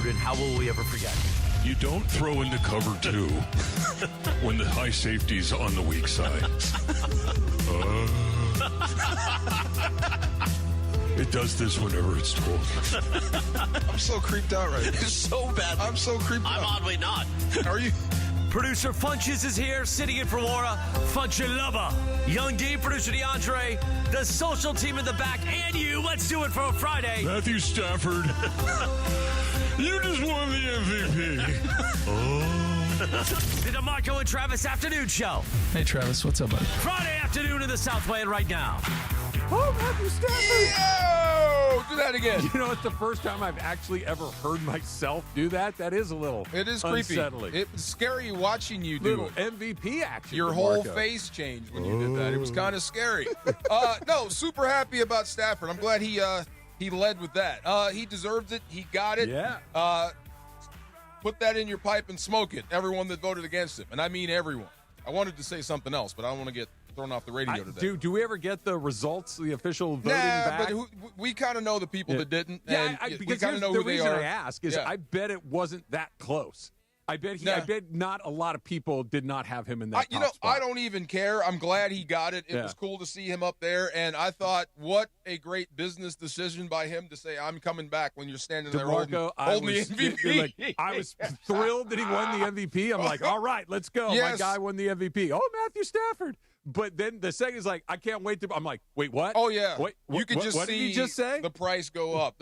and how will we ever forget? You don't throw into cover 2 when the high safety's on the weak side. It does this whenever it's told. I'm so creeped out right now. It's so bad. I'm so creeped out. I'm oddly not. Are you? Producer Funches is here, sitting in for Laura. Funchalova. Young D, producer DeAndre, the social team in the back, and you. Let's do it for a Friday. Matthew Stafford, you just won the MVP. The DeMarco and Travis Afternoon Show. Hey, Travis, what's up, buddy? Friday afternoon in the Southland right now. Oh, Matthew Stafford! Yo! Do that again. You know, it's the first time I've actually ever heard myself do that. That is a little It is creepy. unsettling. It's scary watching you do Little it. MVP action. Your from whole Marco. face changed when you did that. It was kind of scary. No, super happy about Stafford. I'm glad he led with that. He deserves it. He got it. Yeah. Put that in your pipe and smoke it. Everyone that voted against him, and I mean everyone. I wanted to say something else, but I don't want to get thrown off the radio today. Do we ever get the results, the official voting Nah, back? but we kind of know the people that didn't. Yeah, and because we kind of know the who they reason are. I ask is I bet it wasn't that close. I bet Nah. I bet not a lot of people did not have him in that top spot. I don't even care. I'm glad he got it. It was cool to see him up there, and I thought, what a great business decision by him to say, I'm coming back when you're standing there holding the MVP. I was thrilled that he won the MVP. I'm like, all right, let's go. Yes. My guy won the MVP. Oh, Matthew Stafford. But then the second is like, I can't wait to. I'm like, wait, what? Oh, yeah. Wait, you could just what see did he just say? the price go up.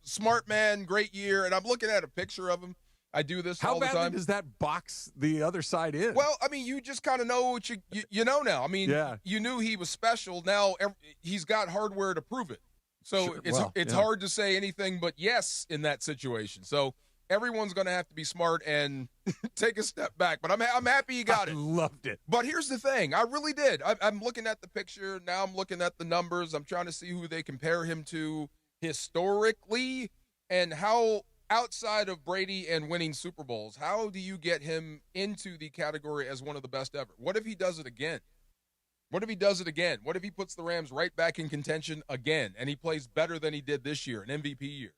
Smart man, great year, and I'm looking at a picture of him. I do this all the How time. badly does that box the other side in? Well, I mean, you just kind of know what you know now. I mean, Yeah. you knew he was special. Now he's got hardware to prove it. So Sure. it's hard to say anything but yes in that situation. So everyone's going to have to be smart and take a step back. But I'm happy he got I it. loved it. But here's the thing. I really did. I'm looking at the picture. Now I'm looking at the numbers. I'm trying to see who they compare him to historically and how – outside of Brady and winning Super Bowls, how do you get him into the category as one of the best ever? What if he does it again? What if he does it again? What if he puts the Rams right back in contention again and he plays better than he did this year, an MVP year?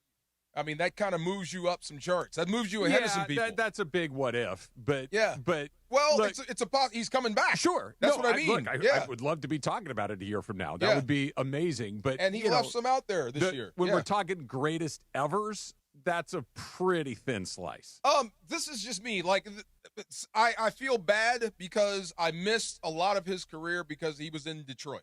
I mean, that kind of moves you up some charts. That moves you ahead of some people. That's a big what if. But well, look, he's coming back. Sure, that's what I mean. I would love to be talking about it a year from now. That would be amazing. But and he left some out there this year. When we're talking greatest evers, that's a pretty thin slice. This is just me. Like, I feel bad because I missed a lot of his career because he was in Detroit.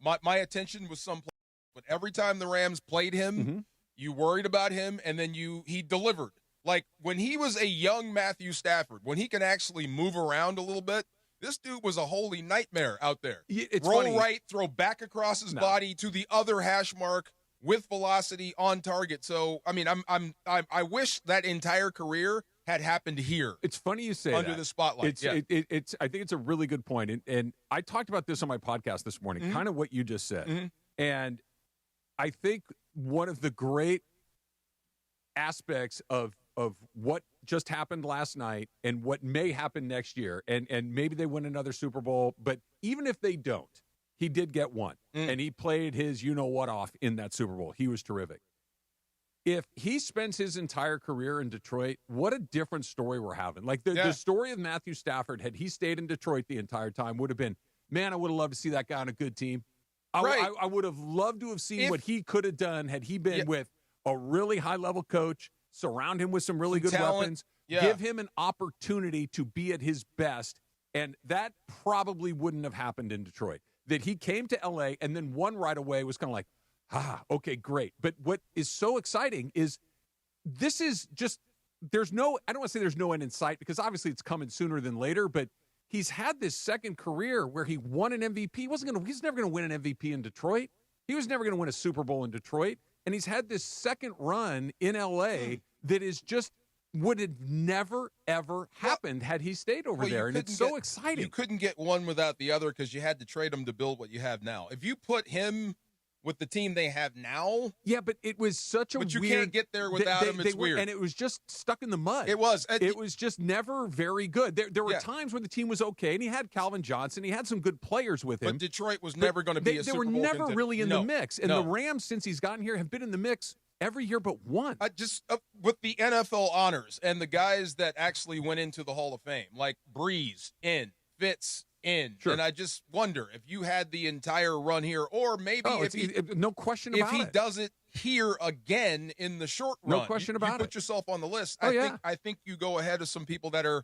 My attention was someplace, but every time the Rams played him, you worried about him, and then he delivered. Like, when he was a young Matthew Stafford, when he can actually move around a little bit, this dude was a holy nightmare out there. Roll funny. right, throw back across his body to the other hash mark, with velocity on target. So, I mean, I wish that entire career had happened here. It's funny you say under that. the spotlight. I think it's a really good point. And I talked about this on my podcast this morning, kind of what you just said. And I think one of the great aspects of what just happened last night and what may happen next year, and maybe they win another Super Bowl, but even if they don't, he did get one, and he played his you-know-what off in that Super Bowl. He was terrific. If he spends his entire career in Detroit, what a different story we're having. Like, the story of Matthew Stafford, had he stayed in Detroit the entire time, would have been, man, I would have loved to see that guy on a good team. I would have loved to have seen what he could have done had he been with a really high-level coach, surround him with some really good weapons, give him an opportunity to be at his best, and that probably wouldn't have happened in Detroit. That he came to L.A. and then won right away was kind of like, okay, great. But what is so exciting is this is just, I don't want to say there's no end in sight because obviously it's coming sooner than later, but he's had this second career where he won an MVP. He's never going to win an MVP in Detroit. He was never going to win a Super Bowl in Detroit. And he's had this second run in L.A. that is just would have never, ever happened had he stayed over there. And it's so exciting. You couldn't get one without the other because you had to trade him to build what you have now. If you put him with the team they have now. Yeah, but it was such a weird... But you can't get there without him. It's weird. And it was just stuck in the mud. It was. It was just never very good. There were times when the team was okay, and he had Calvin Johnson. He had some good players with him. But Detroit was never going to be a Super Bowl They were never contender. really in the mix. And the Rams, since he's gotten here, have been in the mix every year but one. Just with the NFL honors and the guys that actually went into the Hall of Fame, like Breeze in, Fitz in. Sure. And I just wonder if you had the entire run here, or maybe no question about it. If he does it here again in the short run, no question about you put yourself on the list. Oh, I think you go ahead of some people that are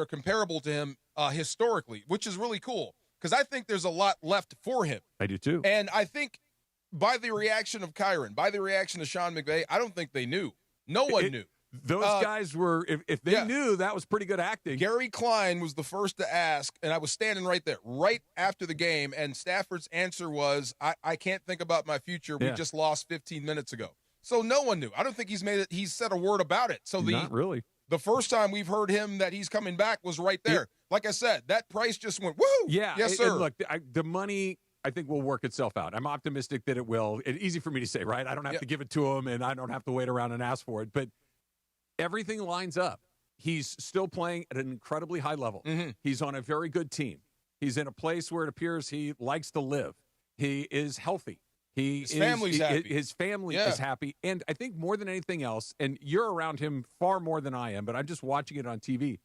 comparable to him historically, which is really cool because I think there's a lot left for him. I do too. And I think by the reaction of Kyron, by the reaction of Sean McVay, I don't think they knew. No one knew. Those guys were, if they knew, that was pretty good acting. Gary Klein was the first to ask, and I was standing right there, right after the game, and Stafford's answer was, I can't think about my future. We just lost 15 minutes ago. So no one knew. I don't think he's said a word about it. So Not really. The first time we've heard him that he's coming back was right there. Like I said, that price just went, woo! Yeah. Yes, sir. And look, the money, I think, will work itself out. I'm optimistic that it will. It's easy for me to say, right? I don't have to give it to him, and I don't have to wait around and ask for it. But everything lines up. He's still playing at an incredibly high level. Mm-hmm. He's on a very good team. He's in a place where it appears he likes to live. He is healthy. His family's happy. His family is happy. And I think more than anything else, and you're around him far more than I am, but I'm just watching it on TV,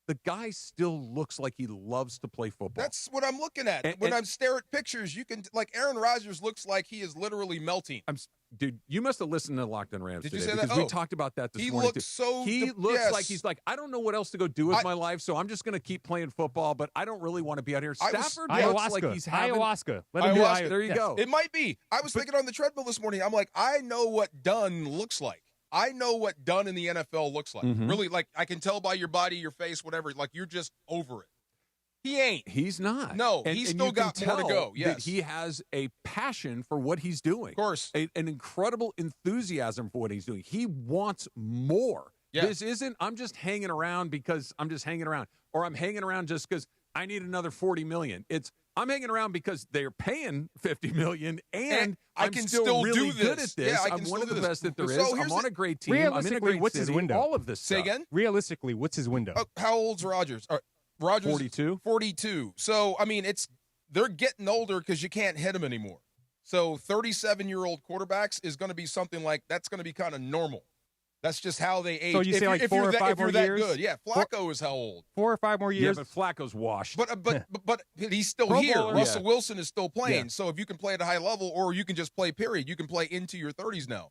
the guy still looks like he loves to play football. That's what I'm looking at. When I stare at pictures, you can, like, Aaron Rodgers looks like he is literally melting. Dude, you must have listened to Locked On Rams Did today, you say because that? we talked about that this morning. He looks like he's like, I don't know what else to go do with my life, so I'm just going to keep playing football, but I don't really want to be out here. Stafford looks like he's having ayahuasca. Let him do ayahuasca. There you go. It might be. I was thinking on the treadmill this morning, I'm like, I know what done looks like. I know what done in the NFL looks like. Mm-hmm. Really, like, I can tell by your body, your face, whatever, like, you're just over it. He ain't. He's not. No, he's still got more to go. Yes. That he has a passion for what he's doing. Of course. An incredible enthusiasm for what he's doing. He wants more. Yeah. This isn't, I'm just hanging around because I'm just hanging around, or I'm hanging around just because I need another $40 million. It's, I'm hanging around because they're paying $50 million, and I can still really do good at this. Yeah, I'm one of the best that there is. I'm on a great team. I'm in a great what's city. His window? All of this Say stuff. again? Realistically, what's his window? How old's Rodgers? Rodgers 42. 42. So, I mean, they're getting older because you can't hit them anymore. So 37-year-old quarterbacks is going to be something like, that's going to be kind of normal. That's just how they age. So you say like 4 or 5 more years? Good. Yeah, Flacco is how old? 4 or 5 more years. Yeah, but Flacco's washed. But he's still Pro here. Bowler. Russell Wilson is still playing. Yeah. So if you can play at a high level, or you can just play, period, you can play into your 30s now.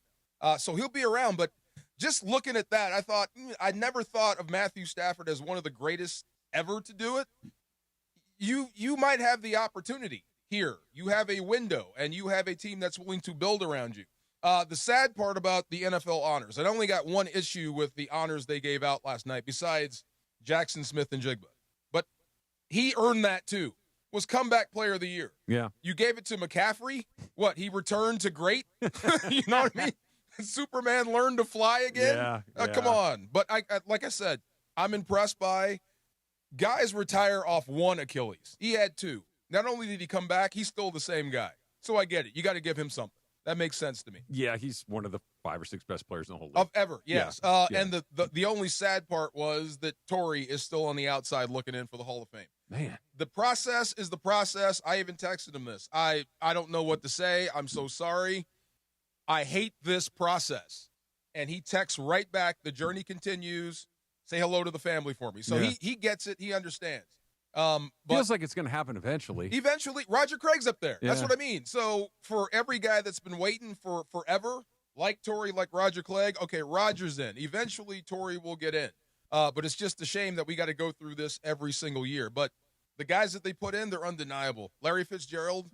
So he'll be around. But just looking at that, I never thought of Matthew Stafford as one of the greatest ever to do it. You might have the opportunity here. You have a window, and you have a team that's willing to build around you. The sad part about the NFL honors, I only got one issue with the honors they gave out last night, besides Jackson Smith and Jigba. But he earned that too. Was comeback player of the year. Yeah. You gave it to McCaffrey. What, he returned to great? You know what I mean? Superman learned to fly again? Yeah. Come on. But I like I said, I'm impressed by guys retire off one Achilles. He had two. Not only did he come back, he's still the same guy. So I get it. You got to give him something. That makes sense to me. Yeah, he's one of the 5 or 6 best players in the whole league. Of ever, yes. Yeah. And the only sad part was that Torrey is still on the outside looking in for the Hall of Fame. Man. The process is the process. I even texted him this. I don't know what to say. I'm so sorry. I hate this process. And he texts right back, the journey continues. Say hello to the family for me. So he gets it. He understands. But feels like it's going to happen eventually. Eventually, Roger Craig's up there. Yeah. That's what I mean. So for every guy that's been waiting for forever, like Torrey, like Roger Craig, okay, Roger's in. Eventually, Torrey will get in. But it's just a shame that we got to go through this every single year. But the guys that they put in, they're undeniable. Larry Fitzgerald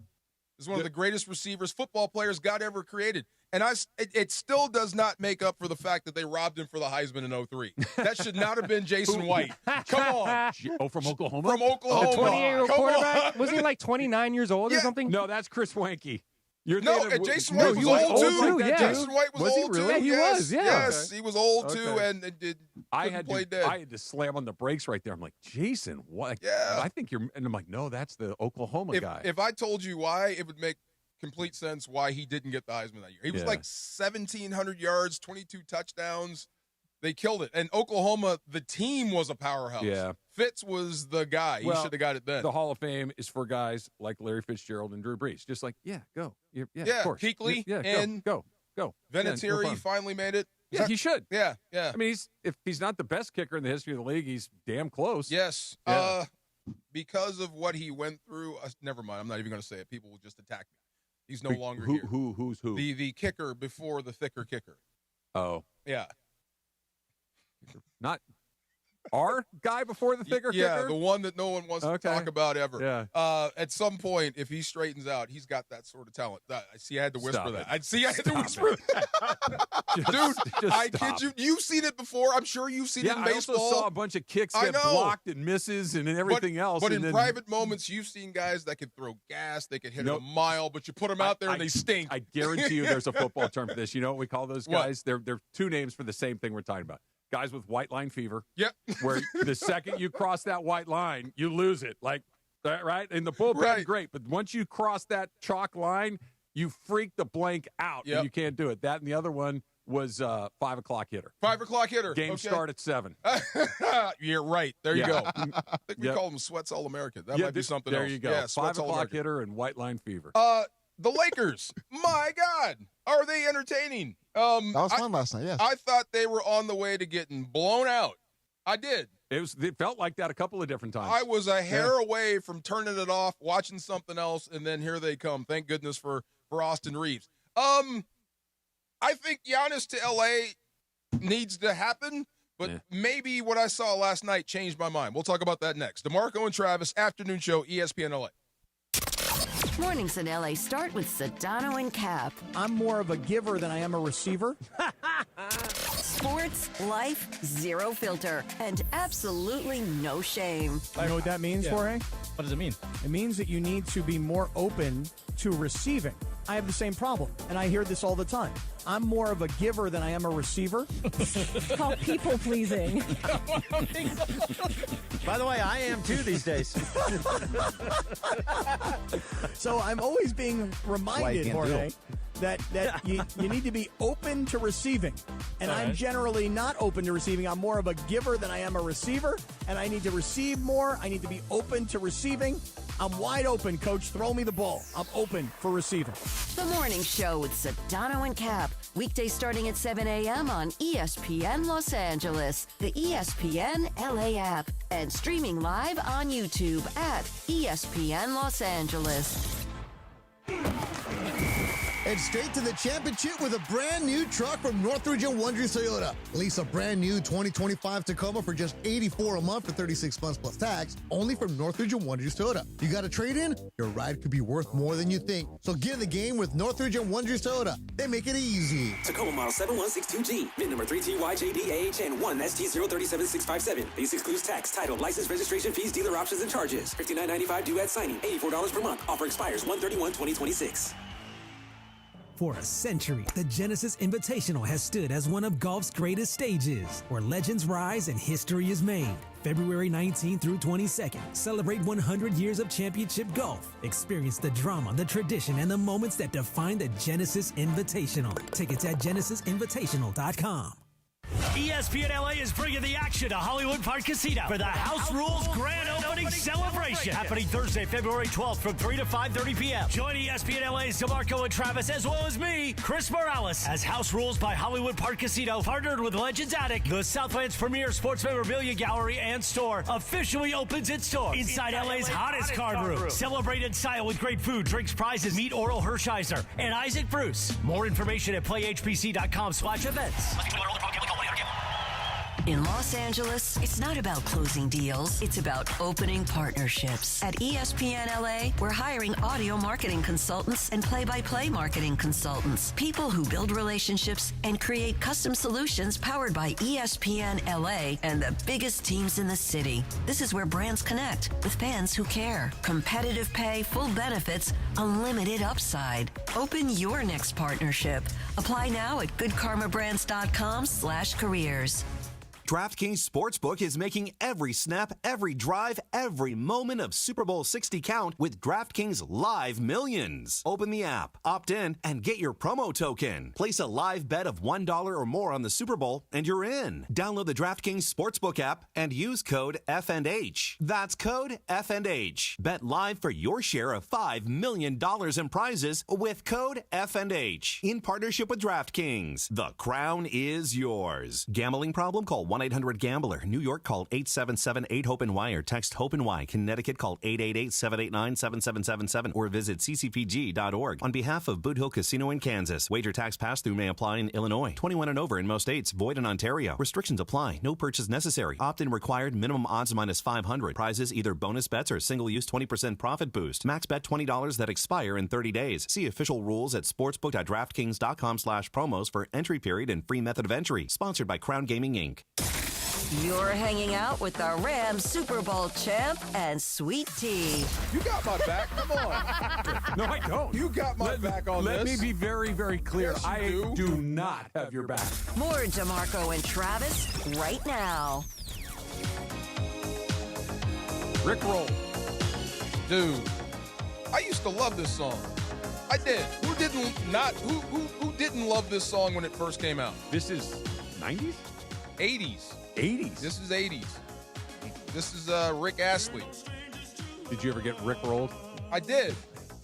is one of the greatest receivers football players God ever created. And it still does not make up for the fact that they robbed him for the Heisman in 2003. That should not have been Jason White. Come on. Oh, from Oklahoma? From Oklahoma. The 28-year-old quarterback? Was he like 29 years old or something? No, that's Chris Wanke. Jason White was old too. Yeah. Jason White was old he really? too. He yes, was, yeah. Yes, he was old too, and I had to slam on the brakes right there. I'm like, Jason, what? Yeah. I think you're, and I'm like, no, that's the Oklahoma guy. If I told you why, it would make complete sense why he didn't get the Heisman that year. He was like 1,700 yards, 22 touchdowns. They killed it. And Oklahoma, the team was a powerhouse. Yeah. Fitz was the guy. He should have got it then. The Hall of Fame is for guys like Larry Fitzgerald and Drew Brees. Just like, go. Yeah, of course. Kuechly, go. Go. Vinatieri finally made it. Yeah, he should. Yeah. I mean, if he's not the best kicker in the history of the league, he's damn close. Yes. Yeah. Because of what he went through, never mind. I'm not even going to say it. People will just attack me. He's no longer here. Who's who? The kicker before the thicker kicker. Oh. Yeah. Not our guy before the thicker kicker? Yeah, the one that no one wants to talk about ever. Yeah. At some point, if he straightens out, he's got that sort of talent. I see. I had to whisper that. I had to whisper that. Dude, I kid you. You've seen it before. I'm sure you've seen it in baseball. I also saw a bunch of kicks get blocked and misses and everything else. But in private moments, you've seen guys that could throw gas. They could hit it a mile, but you put them out there and they stink. I guarantee you there's a football term for this. You know what we call those guys? They're two names for the same thing we're talking about. Guys with white line fever. Yep. Where the second you cross that white line, you lose it. Like that, right? In the bullpen, great. But once you cross that chalk line, you freak the blank out. Yep. And you can't do it. That and the other one was 5 o'clock hitter. 5 o'clock hitter. Game start at 7. You're right. There you go. I think we call them Sweats All-American. That might be something else. There you go. Yeah, 5 o'clock hitter and white line fever. The Lakers, my God, are they entertaining? That was fun last night, yes. I thought they were on the way to getting blown out. I did. It felt like that a couple of different times. I was a hair away from turning it off, watching something else, and then here they come. Thank goodness for Austin Reeves. I think Giannis to L.A. needs to happen, but maybe what I saw last night changed my mind. We'll talk about that next. DeMarco and Travis, afternoon show, ESPN LA. Mornings in LA start with Sedano and Cap. I'm more of a giver than I am a receiver. Sports, life, zero filter, and absolutely no shame. You know what that means, Jorge? What does it mean? It means that you need to be more open to receiving. I have the same problem, and I hear this all the time. I'm more of a giver than I am a receiver. It's called people pleasing. By the way, I am too these days. So I'm always being reminded, Jorge, that you need to be open to receiving. And I'm generally not open to receiving. I'm more of a giver than I am a receiver, and I need to receive more. I need to be open to receiving. I'm wide open, Coach. Throw me the ball. I'm open for receiving. The Morning Show with Sedano and Cap. Weekdays starting at 7 a.m. on ESPN Los Angeles, the ESPN LA app, and streaming live on YouTube at ESPN Los Angeles. And straight to the championship with a brand new truck from Northridge & Wonders Toyota. Lease a brand new 2025 Tacoma for just $84 a month for 36 months plus tax, only from Northridge & Wonders Toyota. You got a trade-in? Your ride could be worth more than you think. So get in the game with Northridge & Wonders Toyota. They make it easy. Tacoma model 7162G, VIN number 3TYJDAHN 1ST037657. These excludes tax, title, license, registration fees, dealer options, and charges. $59.95 due at signing. $84 per month. Offer expires 1/31/2026. For a century, the Genesis Invitational has stood as one of golf's greatest stages, where legends rise and history is made. February 19th through 22nd, celebrate 100 years of championship golf. Experience the drama, the tradition, and the moments that define the Genesis Invitational. Tickets at genesisinvitational.com. ESPN LA is bringing the action to Hollywood Park Casino for the House Rules Grand Opening Celebration. Happening Thursday, February 12th from 3 to 5:30 p.m. Join ESPN LA's DeMarco and Travis, as well as me, Chris Morales, as House Rules by Hollywood Park Casino, partnered with Legends Attic, the Southland's premier sports memorabilia gallery and store, officially opens its door inside LA's hottest card room. Celebrate in style with great food, drinks, prizes. Meet Oral Hershiser and Isaac Bruce. More information at playhpc.com/events. In Los Angeles, it's not about closing deals. It's about opening partnerships. At ESPN LA, we're hiring audio marketing consultants and play-by-play marketing consultants. People who build relationships and create custom solutions powered by ESPN LA and the biggest teams in the city. This is where brands connect with fans who care. Competitive pay, full benefits, unlimited upside. Open your next partnership. Apply now at goodkarmabrands.com/careers. DraftKings Sportsbook is making every snap, every drive, every moment of Super Bowl 60 count with DraftKings Live Millions. Open the app, opt in, and get your promo token. Place a live bet of $1 or more on the Super Bowl, and you're in. Download the DraftKings Sportsbook app and use code FNH. That's code FNH. Bet live for your share of $5 million in prizes with code FNH. In partnership with DraftKings, the crown is yours. Gambling problem? Call 1-800-GAMBLER. New York, call 877-8-HOPE-NY or text HOPE-NY. Connecticut, call 888-789-7777 or visit ccpg.org. On behalf of Boot Hill Casino in Kansas, wager tax pass-through may apply in Illinois. 21 and over in most states. Void in Ontario. Restrictions apply. No purchase necessary. Opt-in required. Minimum odds minus 500. Prizes either bonus bets or single-use 20% profit boost. Max bet $20 that expire in 30 days. See official rules at sportsbook.draftkings.com/promos for entry period and free method of entry. Sponsored by Crown Gaming, Inc. You're hanging out with the Rams Super Bowl champ and Sweet Tea. You got my back. Come on. No, I don't. You got my back on this. Let me be very, very clear. Yes, I do not have your back. More DeMarco and Travis right now. Rickroll. Dude, I used to love this song. I did. Who didn't love this song when it first came out? This is 90s? 80s. 80s? This is 80s. This is Rick Astley. Did you ever get Rickrolled? I did.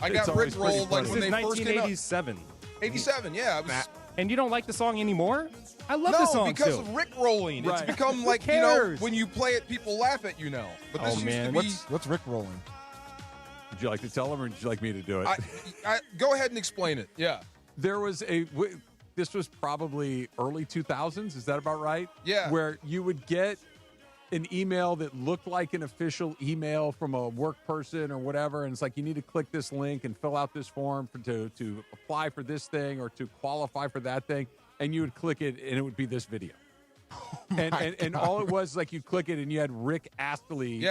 I got Rickrolled like when they first came out. 1987. 87, yeah. And you don't like the song anymore? I love the song because too. of Rickrolling. Right. It's become like, when you play it, people laugh at you now. But this used to be... What's Rick rolling? Would you like to tell them or would you like me to do it? Go ahead and explain it. Yeah. There was this was probably early 2000s. Is that about right? Yeah. Where you would get an email that looked like an official email from a work person or whatever. And it's like, you need to click this link and fill out this form to apply for this thing or to qualify for that thing. And you would click it and it would be this video. And all it was like you click it and you had Rick Astley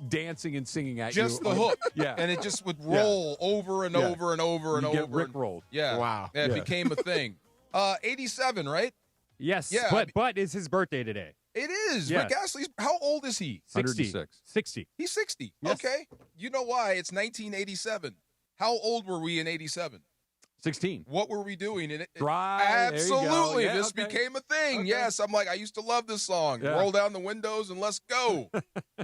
dancing and singing at you. Just the hook. Yeah. And it just would roll over and over and over and you over. Get Rick rolled. Yeah. Wow. Yeah, it became a thing. 87, right? Yes. Yeah, but it's his birthday today. It is. Yes. Rick Astley's, how old is he? 106. 60. He's 60. Yes. Okay. You know why? It's 1987. How old were we in 87? 16. What were we doing in it? Dry. Absolutely. Yeah, this became a thing. Okay. Yes. I'm like, I used to love this song. Yeah. Roll down the windows and let's go.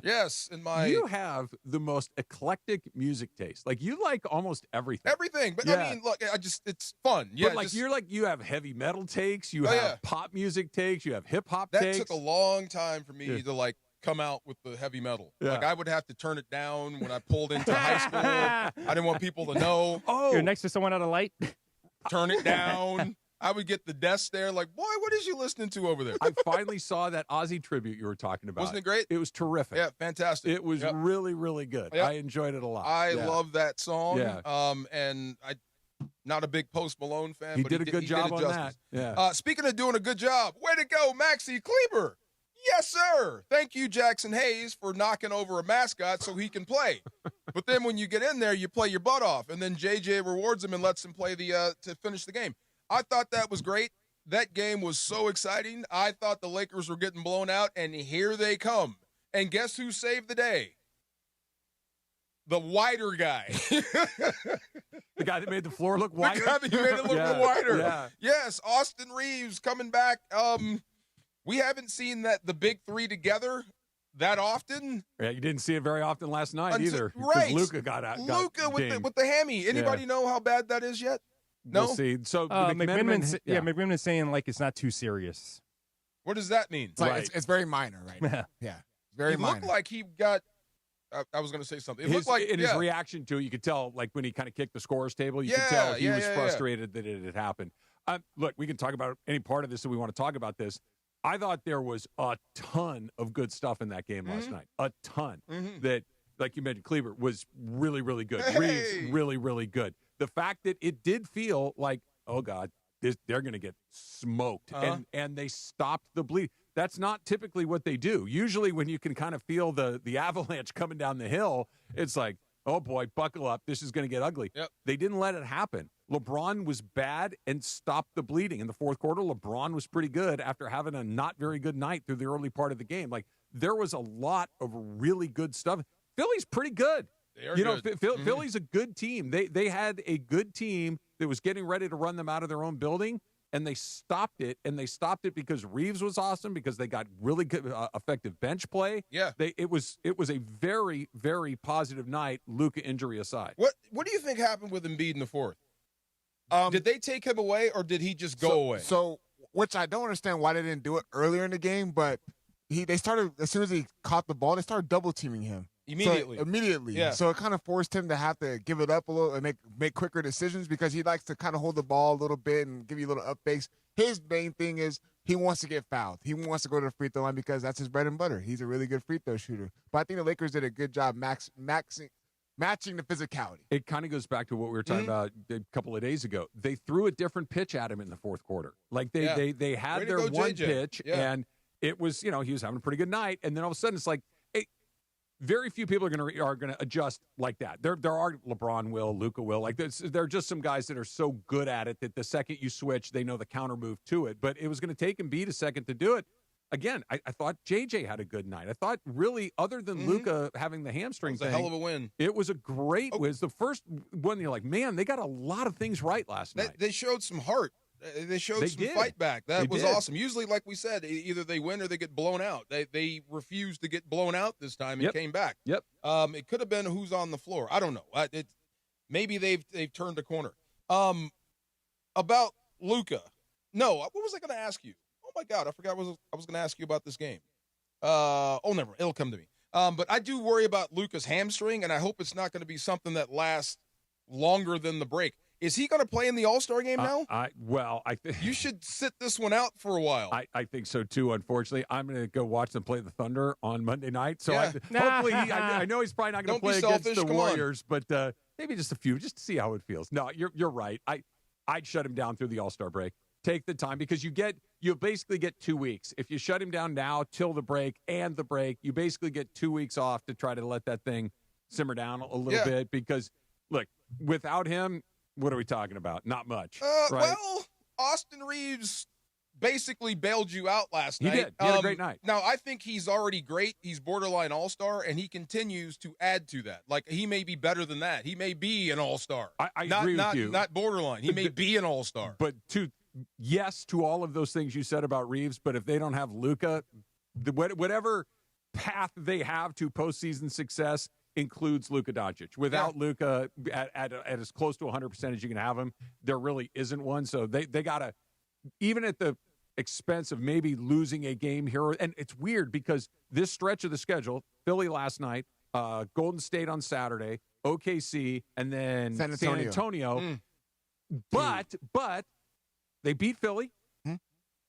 Yes. You have the most eclectic music taste. Like, you like almost everything. Everything. But I mean, look, it's fun. Yeah. But like, you have heavy metal takes. You have pop music takes. You have hip hop takes. That took a long time for me to come out with the heavy metal. Yeah. Like, I would have to turn it down when I pulled into high school. I didn't want people to know. Oh, you're next to someone at a light. Turn it down. I would get the desk there like, boy, what is you listening to over there? I finally saw that Ozzy tribute you were talking about. Wasn't it great? It was terrific. Yeah, fantastic. It was really, really good. Yep. I enjoyed it a lot. I love that song. Yeah. And I not a big Post Malone fan, he but did a good job on that. Yeah. Speaking of doing a good job, way to go, Maxie Kleber. Yes, sir. Thank you, Jackson Hayes, for knocking over a mascot so he can play. But then when you get in there, you play your butt off, and then JJ rewards him and lets him play to finish the game. I thought that was great. That game was so exciting. I thought the Lakers were getting blown out, and here they come. And guess who saved the day? The wider guy. The guy that made the floor look wider? The guy that made it look wider. Yeah. Yes, Austin Reeves coming back. We haven't seen the big three together that often. Yeah, you didn't see it very often last night either. Right. Luka got out. Luka with the hammy. Anybody know how bad that is yet? No? We'll see. So McMenamin is saying like it's not too serious. What does that mean? It's very minor right now. Yeah. Very minor. It looked like he got I was going to say something. It his, looked like his reaction to it, you could tell, like when he kind of kicked the scorer's table, you could tell he was frustrated that it had happened. Look, we can talk about any part of this if we want to talk about this. I thought there was a ton of good stuff in that game last night. A ton. That, like you mentioned, Kleber was really, really good. Reeves, really, really good. The fact that it did feel like, oh, God, they're going to get smoked. And they stopped the bleed. That's not typically what they do. Usually when you can kind of feel the avalanche coming down the hill, it's like, oh, boy, buckle up. This is going to get ugly. Yep. They didn't let it happen. LeBron was bad and stopped the bleeding. In the fourth quarter, LeBron was pretty good after having a not very good night through the early part of the game. Like, there was a lot of really good stuff. Philly's pretty good. They are good. Mm-hmm. Philly's a good team. They had a good team that was getting ready to run them out of their own building, and they stopped it. And they stopped it because Reeves was awesome, because they got really good, effective bench play. Yeah, it was a very, very positive night, Luka injury aside. What do you think happened with Embiid in the fourth? Did they take him away, or did he just go away? So, which I don't understand why they didn't do it earlier in the game, but they started, as soon as he caught the ball, they started double teaming him. Immediately. Yeah. So it kind of forced him to have to give it up a little and make quicker decisions, because he likes to kind of hold the ball a little bit and give you a little up fakes. His main thing is he wants to get fouled. He wants to go to the free throw line because that's his bread and butter. He's a really good free throw shooter. But I think the Lakers did a good job matching the physicality. It kind of goes back to what we were talking about a couple of days ago. They threw a different pitch at him in the fourth quarter. Like they had their one pitch, and it was, he was having a pretty good night, and then all of a sudden it's like, very few people are going to adjust like that. There are LeBron will, Luka will. Like there are just some guys that are so good at it that the second you switch, they know the counter move to it. But it was going to take Embiid a second to do it. Again, I thought JJ had a good night. I thought really, other than Luka having the hamstring thing, a hell of a win. It was a great win. It was the first one. You're like, man, they got a lot of things right last night. They showed some heart. They showed some fight back. That was awesome. Usually, like we said, either they win or they get blown out. They refused to get blown out this time and came back. Yep. It could have been who's on the floor. I don't know. Maybe they've turned a corner. About Luka. No, what was I going to ask you? Oh my God, I forgot what I was going to ask you about this game. Never. It'll come to me. But I do worry about Luka's hamstring, and I hope it's not going to be something that lasts longer than the break. Is he going to play in the All-Star game now? I think you should sit this one out for a while. I think so too. Unfortunately, I'm going to go watch them play the Thunder on Monday night. So hopefully, I know he's probably not going to play against the Warriors, but maybe just a few, just to see how it feels. No, you're right. I'd shut him down through the All-Star break. Take the time, because you basically get 2 weeks. If you shut him down now till the break and the break, you basically get 2 weeks off to try to let that thing simmer down a little bit. Because look, without him, what are we talking about? Not much. Right? Well, Austin Reeves basically bailed you out last night. He did. He had a great night. Now, I think he's already great. He's borderline all-star, and he continues to add to that. Like, he may be better than that. He may be an all-star. I agree with you. Not borderline. He may be an all-star. But yes to all of those things you said about Reeves, but if they don't have Luka, whatever path they have to postseason success includes Luka Doncic. Without Luka at as close to 100% as you can have him, there really isn't one. So they got to, even at the expense of maybe losing a game here, and it's weird because this stretch of the schedule, Philly last night, Golden State on Saturday, OKC, and then San Antonio. But they beat Philly.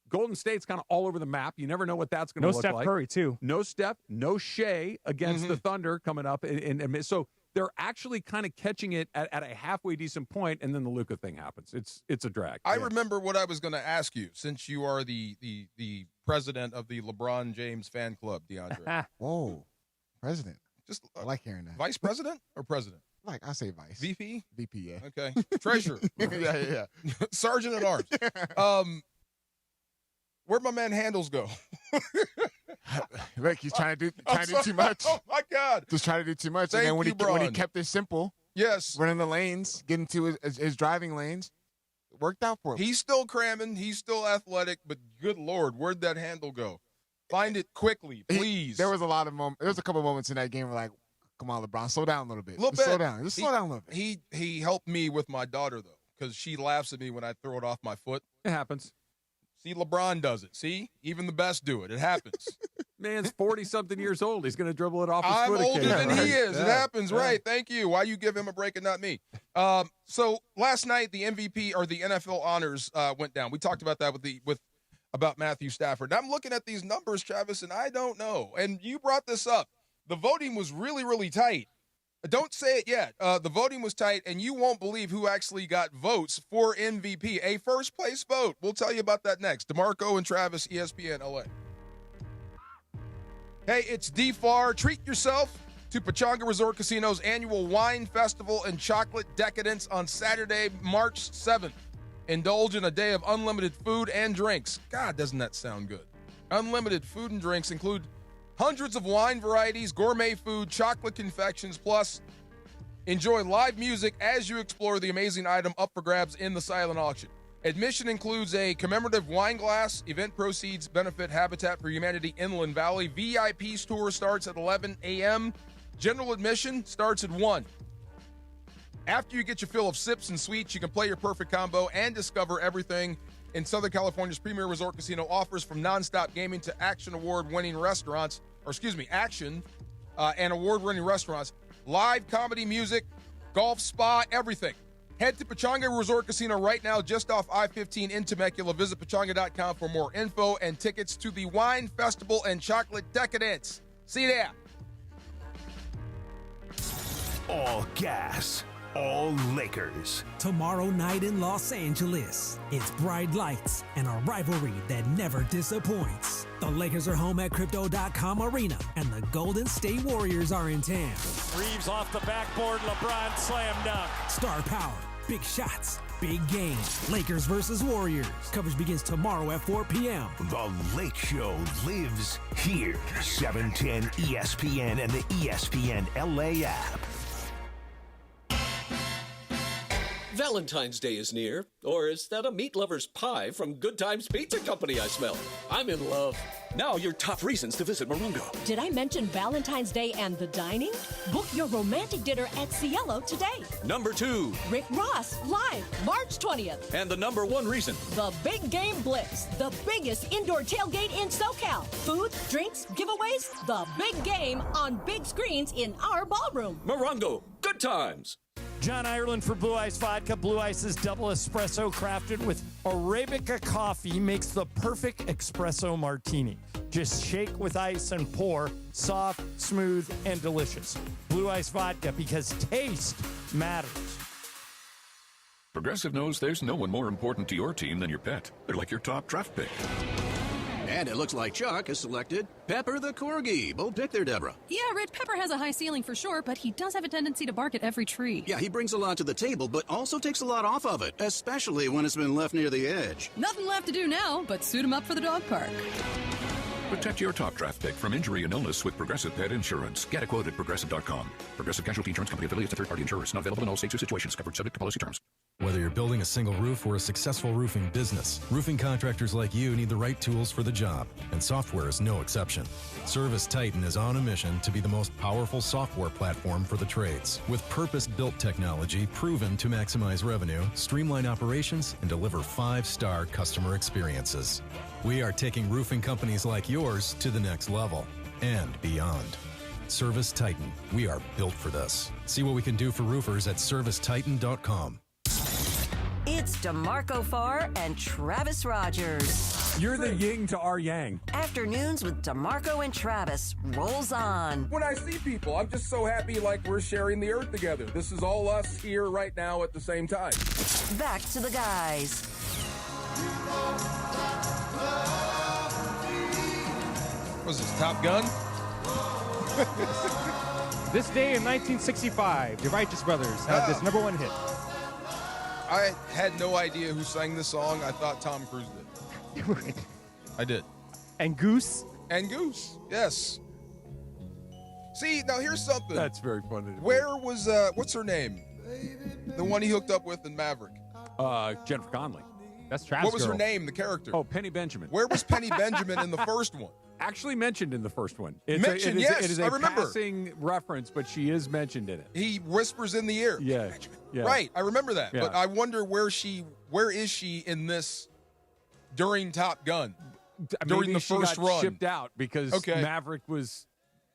Golden State's kind of all over the map. You never know what that's going to look like. No Steph Curry, too. No Steph, no Shea against the Thunder coming up. And so they're actually kind of catching it at a halfway decent point, and then the Luka thing happens. It's a drag. I remember what I was going to ask you, since you are the president of the LeBron James fan club, DeAndre. Whoa, president. Just I like hearing that. Vice president or president? Like, I say vice. VP? VP, yeah. Okay. Treasurer. yeah. Sergeant at arms. Where'd my man Handles go? Look, he's trying to do too much. Oh my God! Just trying to do too much. Thank and then you, when he kept it simple, running the lanes, getting to his driving lanes, it worked out for him. He's still cramming. He's still athletic, but good Lord, where'd that handle go? Find it quickly, please. There was a lot of moments. There was a couple of moments in that game where, like, come on, LeBron, slow down a little bit. Slow down. Just slow down a little bit. He helped me with my daughter though, because she laughs at me when I throw it off my foot. It happens. See, LeBron does it. See, even the best do it. It happens. Man's 40-something years old. He's going to dribble it off his I'm foot. I'm older than he is. Yeah. It happens, right? Thank you. Why you give him a break and not me? So last night, the MVP or the NFL honors went down. We talked about that about Matthew Stafford. I'm looking at these numbers, Travis, and I don't know. And you brought this up. The voting was really, really tight. Don't say it yet. The voting was tight, and you won't believe who actually got votes for MVP. A first-place vote. We'll tell you about that next. DeMarco and Travis, ESPN LA. Hey, it's DFAR. Treat yourself to Pechanga Resort Casino's annual Wine Festival and Chocolate Decadence on Saturday, March 7th. Indulge in a day of unlimited food and drinks. God, doesn't that sound good? Unlimited food and drinks include hundreds of wine varieties, gourmet food, chocolate confections, plus enjoy live music as you explore the amazing item up for grabs in the silent auction. Admission includes a commemorative wine glass. Event proceeds benefit Habitat for Humanity Inland Valley. VIP tour starts at 11 a.m. General admission starts at 1. After you get your fill of sips and sweets, you can play your perfect combo and discover everything in Southern California's premier resort casino offers, from nonstop gaming to action and award-winning restaurants, live comedy, music, golf, spa, everything. Head to Pechanga Resort Casino right now, just off I-15 in Temecula. Visit pechanga.com for more info and tickets to the Wine Festival and Chocolate Decadence. See you there. All gas, all Lakers. Tomorrow night in Los Angeles, it's bright lights and a rivalry that never disappoints. The Lakers are home at Crypto.com Arena, and the Golden State Warriors are in town. Reeves off the backboard, LeBron slam dunk. Star power, big shots, big game. Lakers versus Warriors. Coverage begins tomorrow at 4 p.m. The Lake Show lives here. 710 ESPN and the ESPN LA app. Valentine's Day is near, or is that a meat lover's pie from Good Times Pizza Company I smell? I'm in love. Now your top reasons to visit Morongo. Did I mention Valentine's Day and the dining? Book your romantic dinner at Cielo today. Number 2. Rick Ross, live, March 20th. And the number 1 reason. The Big Game Blitz, the biggest indoor tailgate in SoCal. Food, drinks, giveaways, the big game on big screens in our ballroom. Morongo, good times. John Ireland for Blue Ice Vodka. Blue Ice's double espresso crafted with Arabica coffee makes the perfect espresso martini. Just shake with ice and pour. Soft, smooth, and delicious. Blue Ice Vodka, because taste matters. Progressive knows there's no one more important to your team than your pet. They're like your top draft pick. And it looks like Chuck has selected Pepper the Corgi. Bold pick there, Deborah. Yeah, Rich, Pepper has a high ceiling for sure, but he does have a tendency to bark at every tree. Yeah, he brings a lot to the table, but also takes a lot off of it, especially when it's been left near the edge. Nothing left to do now but suit him up for the dog park. Protect your top draft pick from injury and illness with Progressive Pet Insurance. Get a quote at Progressive.com. Progressive Casualty Insurance Company affiliates and third-party insurers. Not available in all states or situations. Covered subject to policy terms. Whether you're building a single roof or a successful roofing business, roofing contractors like you need the right tools for the job, and software is no exception. Service Titan is on a mission to be the most powerful software platform for the trades, with purpose-built technology proven to maximize revenue, streamline operations, and deliver 5-star customer experiences. We are taking roofing companies like yours to the next level and beyond. Service Titan. We are built for this. See what we can do for roofers at servicetitan.com. It's DeMarco Farr and Travis Rogers. You're the yin to our yang. Afternoons with DeMarco and Travis rolls on. When I see people, I'm just so happy like we're sharing the earth together. This is all us here right now at the same time. Back to the guys. What was this, Top Gun? This day in 1965, the Righteous Brothers had this #1 hit. I had no idea who sang this song. I thought Tom Cruise did. I did. And Goose? And Goose, yes. See, now here's something. That's very funny. Where was, what's her name? The one he hooked up with in Maverick. Jennifer Connelly. That's Travis. What was her name, the character? Oh, Penny Benjamin. Where was Penny Benjamin in the first one? Actually mentioned in the first one. Yes, it is a I remember. Passing reference, but she is mentioned in it. He whispers in the ear. Yeah. Yeah. Right, I remember that. Yeah. But I wonder where is she in this during Top Gun? During Maybe the she first got run. shipped out because Maverick was,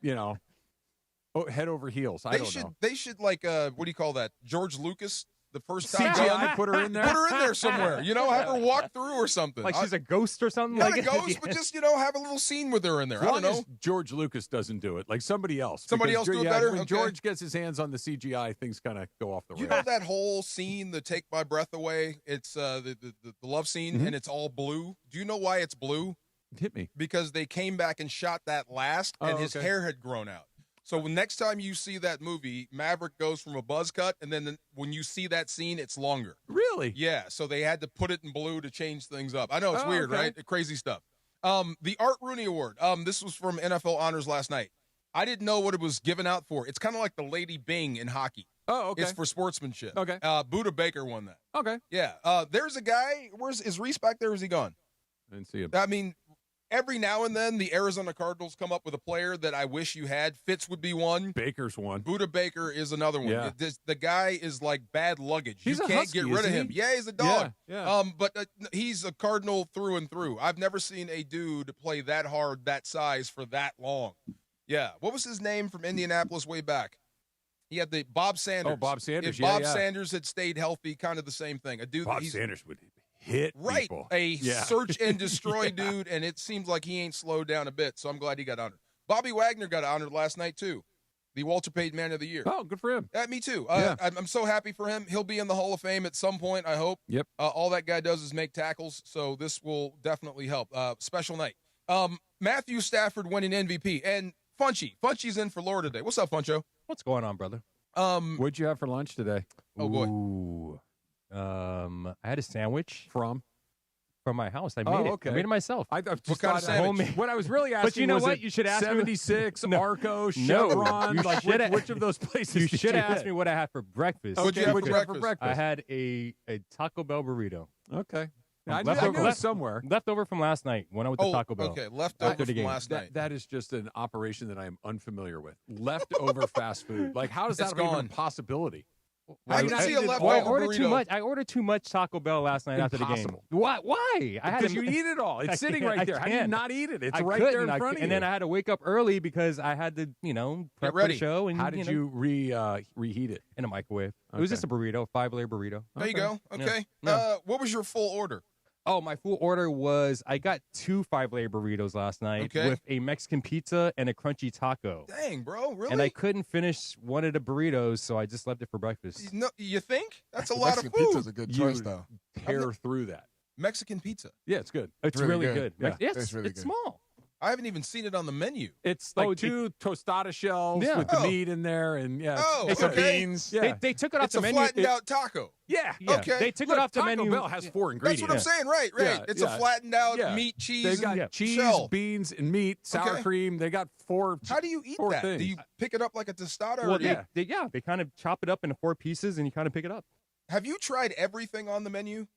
head over heels. I don't know. They should what do you call that? George Lucas, the first Top CGI, Gun. put her in there. Put her in there somewhere. Have her walk through or something. Like she's a ghost or something? Not a ghost, but just, have a little scene with her in there. As long I don't know. as George Lucas doesn't do it, like somebody else. Somebody else do it better? When Okay. George gets his hands on the CGI, things kind of go off the rails. You know that whole scene, the Take My Breath Away? It's the love scene, and it's all blue. Do you know why it's blue? Hit me. Because they came back and shot that last, and his hair had grown out. So next time you see that movie, Maverick goes from a buzz cut, and then when you see that scene, it's longer. Really? Yeah, so they had to put it in blue to change things up. I know it's weird, okay. right? Crazy stuff. The Art Rooney Award. This was from NFL Honors last night. I didn't know what it was given out for. It's kind of like the Lady Bing in hockey. Oh, okay. It's for sportsmanship. Okay. Buda Baker won that. Okay. Yeah. There's a guy. Is Reese back there? Or is he gone? I didn't see him. I mean, every now and then the Arizona Cardinals come up with a player that I wish you had. Fitz would be one. Baker's one. Buda Baker is another one. Yeah. The guy is like bad luggage. He's you a can't husky, get rid of isn't him. he? Yeah, he's a dog. Yeah. But he's a Cardinal through and through. I've never seen a dude play that hard, that size for that long. Yeah. What was his name from Indianapolis way back? He had the Bob Sanders. Oh, Bob Sanders. If Bob Sanders had stayed healthy, kind of the same thing. A dude. Bob Sanders would hit right. people. A search and destroy dude, and it seems like he ain't slowed down a bit. So I'm glad he got honored. Bobby Wagner got honored last night too, the Walter Payton Man of the Year. Oh, good for him. Me too. Yeah. I'm so happy for him. He'll be in the Hall of Fame at some point, I hope. Yep. All that guy does is make tackles, so this will definitely help. Special night. Matthew Stafford winning MVP, and Funchy's in for Laura today. What's up, Funcho? What's going on, brother? What'd you have for lunch today? Oh boy. Ooh. I had a sandwich from my house. I made it. Okay. I made it myself. I just what kind of sandwich? Homemade. What I was really asking But you know was what? You should ask me. 76, No. Arco, No. Chevron. You Like should which of those places You did should you ask hit? me what I had for breakfast. What'd you have for breakfast? I had a Taco Bell burrito. Okay. I Leftover- knew it somewhere. Leftover from last night when I went to Taco Bell. Okay, leftover After the from game. last night. That is just an operation that I am unfamiliar with. Leftover fast food. Like, how is that It's even gone. a possibility? I can see a Well, leftover I ordered burrito. too much. I ordered too much Taco Bell last night after the game. Impossible. Why? I had Because to- you eat it all. It's I sitting can't- right there. I How do you can't. not eat it? It's I right there couldn't. in front of you. And then I had to wake up early because I had to, prep for ready. the show. And How did you reheat it? in a microwave? It was Okay. just a burrito, 5-layer burrito. There you go. Okay. Yeah. What was your full order? Oh, my full order was I got 2 5-layer burritos last night Okay. with a Mexican pizza and a crunchy taco. Dang, bro, really? And I couldn't finish one of the burritos, so I just left it for breakfast. No, you think? That's a lot of Mexican food. pizza's a good choice, though. Tear through that. Mexican pizza. Yeah, it's good. It's really really good. good. Yeah, Yes, it's really it's good. small. I haven't even seen it on the menu. It's like Oh, 2 tostada shells Yeah. with the Oh. meat in there, and Oh, some okay. beans. They, Yeah, they took it off It's the a menu. flattened out taco. yeah. Okay. They took Look, it off the Taco menu. Bell has 4 That's ingredients. what I'm saying, right? Yeah, It's yeah. a flattened out Yeah. meat, cheese, They got and cheese, shell. beans, and meat, sour Okay. cream. They got 4. How do you eat 4 that? things. Do you pick it up like a tostada? Well, or do you- they kind of chop it up into 4 pieces, and you kind of pick it up. Have you tried everything on the menu?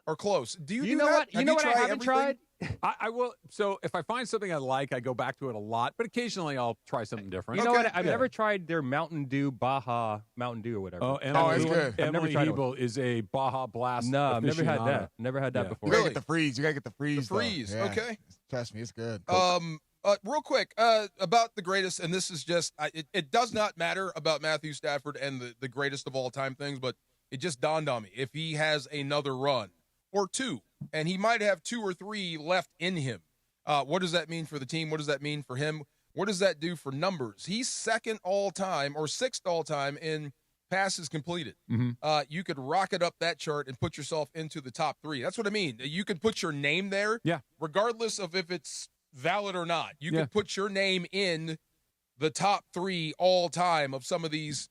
Or close? Do you You do know that? what? You know what I tried haven't everything? tried? I will. So if I find something I like, I go back to it a lot. But occasionally, I'll try something different. You know what? I've Yeah. never tried their Mountain Dew Baja Mountain Dew or whatever. Oh, it's Emily, good. I've never Emily tried Hebel is a Baja Blast. No, I've never had aficionado. that. Never had that Yeah. before. You gotta Really? get the freeze. You gotta get the freeze. The freeze, though. Yeah. okay. Trust me, it's good. Real quick, about the greatest, and this is just, it does not matter about Matthew Stafford and the greatest of all time things, but it just dawned on me. If he has another run or 2, and he might have 2 or 3 left in him, what does that mean for the team? What does that mean for him? What does that do for numbers? He's 2nd all-time or 6th all-time in passes completed. You could rocket up that chart and put yourself into the top 3. That's what I mean. You could put your name there, regardless of if it's valid or not. You could put your name in the top 3 all-time of some of these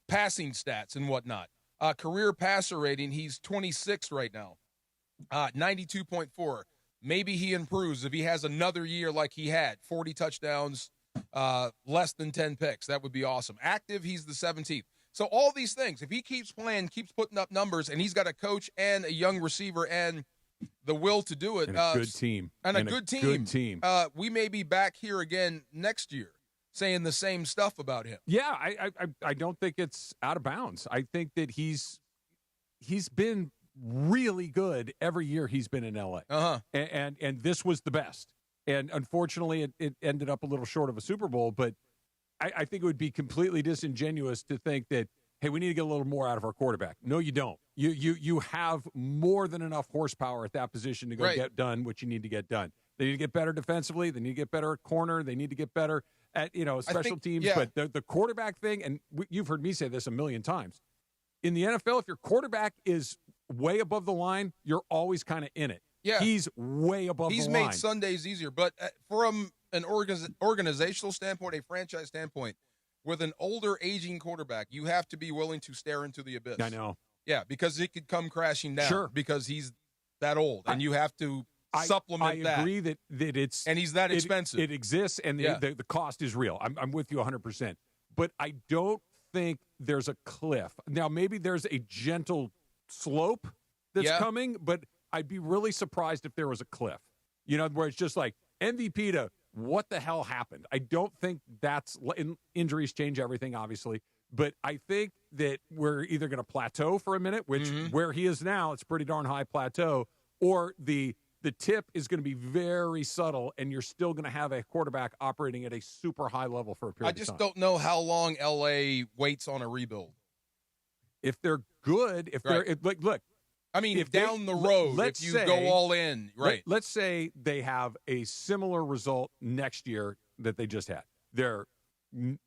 passing stats and whatnot. Career passer rating, he's 26 right now, 92.4. Maybe he improves if he has another year like he had, 40 touchdowns, less than 10 picks. That would be awesome. Active, he's the 17th. So all these things, if he keeps playing, keeps putting up numbers, and he's got a coach and a young receiver and the will to do it. And a good team. And a good team. Good team. We may be back here again next year saying the same stuff about him. Yeah, I don't think it's out of bounds. I think that he's been really good every year he's been in LA. And this was the best. And unfortunately, it ended up a little short of a Super Bowl, but I think it would be completely disingenuous to think that, hey, we need to get a little more out of our quarterback. No, you don't. You have more than enough horsepower at that position to go get done what you need to get done. They need to get better defensively. They need to get better at corner. They need to get better at special teams. yeah. But the quarterback thing, and you've heard me say this a million times, in the NFL, if your quarterback is way above the line, you're always kind of in it. Yeah. He's way above the line. He's made Sundays easier. But from an organizational standpoint, a franchise standpoint, with an older, aging quarterback, you have to be willing to stare into the abyss. I know. Yeah, because it could come crashing down. Sure. Because he's that old, and you have to supplement that. I agree that it's and he's that expensive. It exists, and the cost is real. I'm with you 100%. But I don't think there's a cliff. Now, maybe there's a gentle slope that's coming, but I'd be really surprised if there was a cliff. You know, where it's just like MVP to what the hell happened. I don't think that's injuries change everything, obviously. But I think that we're either going to plateau for a minute, which where he is now, it's pretty darn high plateau, or the tip is going to be very subtle, and you're still going to have a quarterback operating at a super high level for a period of time. I just don't know how long L.A. waits on a rebuild. If they're good, look. I mean, if down the road, if you go all in, right. Let's say they have a similar result next year that they just had. They're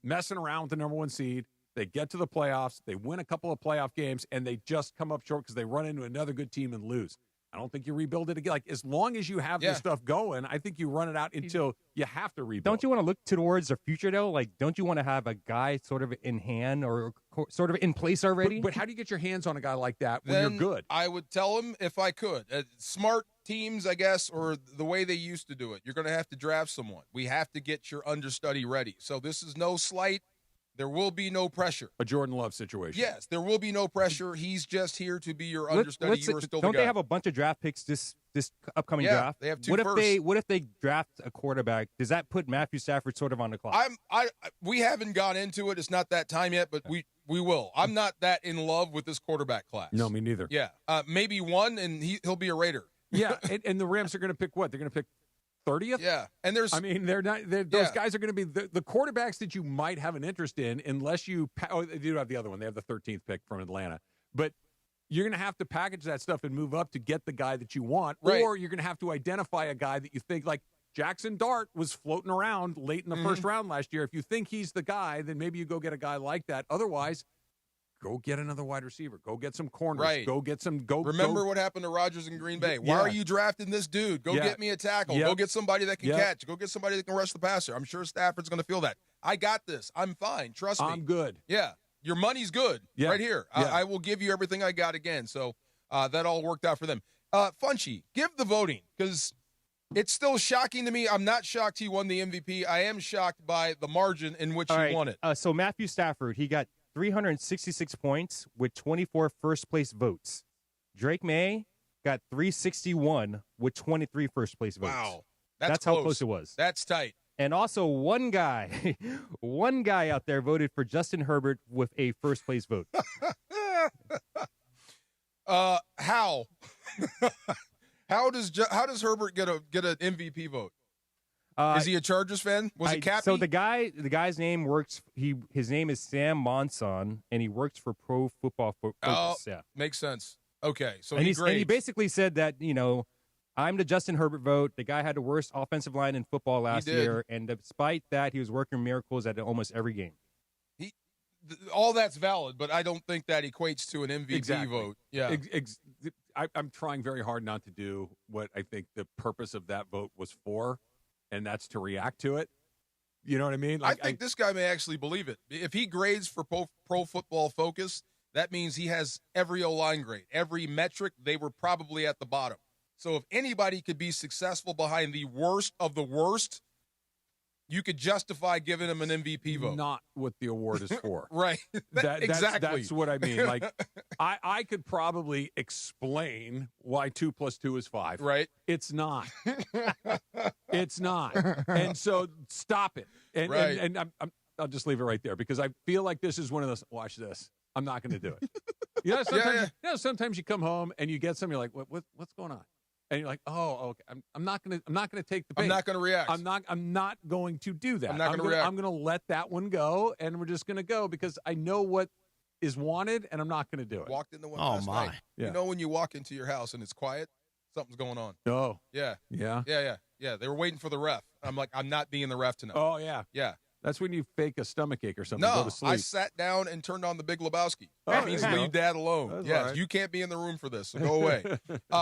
messing around with the number 1 seed. They get to the playoffs. They win a couple of playoff games, and they just come up short because they run into another good team and lose. I don't think you rebuild it again. Like, as long as you have this stuff going, I think you run it out until you have to rebuild. Don't you want to look towards the future, though? Like, don't you want to have a guy sort of in hand or sort of in place already? But how do you get your hands on a guy like that when Then you're good? I would tell him if I could. Smart teams, I guess, or the way they used to do it, you're going to have to draft someone. We have to get your understudy ready. So this is no slight. There will be no pressure. A Jordan Love situation. Yes, there will be no pressure. He's just here to be your understudy. You are still don't the guy. they have a bunch of draft picks this upcoming draft? They have 2 what firsts. What if they draft a quarterback? Does that put Matthew Stafford sort of on the clock? We haven't gone into it. It's not that time yet, but we will. I'm not that in love with this quarterback class. No, me neither. Yeah, maybe one, and he'll be a Raider. Yeah, and the Rams are going to pick what? They're going to pick 30th? Yeah, and there's. I mean, they're not. Those guys are going to be the quarterbacks that you might have an interest in, unless you. They do have the other one. They have the 13th pick from Atlanta, but you're going to have to package that stuff and move up to get the guy that you want, or you're going to have to identify a guy that you think, like Jackson Dart was floating around late in the first round last year. If you think he's the guy, then maybe you go get a guy like that. Otherwise, go get another wide receiver. Go get some corners. Right. Go get some. Remember what happened to Rodgers in Green Bay. Why are you drafting this dude? Go get me a tackle. Go get somebody that can catch. Go get somebody that can rush the passer. I'm sure Stafford's going to feel that. I got this. I'm fine. Trust me. I'm good. Yeah. Your money's good right here. I will give you everything I got again. So that all worked out for them. Funchy, give the voting, because it's still shocking to me. I'm not shocked he won the MVP. I am shocked by the margin in which he won it. So Matthew Stafford, he got 366 points with 24 first-place votes. Drake May got 361 with 23 first-place votes. Wow. That's how close it was. That's tight. And also one guy out there voted for Justin Herbert with a first-place vote. How? How does Herbert get an MVP vote? Is he a Chargers fan? Was it Cappy? So the guy's name works. His name is Sam Monson, and he works for Pro Football Focus. Yeah, makes sense. Okay, so and he basically said that, I'm the Justin Herbert vote. The guy had the worst offensive line in football last year, and despite that, he was working miracles at almost every game. All that's valid, but I don't think that equates to an MVP vote. Yeah, I'm trying very hard not to do what I think the purpose of that vote was for, and that's to react to it. You know what I mean? I think this guy may actually believe it. If he grades for Pro Football Focus, that means he has every O-line grade. Every metric, they were probably at the bottom. So if anybody could be successful behind the worst of the worst, you could justify giving him an MVP vote. Not what the award is for. Right. Exactly. That's what I mean. Like, I could probably explain why 2 + 2 is 5. Right. It's not. It's not. And so stop it. And I'll just leave it right there, because I feel like this is one of those, watch this, I'm not going to do it. Sometimes you come home and you get something, you're like, what's going on? And you're like, oh, okay. I'm not gonna take the bait. I'm not gonna react. I'm not going to do that. I'm not gonna react. I'm gonna let that one go, and we're just gonna go, because I know what is wanted, and I'm not gonna do it. Walked in the one last night. Yeah. You know when you walk into your house and it's quiet, something's going on. Oh. Yeah. Yeah. Yeah. They were waiting for the ref. I'm like, I'm not being the ref tonight. Oh yeah. Yeah. That's when you fake a stomach ache or something. Go No, to sleep. I sat down and turned on The Big Lebowski. Oh, That means there you leave go. Dad alone. That's Yes, all right. you can't be in the room for this, so go away.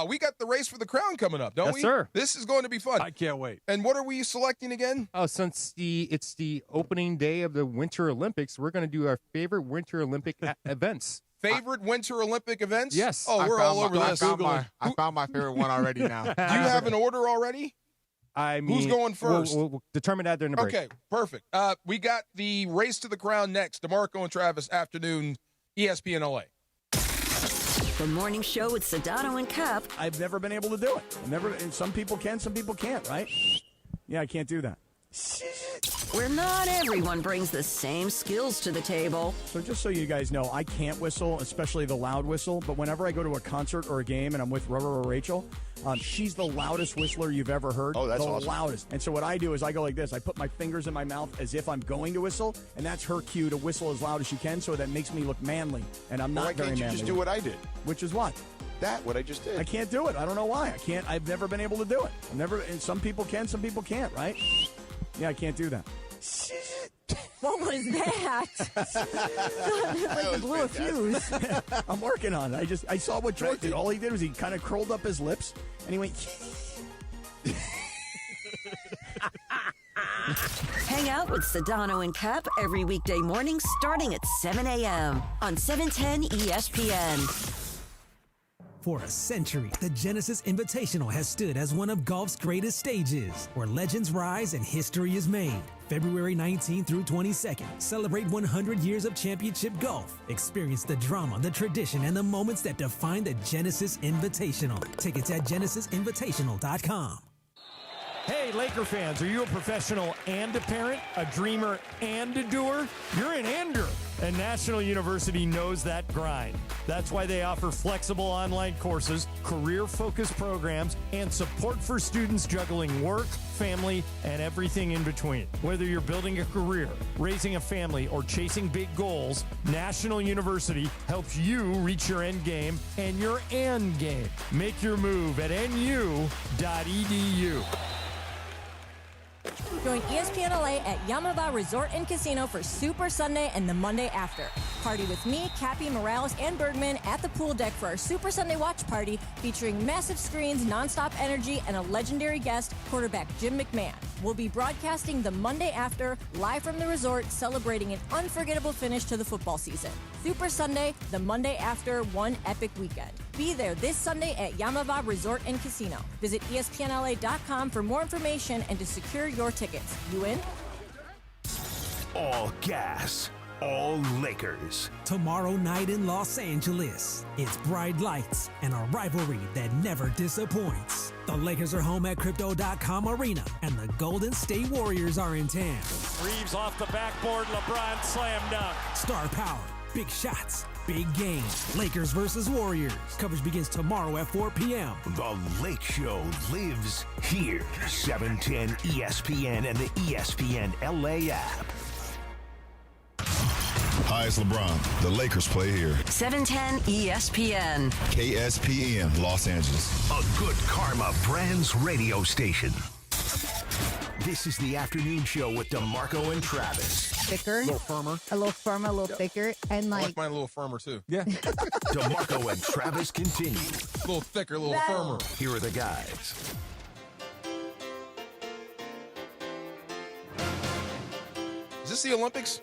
We got the race for the crown coming up, don't Yes, we? sir. This is going to be fun. I can't wait. And what are we selecting again? Oh, since it's the opening day of the Winter Olympics, we're going to do our favorite Winter Olympic events. Favorite Winter Olympic events? Yes. Oh, we're all over this. I found my favorite one already now. Do you have an order already? I mean, Who's going first? We'll determine that during the break. Okay, perfect. We got the race to the crown next. DeMarco and Travis, afternoon, ESPN LA. The morning show with Sedano and Cap. I've never been able to do it. And some people can, some people can't, right? Yeah, I can't do that. Where not everyone brings the same skills to the table. So just so you guys know, I can't whistle, especially the loud whistle, but whenever I go to a concert or a game and I'm with Rubber or Rachel, she's the loudest whistler you've ever heard. Oh, that's the awesome. loudest. And so what I do is I go like this. I put my fingers in my mouth as if I'm going to whistle, and that's her cue to whistle as loud as she can, so that makes me look manly, and I'm not Why very can't you manly. just do what I did? Which is what? What I just did. I can't do it. I don't know why. I can't. I've never been able to do it. And some people can, some people can't, right? Yeah, I can't do that. What was that? Like the blew a fuse. I'm working on it. I saw what George did. All he did was he kind of curled up his lips and he went. Hang out with Sedano and Cap every weekday morning starting at 7 a.m. on 710 ESPN. For a century, the Genesis Invitational has stood as one of golf's greatest stages, where legends rise and history is made. February 19th through 22nd, celebrate 100 years of championship golf. Experience the drama, the tradition, and the moments that define the Genesis Invitational. Tickets at genesisinvitational.com. Hey, Laker fans, are you a professional and a parent, a dreamer and a doer? You're an ender, and National University knows that grind. That's why they offer flexible online courses, career-focused programs, and support for students juggling work, family, and everything in between. Whether you're building a career, raising a family, or chasing big goals, National University helps you reach your end game and your end game. Make your move at nu.edu. Join ESPN LA at Yamava Resort and Casino for Super Sunday and the Monday after. Party with me, Cappy, Morales, and Bergman at the pool deck for our Super Sunday watch party featuring massive screens, nonstop energy, and a legendary guest, quarterback Jim McMahon. We'll be broadcasting the Monday after, live from the resort, celebrating an unforgettable finish to the football season. Super Sunday, the Monday after, one epic weekend. Be there this Sunday at Yamava Resort and Casino. Visit ESPNLA.com for more information and to secure your tickets. You in? All gas, all Lakers. Tomorrow night in Los Angeles, it's bright lights and a rivalry that never disappoints. The Lakers are home at Crypto.com Arena, and the Golden State Warriors are in town. Reeves off the backboard, LeBron slam dunk. Star power, big shots, big games. Lakers versus Warriors. Coverage begins tomorrow at 4 p.m. The Lake Show lives here. 710 ESPN and the ESPN LA app. Hi, it's LeBron. The Lakers play here. 710 ESPN. KSPN, Los Angeles. A Good Karma Brands radio station. This is the afternoon show with DeMarco and Travis. Thicker. A little firmer. A little firmer, a little thicker. And I like mine a little firmer, too. Yeah. DeMarco and Travis continue. A little thicker, a little firmer. Here are the guys. Is this the Olympics?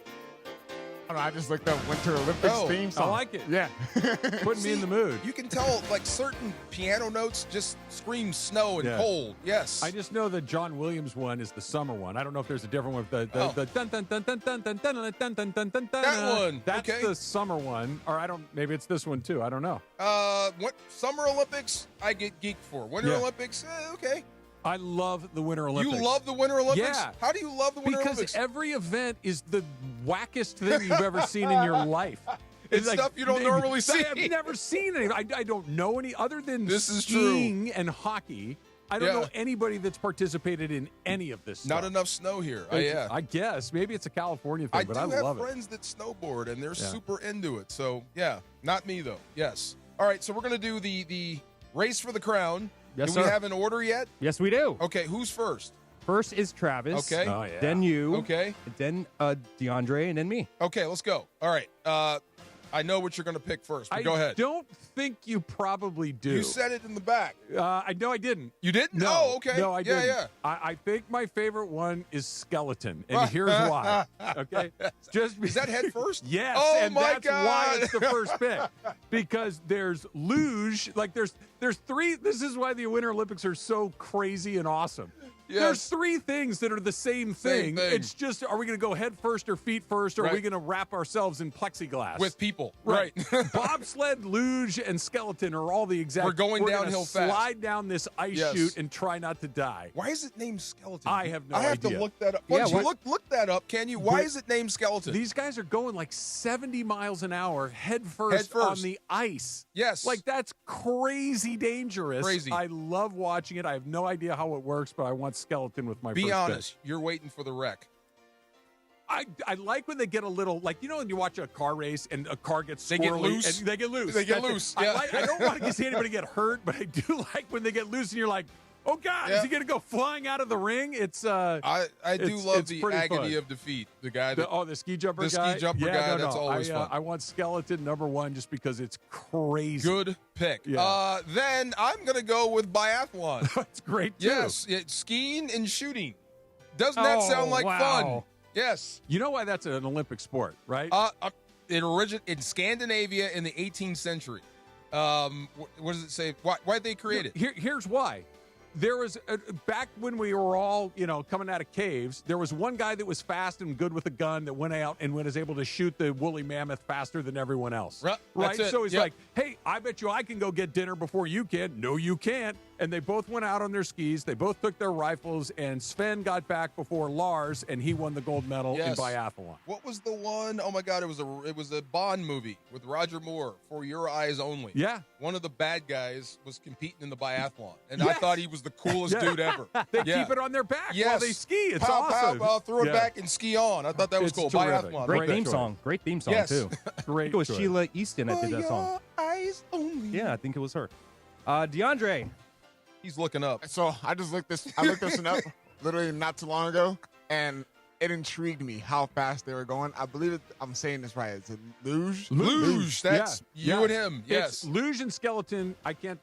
I don't know, I just looked up Winter Olympics theme song. I like it. Yeah. Putting me in the mood. You can tell, like, certain piano notes just scream snow and Yeah. cold. Yes. I just know the John Williams one is the summer one. I don't know if there's a different one. The dun dun dun dun dun dun dun dun dun dun dun dun. That one. That's Okay. the summer one. Or I don't. Maybe it's this one too. I don't know. What Summer Olympics, I get geeked for. Winter Yeah. Olympics, okay. I love the Winter Olympics. You love the Winter Olympics? Yeah. How do you love the Winter Because Olympics? every event is the wackest thing you've ever seen in your life. It's stuff you don't normally see. I've never seen any. I don't know any other than This is skiing and hockey. I don't Yeah. know anybody that's participated in any of this stuff. Not enough snow here. Yeah. I guess. Maybe it's a California thing, but I do have love it. friends that snowboard, and they're Yeah. super into it. So, yeah, not me, though. Yes. All right, so we're going to do the race for the crown. Yes, do we sir. have an order yet? Yes, we do. Okay, who's first? First is Travis. Okay. Oh, yeah. Then you. Okay. Then DeAndre, and then me. Okay, let's go. All right. I know what you're going to pick first, but go ahead. I don't think you probably do. You said it in the back. I know I didn't. You didn't? No. Oh, okay. No, I didn't. Yeah. I think my favorite one is skeleton, and here's why. Okay, Is that head first? Yes, Oh, and my that's God. why it's the first pick. Because there's luge, like there's three. This is why the Winter Olympics are so crazy and awesome. Yes. There's three things that are the same thing. Same thing. It's just, are we going to go head first or feet first, or are we Right. going to wrap ourselves in plexiglass With people. Right. Bobsled, luge, and skeleton are all the exact. We're going gonna downhill fast. Slide down this ice Yes. chute and try not to die. Why is it named skeleton? I have no I have idea. to look that up. Why Yeah, don't you what- look that up, can you? Why But is it named skeleton? These guys are going like 70 miles an hour head first on the ice. Yes. Like, that's crazy dangerous. Crazy. I love watching it. I have no idea how it works, but I want skeleton with my Be first honest. You're waiting for the wreck. pick. I like when they get a little, like, you know, when you watch a car race and a car gets They get swirly loose? and they get loose. They get That's it. loose, yeah. I don't want to see anybody get hurt, but I do like when they get loose and you're like, oh God, is he going to go flying out of the ring? It's I do love it's the pretty agony fun. of defeat. The guy that The ski jumper the guy. ski jumper Yeah, guy. no, That's always fun. I want skeleton number one just because it's crazy. Good pick. Yeah. Then I'm going to go with biathlon. That's great too. Yes, skiing and shooting. Doesn't that sound like fun? Yes. You know why that's an Olympic sport, right? It originated in Scandinavia in the 18th century. What does it say? Why did they create it? Here's why. There was back when we were all, coming out of caves. There was one guy that was fast and good with a gun that went out and was able to shoot the woolly mammoth faster than everyone else. Right. That's it. So he's Yep. like, "Hey, I bet you I can go get dinner before you can." No, you can't. And they both went out on their skis. They both took their rifles, and Sven got back before Lars, and he won the gold medal Yes. in biathlon. What was the one? Oh my God! It was a Bond movie with Roger Moore. For Your Eyes Only. Yeah. One of the bad guys was competing in the biathlon, and I thought he was the coolest dude ever. They keep it on their back while Yes. they ski. It's pow, awesome. Pow, throw it Yeah. back and ski on. I thought that was It's cool. terrific. Biathlon. Great Great theme choice. song. Great theme song, Yes. too. Great I think it was choice. Sheila Easton that did that song. Your eyes only. Yeah, I think it was her. DeAndre. He's looking up. So I looked this one up literally not too long ago, and it intrigued me how fast they were going. I believe I'm saying this right. It's a luge. Luge. That's you and him. Yes. It's luge and skeleton. I can't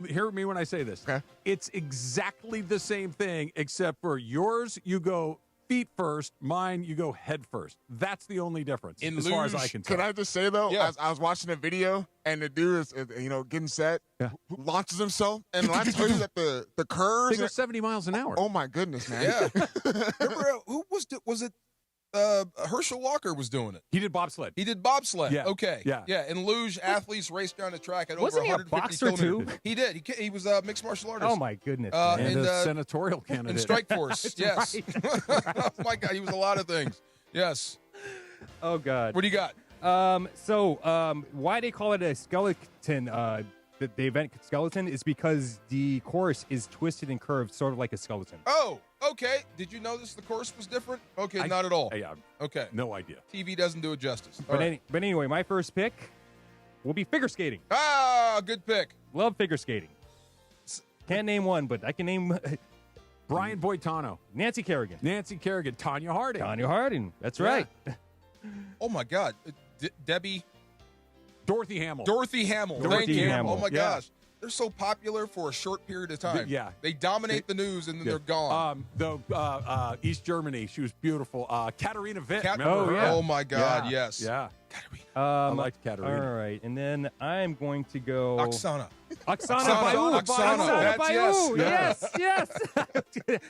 hear me when I say this. Okay. It's exactly the same thing, except for yours, you go feet first. Mine, you go head first. That's the only difference, In as far as luge, I can tell. Can I just say though, Yeah. I was watching a video and the dude is getting set, launches himself, and when I tell you that the They curves, go 70 miles an hour. oh my goodness, man! Yeah. Remember who was it? Herschel Walker was doing it. He did bobsled. He did bobsled. Yeah. Okay. Yeah. Yeah. And luge athletes raced down the track at Wasn't he over a 150 boxer, kilometers. too? He did. He was a mixed martial artist. Oh, my goodness. and and, a senatorial in candidate. Strike Force. That's Yes. right. Oh my God, he was a lot of things. Yes. Oh, God. What do you got? Why they call it a skeleton, the event skeleton, is because the course is twisted and curved, sort of like a skeleton. Oh, okay. Did you notice the course was different? Okay, not at all. Yeah. Okay. No idea. TV doesn't do it justice. But, All right. but anyway, my first pick will be figure skating. Good pick. Love figure skating. Can't name one, but I can name Brian Boitano. Nancy Kerrigan. Tanya Harding. Tanya Harding. That's Yeah. right. Oh my God. Debbie. Dorothy Hamill. Dorothy Hamill. Dorothy Thank you. Hamill. Oh my Yeah. gosh. They're so popular for a short period of time. Yeah. They dominate the news and then they're gone. East Germany. She was beautiful. Katarina Witt. Kat- remember her? Oh my God, Yeah. yes. Yeah. Katarina. I liked Katarina. All right, and then I'm going to go Oksana. Oksana Oksana. Bayou. Oksana. Bayou. Yes. Yes.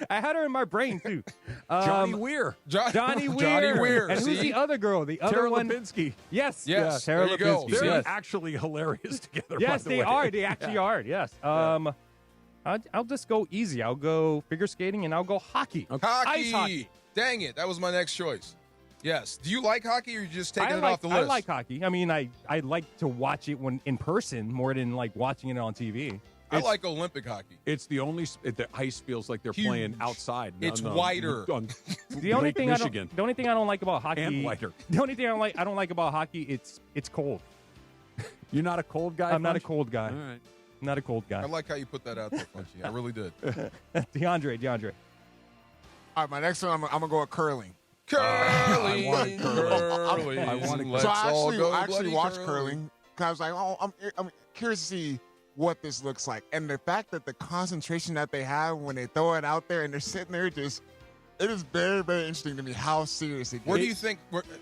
I had her in my brain too. Johnny Weir. Johnny Weir. Johnny Weir. And who's See? the other girl? The other Tara one. Lipinski. Yes. Yes. Tara There you go. Lipinski. They're Yes. actually hilarious together. Yes, by the they way. are. They actually are. Yes. I'll just go easy. I'll go figure skating and I'll go hockey. Hockey. Ice hockey. Dang it. That was my next choice. Yes. Do you like hockey or are you just taking it like, off the list? I like hockey. I mean, I like to watch it when in person more than like watching it on TV. I like Olympic hockey. It's the only the ice feels like they're Huge. playing outside. It's on, wider. On The only Lake thing Michigan. the only thing I don't like about hockey And wider. The only thing I don't like about hockey it's cold. You're not a cold guy. I'm not a Funch? cold guy. All right. I'm not a cold guy. I like how you put that out there, Punchy. I really did. DeAndre. All right, my next one, I'm going to go with curling. Curling. I wanted So I actually watched curling because I was like, I'm curious to see what this looks like. And the fact that the concentration that they have when they throw it out there and they're sitting there it is very, very interesting to me how serious it is. Where do you think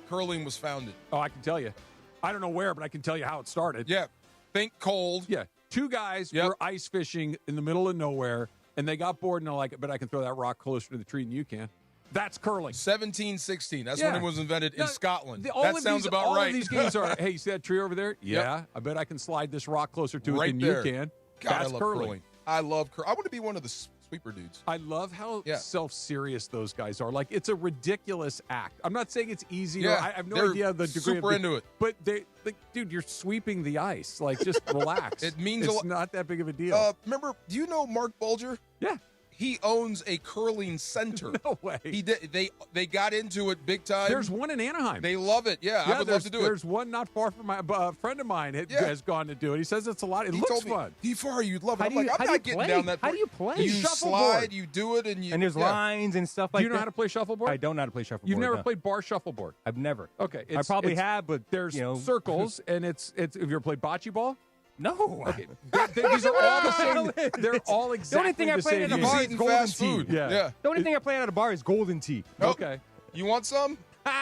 curling was founded? Oh, I can tell you. I don't know where, but I can tell you how it started. Yeah. Think cold. Yeah. Two guys were ice fishing in the middle of nowhere, and they got bored and they're like, but I can throw that rock closer to the tree than you can. That's curling. 1716. That's when it was invented in Scotland. That sounds about all right. All of these games are, hey, you see that tree over there? Yeah. I bet I can slide this rock closer to it than you can. God, That's I love curling. I love curling. I want to be one of the sweeper dudes. I love how self-serious those guys are. Like, it's a ridiculous act. I'm not saying it's easy. Yeah, I have no idea the degree super into it. But dude, you're sweeping the ice. Like, just relax. It means it's a lot. not that big of a deal. Remember, do you know Mark Bulger? Yeah. He owns a curling center. No way. He did. They got into it big time. There's one in Anaheim. They love it. Yeah, I would love to do it. There's one not far from my friend of mine has gone to do it. He says it's a lot. It looks fun. Far, you'd love it. How I'm do you- like, I'm how do not you getting play? down that. How do you play? You Shuffleboard. slide. You do it, and And there's lines and stuff like that. You know how to play shuffleboard? I don't know how to play shuffleboard. You've never no. played bar shuffleboard? I've never. Okay. I probably have, but there's circles, and it's. Have you ever played bocce ball? No. Okay. These are all the same. They're all exactly The only thing I played at a bar is golden fast tea. food. Yeah. The only thing I play at a bar is golden tea. Okay. You want some?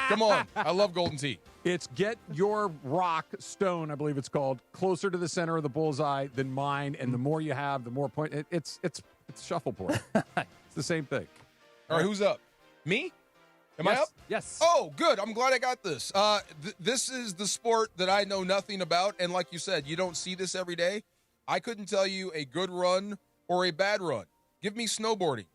Come on. I love golden tea. It's get your rock stone, I believe it's called, closer to the center of the bullseye than mine, and the more you have, the more point. It's shuffleboard. It's the same thing. All right, who's up? Me? Am I up? Yes. Oh, good. I'm glad I got this. This is the sport that I know nothing about, and like you said, you don't see this every day. I couldn't tell you a good run or a bad run. Give me snowboarding.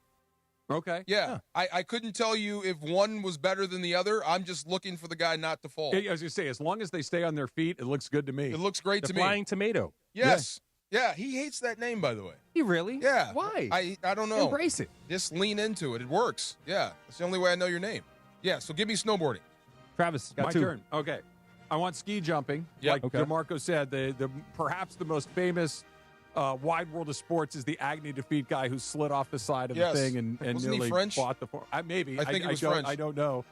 Okay. Yeah. I couldn't tell you if one was better than the other. I'm just looking for the guy not to fall. I was going to say, as long as they stay on their feet, it looks good to me. It looks great to me. Flying tomato. Yes. Yeah, he hates that name, by the way. He really? Yeah. Why? I don't know. Embrace it. Just lean into it. It works. Yeah. That's the only way I know your name. Yeah, so give me snowboarding. Travis, got My two. turn. Okay. I want ski jumping. Yep. Like Okay. DeMarco said, the perhaps the most famous wide world of sports is the agony defeat guy who slid off the side of Yes. the thing and Wasn't he nearly French? fought the maybe. I think it was don't, French. I don't know.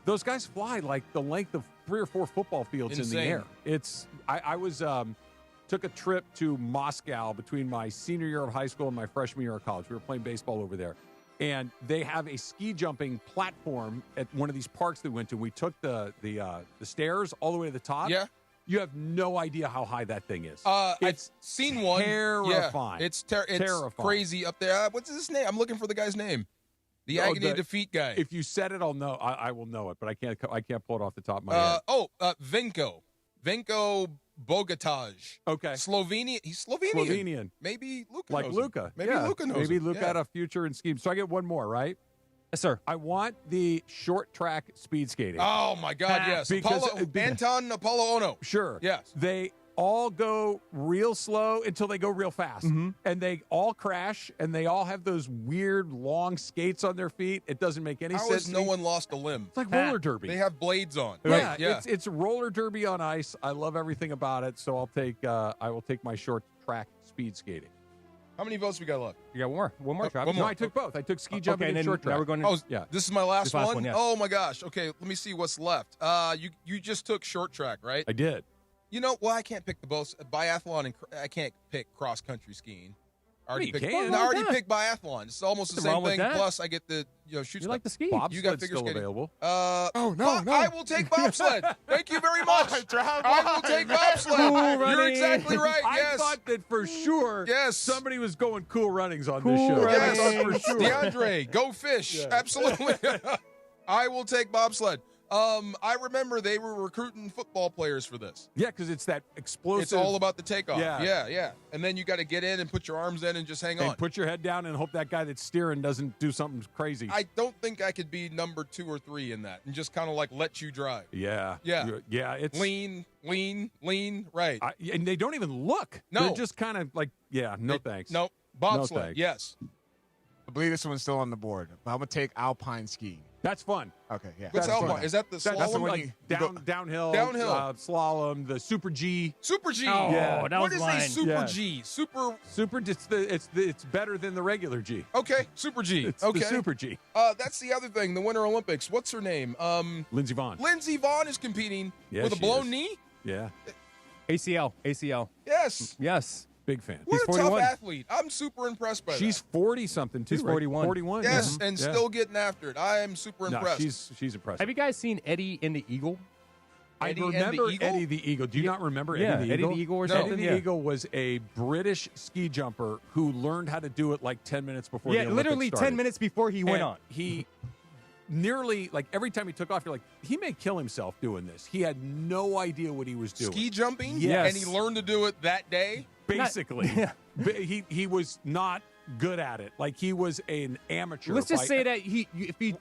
Those guys fly like the length of 3 or 4 football fields in the Insane. air. It's I was took a trip to Moscow between my senior year of high school and my freshman year of college. We were playing baseball over there. And they have a ski jumping platform at one of these parks that we went to. We took the stairs all the way to the top. Yeah. You have no idea how high that thing is. I've seen one. terrifying. Yeah, it's terrifying. crazy up there. What's his name? I'm looking for the guy's name. The agony defeat guy. If you said it, I'll know. I will know it, but I can't pull it off the top of my head. Venko Bogataj. Okay. Slovenian. He's Slovenian. Slovenian. Maybe Luka Like knows Luka. him. Maybe Yeah. Luka knows Maybe him. Luka Yeah. had a future in ski. So I get one more, right? Yes, sir. I want the short track speed skating. Oh, my God, yes. Because- Anton Apollo Ono. Sure. Yes. They all go real slow until they go real fast. Mm-hmm. And they all crash, and they all have those weird long skates on their feet. It doesn't make any How sense. has no one lost a limb? It's like roller derby. They have blades on. Yeah, Right. Yeah. It's roller derby on ice. I love everything about it. So I will take my short track speed skating. How many votes we got left? You got one more. One more, Travis. one more. No, I took both. I took ski jumping Okay, and then short track. now we're going Oh, Yeah. This is my last, This last one? one, yeah. Oh, my gosh. Okay, let me see what's left. You just took short track, right? I did. You know, well, I can't pick the both. Biathlon and I can't pick cross-country skiing. I already you picked, can. I already picked biathlon. It's almost the Nothing wrong same with thing. that. Plus, I get the shoot You stuff. like the ski? You got Bobsled's figure still skating. available. I will take bobsled. Thank you very much. I will take bobsled. Cool You're running. exactly right. I Yes. thought that for sure Yes. somebody was going cool runnings on Cool this show. runnings. I thought for sure. DeAndre, go fish. Yeah. Absolutely. I will take bobsled. I remember they were recruiting football players for this. Yeah, because it's that explosive. It's all about the takeoff. Yeah. Yeah. And then you got to get in and put your arms in and just hang on. And put your head down and hope that guy that's steering doesn't do something crazy. I don't think I could be number 2 or 3 in that and just kind of like let you drive. Yeah. Yeah. Yeah. It's Lean, right. and they don't even look. No. They're just kind of like, yeah, no thanks. No, bobsled, thanks. yes. believe this one's still on the board. But I'm going to take alpine skiing. That's fun. Okay, yeah. What's That's alpine? fun. Is that the That's slalom? like downhill, slalom, the Super G. Super G. Oh, yeah. that What was is mine. a Super Yeah. G? Super. It's better than the regular G. Okay, Super G. It's okay, the Super G. That's the other thing. The Winter Olympics. What's her name? Lindsey Vonn. Lindsey Vonn is competing Yeah, with a she blown is. knee. Yeah, ACL. Yes. big fan. What a 41. tough athlete. I'm super impressed by She's that. 40-something, too, She's right? 41. 41. Yes, yeah. and Yeah. still getting after it. I am super No, impressed. she's impressive. Have you guys seen Eddie and the Eagle? Eddie I and the remember Eagle? Eddie the Eagle. Do you not remember Yeah, Eddie the Eddie Eagle? the Eagle or No. something? Eddie Yeah. the Eagle was a British ski jumper who learned how to do it like 10 minutes before the Olympics literally started. 10 minutes before he went And on. He nearly, like every time he took off, you're like, he may kill himself doing this. He had no idea what he was doing. Ski jumping? Yes. And he learned to do it that day? Basically. He was not good at it. Like he was an amateur. Let's just say that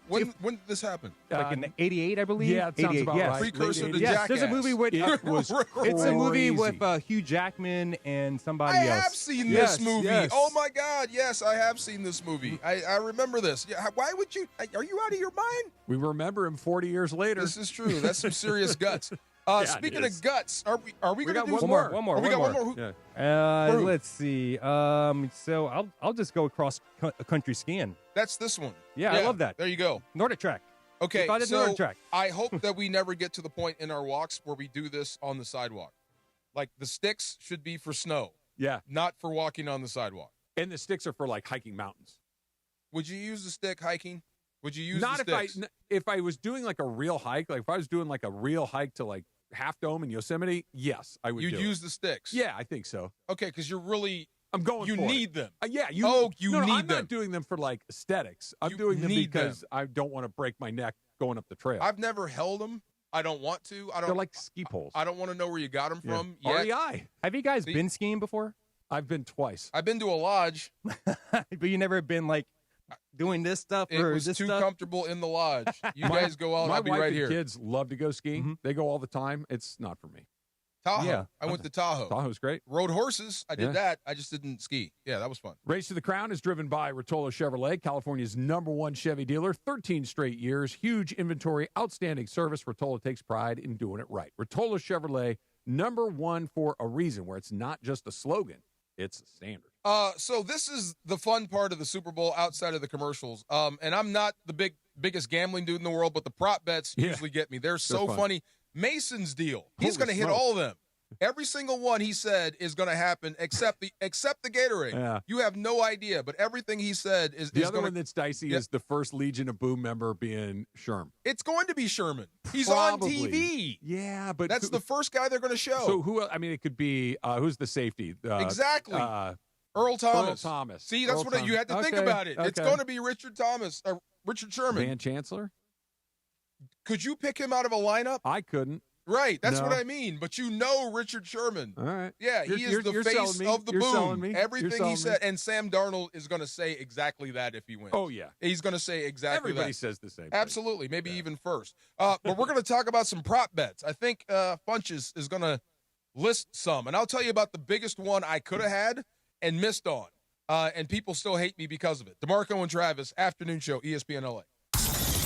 When did this happen? Like in '88, I believe. Yeah, it sounds 88, about yes. right. Precursor to Yes, Jackass. there's a movie with It was it's a movie with crazy. Hugh Jackman and somebody I else. have seen Yes, this movie. yes. Oh my God! Yes, I have seen this movie. I remember this. Yeah, why would you? Are you out of your mind? We remember him 40 years later. This is true. That's some serious guts. Yeah, Speaking it is. of guts, are we We going to got do one some more. One more. Oh, we got one more. Yeah. Who? Let's see. So I'll just go across country skiing. That's this one. Yeah, I love that. There you go. Nordic track. Okay, We call it so Nordic track. I hope that we never get to the point in our walks where we do this on the sidewalk. Like the sticks should be for snow, Yeah. not for walking on the sidewalk. And the sticks are for like hiking mountains. Would you use the stick hiking? Would you use Not the sticks? if I was doing like a real hike, like if I was doing like a real hike to like Half Dome in Yosemite, yes, I would. You'd do use it. the sticks. Yeah, I think so. Okay, because you're really I'm going. you for need it. them. Yeah, you. No, no, need I'm them. not doing them for like aesthetics. I'm You doing them need because them. I don't want to break my neck going up the trail. I've never held them. I don't want to. I don't. They're like ski poles. I don't want to know where you got them Yeah. from. Yet. REI. Have you guys See- been skiing before? I've been twice. I've been to a lodge. But you never been like doing this stuff It or was this too stuff? comfortable in the lodge. You guys go out. My I'll be wife right and here. kids love to go skiing. They go all the time. It's not for me. Tahoe. Yeah. I went to Tahoe. Tahoe's great. Rode horses. I did Yeah. that. I just didn't ski. Yeah, that was fun. Race to the Crown is driven by Rotolo Chevrolet, California's #1 Chevy dealer. 13 straight years, huge inventory, outstanding service. Rotolo takes pride in doing it right. Rotolo Chevrolet, #1 for a reason, where it's not just a slogan, it's a standard. So this is the fun part of the Super Bowl outside of the commercials. And I'm not the biggest gambling dude in the world, but the prop bets Yeah. usually get me. They're so fun. funny. Mason's deal. He's Holy going to hit smoke. all of them. Every single one he said is going to happen, except the Gatorade. Yeah. You have no idea, but everything he said is The other going one that's dicey is the first Legion of Boom member being Sherm. It's going to be Sherman. He's Probably. on TV. Yeah, but That's the first guy they're going to show. So who? I mean, it could be who's the safety? Exactly. Earl Earl Thomas. Thomas. See, that's Earl what you had to think Okay, about it. It's okay. going to be Richard Thomas, Richard Sherman. Van Chancellor. Could you pick him out of a lineup? I couldn't. Right, that's No. what I mean. But you know Richard Sherman. All right. Yeah, he You're- is the you're face selling me. of the You're selling boom. me. You're Everything he selling said, me. and Sam Darnold is going to say exactly that if he wins. Oh yeah. He's going to say exactly Everybody that. says the same. thing. Absolutely, maybe even first. But we're going to talk about some prop bets. I think Funches is going to list some, and I'll tell you about the biggest one I could have had and missed on, and people still hate me because of it. DeMarco and Travis, afternoon show, ESPN LA.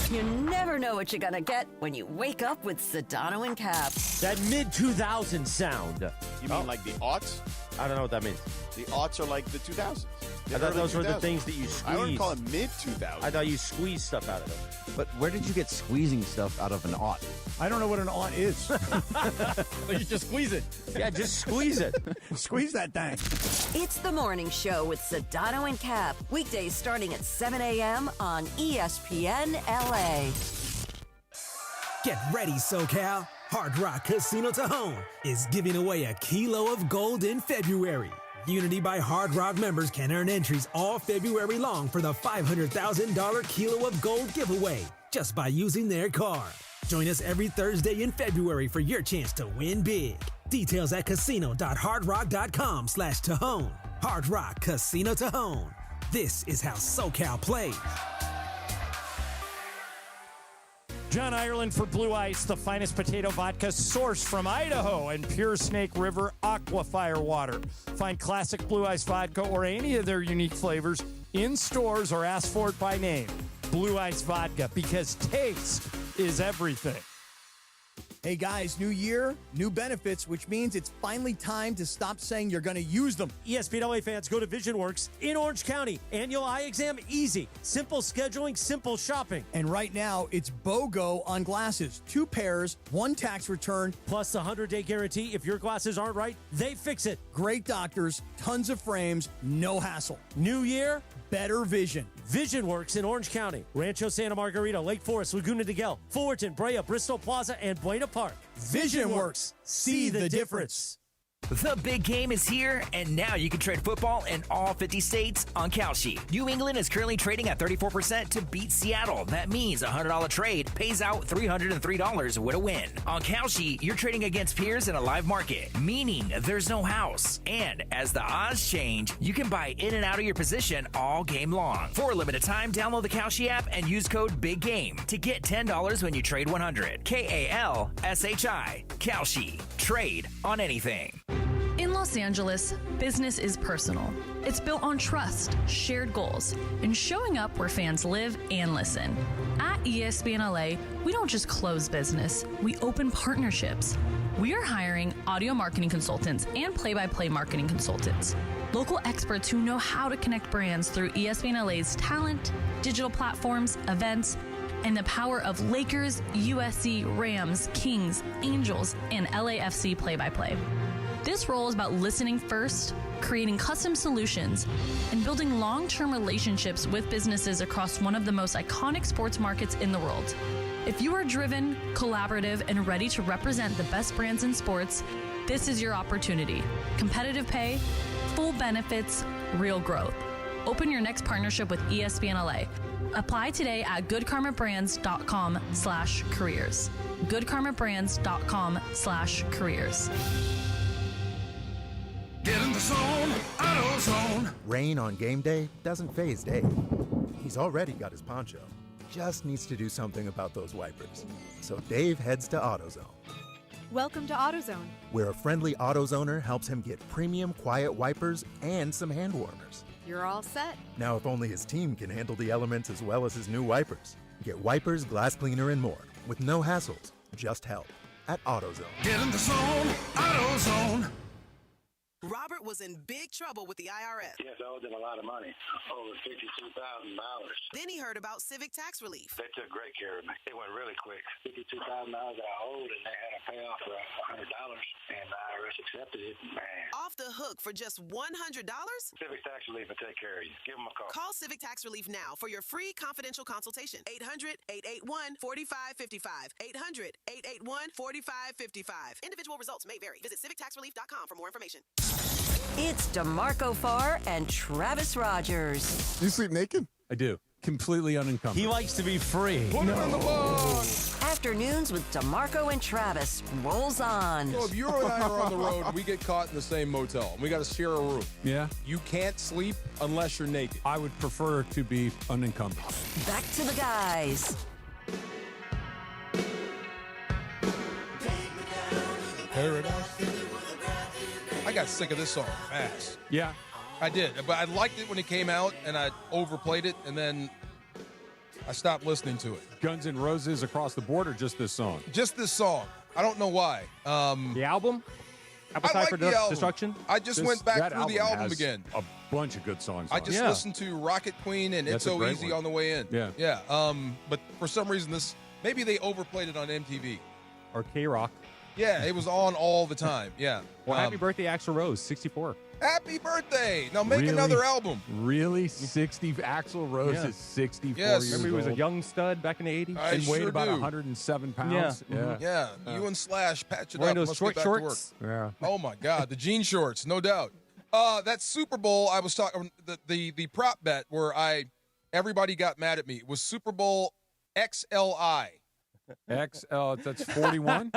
You never know what you're going to get when you wake up with Sedano and Cap. That mid-2000 sound. You mean like the aughts? I don't know what that means. The aughts are like the 2000s. I thought those were the things that you squeeze. I wouldn't call it mid-2000s. I thought you squeeze stuff out of them. But where did you get squeezing stuff out of an aught? I don't know what an aught is. You just squeeze it. Yeah, just squeeze it. Squeeze that thing. It's the morning show with Sedano and Cap. Weekdays starting at 7 a.m. on ESPN LA. Get ready, SoCal. Hard Rock Casino Tajon is giving away a kilo of gold in February. Unity by Hard Rock members can earn entries all February long for the $500,000 kilo of gold giveaway just by using their card. Join us every Thursday in February for your chance to win big. Details at casino.hardrock.com/Tajon. Hard Rock Casino Tajon. This is how SoCal plays. John Ireland for Blue Ice, the finest potato vodka sourced from Idaho and Pure Snake River Aquafire water. Find classic Blue Ice vodka or any of their unique flavors in stores or ask for it by name. Blue Ice Vodka, because taste is everything. Hey guys, new year, new benefits, which means it's finally time to stop saying you're going to use them. ESPN LA fans, go to VisionWorks in Orange County. Annual eye exam, easy. Simple scheduling, simple shopping. And right now, it's BOGO on glasses. 2 pairs, 1 tax return. Plus the 100-day guarantee. If your glasses aren't right, they fix it. Great doctors, tons of frames, no hassle. New year, better vision. VisionWorks in Orange County. Rancho Santa Margarita, Lake Forest, Laguna de Guel, Fullerton, Brea, Bristol Plaza, and Buena Park. VisionWorks. See the difference. The big game is here, and now you can trade football in all 50 states on Kalshi. New England is currently trading at 34% to beat Seattle. That means a $100 trade pays out $303 with a win. On Kalshi, you're trading against peers in a live market, meaning there's no house. And as the odds change, you can buy in and out of your position all game long. For a limited time, download the Kalshi app and use code BIGGAME to get $10 when you trade 100. KALSHI. Kalshi. Trade on anything. In Los Angeles, business is personal. It's built on trust, shared goals, and showing up where fans live and listen. At ESPN LA, we don't just close business, we open partnerships. We are hiring audio marketing consultants and play-by-play marketing consultants, local experts who know how to connect brands through ESPN LA's talent, digital platforms, events, and the power of Lakers, USC, Rams, Kings, Angels, and LAFC play-by-play. This role is about listening first, creating custom solutions, and building long-term relationships with businesses across one of the most iconic sports markets in the world. If you are driven, collaborative, and ready to represent the best brands in sports, this is your opportunity. Competitive pay, full benefits, real growth. Open your next partnership with ESPN LA. Apply today at goodkarmabrands.com/careers. goodkarmabrands.com/careers. Get in the zone, AutoZone. Rain on game day doesn't faze Dave. He's already got his poncho. Just needs to do something about those wipers. So Dave heads to AutoZone, Welcome to AutoZone. where a friendly AutoZoner helps him get premium quiet wipers and some hand warmers. You're all set. Now, if only his team can handle the elements as well as his new wipers. Get wipers, glass cleaner, and more with no hassles, just help at AutoZone. Get in the zone, AutoZone. Robert was in big trouble with the IRS. Yes, I owed them a lot of money, over $52,000. Then he heard about civic tax relief. They took great care of me. It went really quick. $52,000 that I owed, and they had a payoff for $100, and the IRS accepted it. Man. Off the hook for just $100? Civic Tax Relief will take care of you. Give them a call. Call Civic Tax Relief now for your free confidential consultation. 800-881-4555. 800-881-4555. Individual results may vary. Visit civictaxrelief.com for more information. It's DeMarco Farr and Travis Rogers. You sleep naked? I do. Completely unencumbered. He likes to be free. Put him in the box. Afternoons with DeMarco and Travis rolls on. So if you and I are on the road and we get caught in the same motel and we got to share a room, Yeah. you can't sleep unless you're naked. I would prefer to be unencumbered. Back to the guys. Paradise. I got sick of this song fast. Yeah. I did, but I liked it when it came out, and I overplayed it, and then I stopped listening to it. Guns N' Roses Across the Border, just this song. Just this song. I don't know why. The album? I Appetite like for the album. Destruction? I just went back through the album has again. A bunch of good songs. I on just it. listened to Rocket Queen and That's It's a So great Easy one. on the way in. Yeah. Yeah. But for some reason, maybe they overplayed it on MTV. Or K-Rock. Yeah, it was on all the time. Yeah. Well, happy birthday, Axl Rose, 64. Happy birthday! Now make Really? another album. Really? Axl Rose Yeah. is 64 Yes. years Remember he was a old. young stud back in the 80s? I and weighed sure about do. 107 pounds. Yeah. Yeah, you and Slash patch it Wearing up. those Let's short get back to work. shorts. Yeah. Oh my God, the jean shorts, no doubt. That Super Bowl, I was talking the prop bet where everybody got mad at me. It was Super Bowl XLI. XL, that's 41?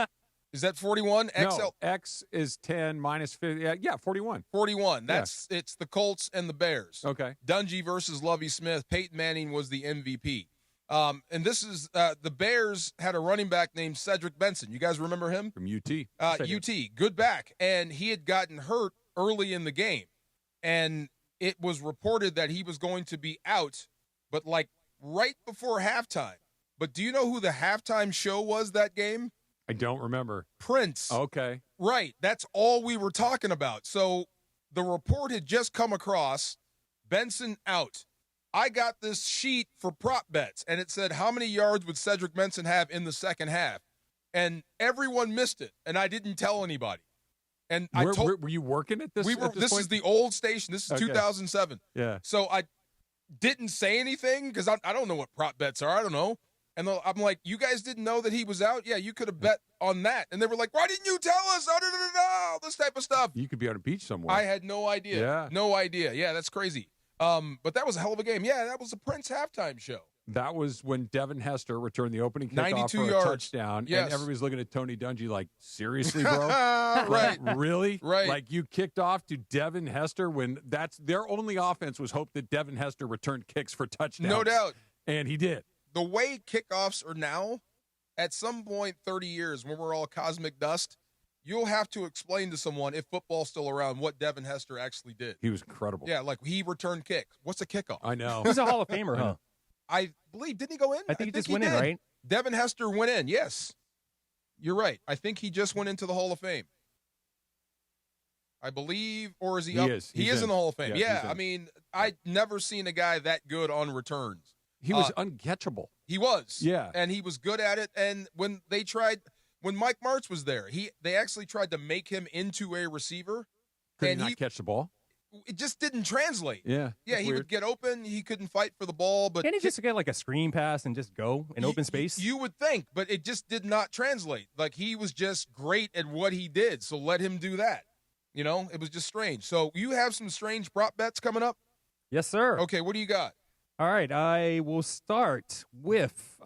Is that 41? No, X is 10 minus 50. Yeah, 41. 41. It's the Colts and the Bears. Okay. Dungy versus Lovie Smith. Peyton Manning was the MVP. And this is the Bears had a running back named Cedric Benson. You guys remember him? From UT. UT, good back. And he had gotten hurt early in the game. And it was reported that he was going to be out, but like right before halftime. But do you know who the halftime show was that game? I don't remember. Prince. Okay. Right. That's all we were talking about. So the report had just come across, Benson out. I got this sheet for prop bets, and it said, how many yards would Cedric Benson have in the second half? And everyone missed it, and I didn't tell anybody. And were you working at this? This is the old station. This is 2007. Yeah. So I didn't say anything because I don't know what prop bets are. I don't know. And I'm like, you guys didn't know that he was out? Yeah, you could have bet on that. And they were like, why didn't you tell us? All this type of stuff. You could be on a beach somewhere. I had no idea. Yeah. No idea. Yeah, that's crazy. But that was a hell of a game. Yeah, that was the Prince halftime show. That was when Devin Hester returned the opening kickoff 92 for a yards. touchdown. Yes. And everybody's looking at Tony Dungy like, seriously, bro? Right. Really? Right. Like you kicked off to Devin Hester when that's their only offense was hope that Devin Hester returned kicks for touchdowns. No doubt. And he did. The way kickoffs are now, at some point 30 years when we're all cosmic dust, you'll have to explain to someone, if football's still around, what Devin Hester actually did. He was incredible. Yeah, like he returned kicks. What's a kickoff? I know. He's a Hall of Famer, huh? I believe, didn't he go in? I think he just went in, did. right? Devin Hester went in, yes. You're right. I think he just went into the Hall of Fame. I believe, or is he up? He is in the Hall of Fame. Yeah, I mean, I'd never seen a guy that good on returns. He was uncatchable. He was. Yeah. And he was good at it. And when Mike Martz was there, they actually tried to make him into a receiver. Could he and not catch the ball? It just didn't translate. Yeah. Yeah, he would get open. He couldn't fight for the ball. But Can't he just get like a screen pass and just go in open space? You would think, but it just did not translate. Like he was just great at what he did. So let him do that. You know, it was just strange. So you have some strange prop bets coming up? Yes, sir. Okay, what do you got? All right, I will start with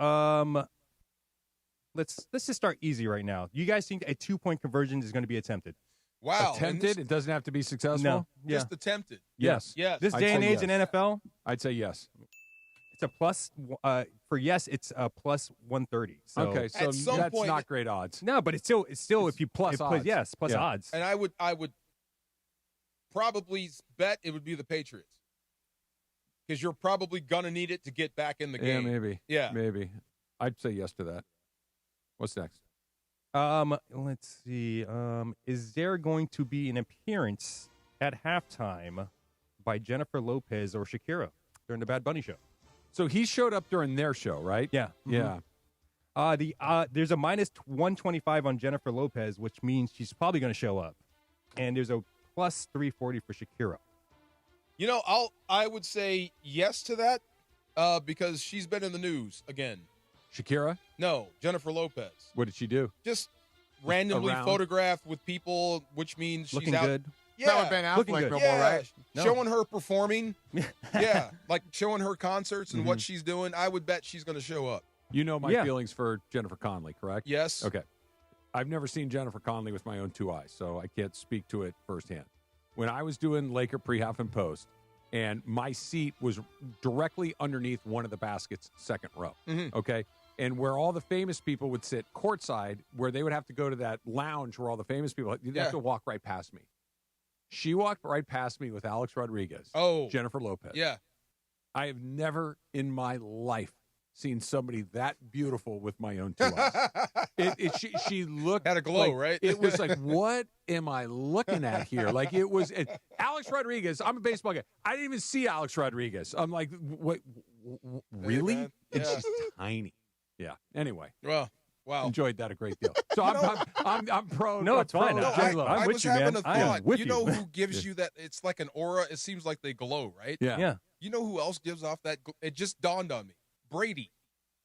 let's just start easy right now. You guys think a 2-point conversion is going to be attempted? Wow. Attempted? It doesn't have to be successful? No. Just attempted. Yes. Yes. This day and age in NFL, I'd say yes. it's a plus for yes, it's a plus 130. So Okay, so At some that's point- not great odds. no, but it's still if you plus odds. yes, plus Yeah. odds. And I would probably bet it would be the Patriots. Because you're probably going to need it to get back in the Yeah, game. maybe. Yeah. Maybe. I'd say yes to that. What's next? Let's see. Is there going to be an appearance at halftime by Jennifer Lopez or Shakira during the Bad Bunny show? So he showed up during their show, right? Yeah. Yeah. There's a minus 125 on Jennifer Lopez, which means she's probably going to show up, and there's a plus 340 for Shakira. You know, I would say yes to that because she's been in the news again. Shakira? No, Jennifer Lopez. What did she do? Just randomly around. photographed with people, which means she's Looking out. good. Yeah, Not with Ben Looking Affleck good. no yeah, more, right? No. showing her performing. Yeah, like showing her concerts and what she's doing. I would bet she's going to show up. You know my Yeah. feelings for Jennifer Connelly, correct? Yes. Okay. I've never seen Jennifer Connelly with my own two eyes, so I can't speak to it firsthand. When I was doing Laker pre-half and post, and my seat was directly underneath one of the baskets, second row, okay? And where all the famous people would sit courtside, where they would have to go to that lounge where all the famous people, you'd have to walk right past me. She walked right past me with Alex Rodriguez, Jennifer Lopez. Yeah. I have never in my life seen somebody that beautiful with my own two eyes. She looked had a glow, like, right? It was like, what am I looking at here? Like it was Alex Rodriguez. I'm a baseball guy. I didn't even see Alex Rodriguez. I'm like, what? Really? man. And Yeah. she's tiny. Yeah. Anyway, Well, wow. enjoyed that a great deal. So I'm pro. No, it's fine. No, J-Lo. I'm I with was you, having man. a I am thought. with You know who gives you that? It's like an aura. It seems like they glow, right? Yeah. Yeah. You know who else gives off that? It just dawned on me. Brady.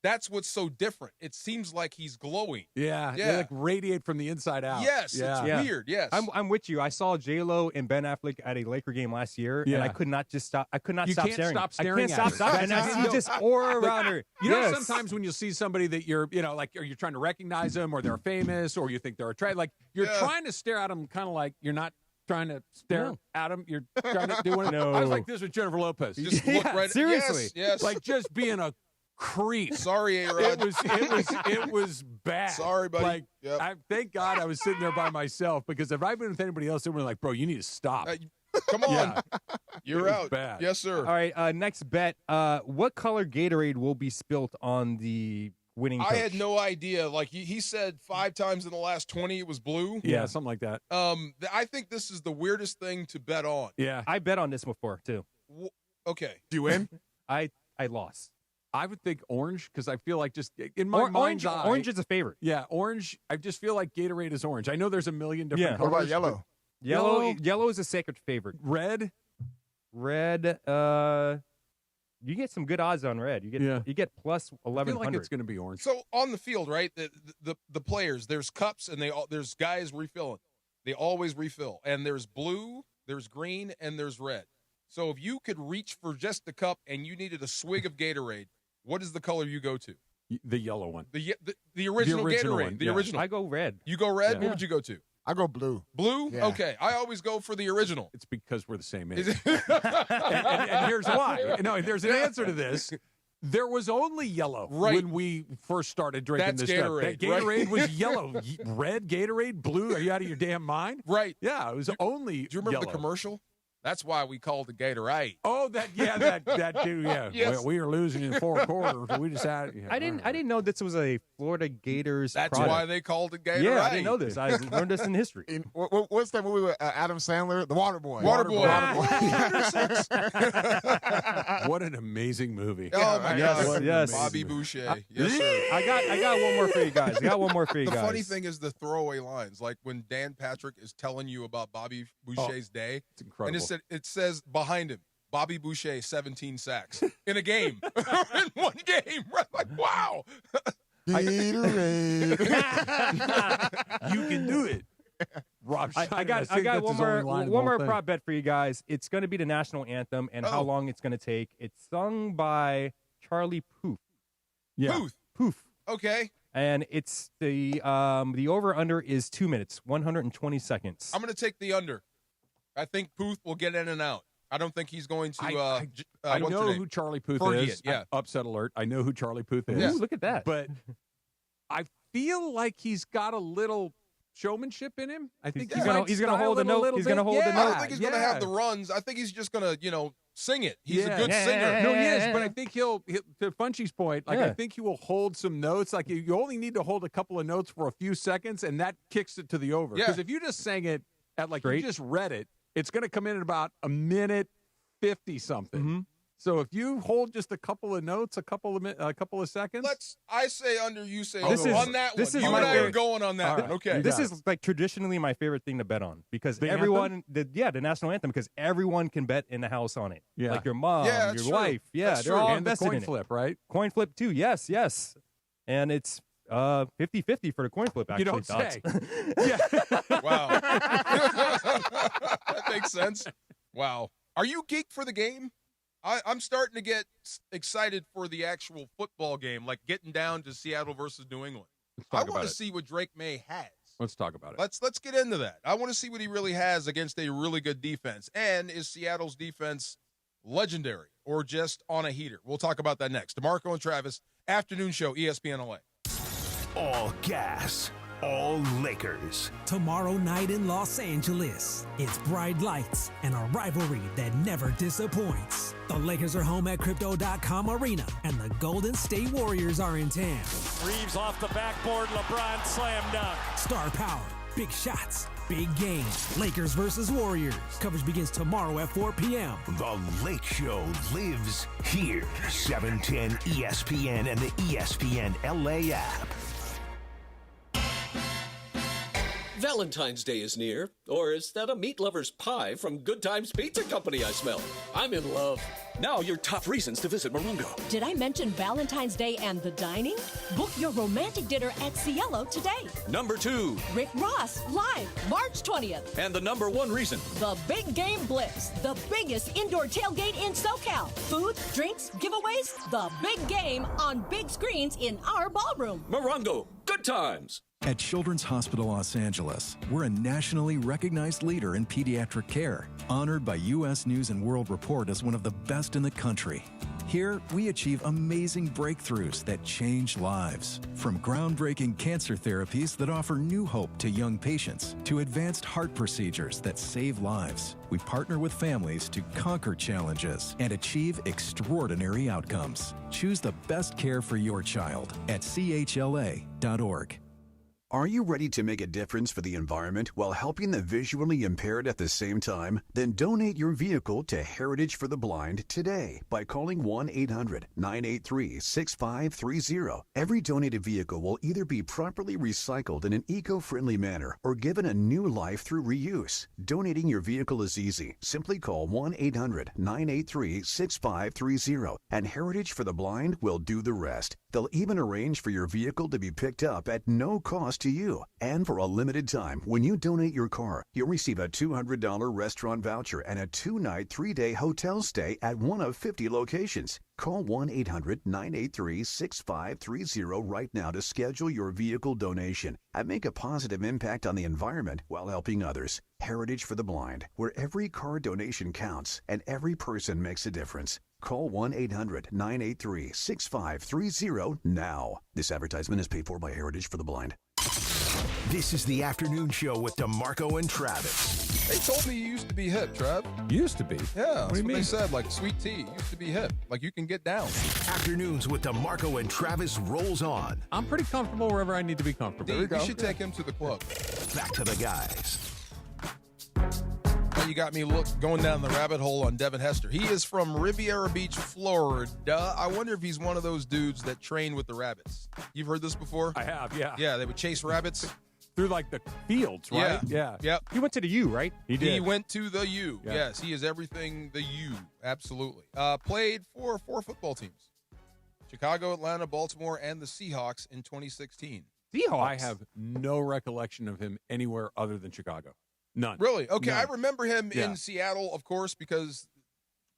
That's what's so different. It seems like he's glowing. Yeah. Yeah. They like radiate from the inside out. Yes, Yeah. it's Yeah. weird. Yes. I'm with you. I saw J-Lo and Ben Affleck at a Laker game last year, and Yeah. I could not just stop. I could not You stop can't staring. stop I staring can't at stop her. and I That's- see just aura around her. You know, Yes. sometimes when you see somebody that you're, like, or you're trying to recognize them, or they're famous, or you think they're attractive, like you're trying to stare at them, kind of like you're not trying to stare at them. You're trying to do one. No. I was like this with Jennifer Lopez. just look right. seriously. Yes. Like just being a creep. Sorry, A-Rod. It was bad. Sorry, buddy. Like, Yep. thank God I was sitting there by myself, because if I'd been with anybody else, they were like, bro, you need to stop. Come on. Yeah. You're out. Bad. Yes, sir. All right, next bet. What color Gatorade will be spilt on the winning coach? I had no idea. Like, he said 5 times in the last 20 it was blue. Yeah, something like that. I think this is the weirdest thing to bet on. Yeah. I bet on this before, too. Okay. Do you win? I lost. I would think orange because I feel like just in my mind's eye. Orange is a favorite. Yeah, orange. I just feel like Gatorade is orange. I know there's a million different colors. What about yellow? Yellow is a sacred favorite. Red? Red, you get some good odds on red. You get plus 1,100. I feel like it's going to be orange. So on the field, right, the players, there's cups and there's guys refilling. They always refill. And there's blue, there's green, and there's red. So if you could reach for just the cup and you needed a swig of Gatorade, what is the color you go to? The yellow one. The original Gatorade. One, the yeah. original. I go red. You go red? Yeah. What would you go to? I go blue. Blue? Yeah. Okay. I always go for the original. It's because we're the same age. and here's why. No, there's an answer to this. There was only yellow when we first started drinking That's this Gatorade, stuff. Gatorade was yellow. Red Gatorade, blue. Are you out of your damn mind? Right. Yeah, it was only Do you remember yellow. the commercial? That's why we called it Gatorade. Oh, that too. Yeah, Yes. we were losing in 4 quarters. We decided. Yeah, I didn't know this was a Florida Gators. That's product. why they called it Gatorade. Yeah, I didn't know this. I learned this in history. What's that movie with Adam Sandler? The Waterboy. Waterboy. What an amazing movie. Oh my God. Yes. Bobby Boucher. Yes, sir. I got one more for you guys. The funny thing is the throwaway lines, like when Dan Patrick is telling you about Bobby Boucher's day. It's incredible. And it says behind him, Bobby Boucher, 17 sacks in a game. In one game. Like, wow. Gatorade. You can do it. Rob, I got one more prop bet for you guys. It's going to be the national anthem and how long it's going to take. It's sung by Charlie Puth. Yeah. Puth. Okay. And it's the over under is 2 minutes, 120 seconds. I'm going to take the under. I think Puth will get in and out. I don't think he's going to. I know who Charlie Puth is. Yeah. Upset alert. I know who Charlie Puth is. Yeah. Ooh, look at that. But I feel like he's got a little showmanship in him. I think he's gonna hold the note. He's gonna hold the note. I don't think he's going to have the runs. I think he's just going to, sing it. He's a good singer. No, he is. But I think he'll to Funchy's point, I think he will hold some notes. Like you only need to hold a couple of notes for a few seconds, and that kicks it to the over. Because if you just sang it at you just read it, it's going to come in at about a minute 50 something. Mm-hmm. So if you hold just a couple of notes, a couple of seconds. I say under, you say This over. is- On that this one. is You my and I are favorite. going on that All one. right. Okay. This is like traditionally my favorite thing to bet on because The everyone, the national anthem, because everyone can bet in the house on it. Yeah. Like your mom, Yeah, your that's true. wife. Yeah, That's they're true. all And the invested coin in flip, right? it. Coin flip too. Yes. And it's 50-50 for the coin flip. Actually, You don't Tots. say. Wow. That makes sense. Wow. Are you geek for the game? I'm starting to get excited for the actual football game, like getting down to Seattle versus New England. I want to see what Drake May has. Let's talk about it. Let's get into that. I want to see what he really has against a really good defense. And is Seattle's defense legendary or just on a heater? We'll talk about that next. DeMarco and Travis, afternoon show, ESPN LA. All gas, all Lakers. Tomorrow night in Los Angeles, it's bright lights and a rivalry that never disappoints. The Lakers are home at Crypto.com Arena, and the Golden State Warriors are in town. Reeves off the backboard, LeBron slam dunk. Star power, big shots, big games. Lakers versus Warriors. Coverage begins tomorrow at 4 p.m. The Lake Show lives here. 710 ESPN and the ESPN LA app. Valentine's Day is near, or is that a meat lover's pie from Good Times Pizza Company I smell? I'm in love. Now your top reasons to visit Morongo. Did I mention Valentine's Day and the dining? Book your romantic dinner at Cielo today. Number 2, Rick Ross, live, March 20th. and the number 1 reason. The Big Game Blitz, the biggest indoor tailgate in SoCal. Food, drinks, giveaways, the big game on big screens in our ballroom. Morongo, Good Times. At Children's Hospital Los Angeles, we're a nationally recognized leader in pediatric care, honored by U.S. News & World Report as one of the best in the country. Here, we achieve amazing breakthroughs that change lives. From groundbreaking cancer therapies that offer new hope to young patients, to advanced heart procedures that save lives, we partner with families to conquer challenges and achieve extraordinary outcomes. Choose the best care for your child at chla.org. Are you ready to make a difference for the environment while helping the visually impaired at the same time? Then donate your vehicle to Heritage for the Blind today by calling 1-800-983-6530. Every donated vehicle will either be properly recycled in an eco-friendly manner or given a new life through reuse. Donating your vehicle is easy. Simply call 1-800-983-6530 and Heritage for the Blind will do the rest. They'll even arrange for your vehicle to be picked up at no cost to you. And for a limited time, when you donate your car, you'll receive a $200 restaurant voucher and a 2-night, 3-day hotel stay at one of 50 locations. Call 1-800-983-6530 right now to schedule your vehicle donation and make a positive impact on the environment while helping others. Heritage for the Blind, where every car donation counts and every person makes a difference. Call 1-800-983-6530 now. This advertisement is paid for by Heritage for the Blind. This is the afternoon show with DeMarco and Travis. They told me you used to be hip, Trav. Used to be? Yeah, What do you mean? They said, like sweet tea used to be hip. Like you can get down. Afternoons with DeMarco and Travis rolls on. I'm pretty comfortable wherever I need to be comfortable. You should take him to the club. Back to the guys. Now you got me going down the rabbit hole on Devin Hester. He is from Riviera Beach, Florida. I wonder if he's one of those dudes that train with the rabbits. You've heard this before? I have, yeah. Yeah, they would chase rabbits. Through like the fields, right? Yeah. Yep. He went to the U, right? He did. He went to the U. Yeah. Yes, he is everything the U. Absolutely. Played for 4 football teams. Chicago, Atlanta, Baltimore, and the Seahawks in 2016. Seahawks? I have no recollection of him anywhere other than Chicago. None. Really? Okay, None. I remember him Yeah. in Seattle, of course, because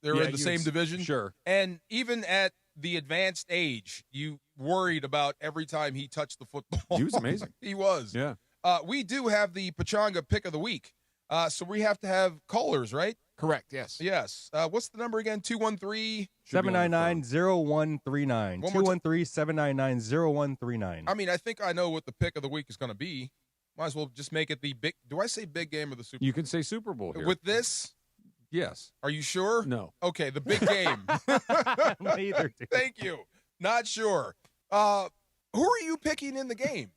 they were in the same division. Sure. And even at the advanced age, you worried about every time he touched the football. He was amazing. He was. Yeah. We do have the Pachanga pick of the week. So we have to have callers, right? Correct, yes. Yes. What's the number again? 213? 799-0139. 213-799-0139. I mean, I think I know what the pick of the week is going to be. Might as well just make it the big. Do I say big game or the Super Bowl? You can say Super Bowl here. With this? Yes. Are you sure? No. Okay, the big game. Neither do. Thank you. Not sure. Who are you picking in the game?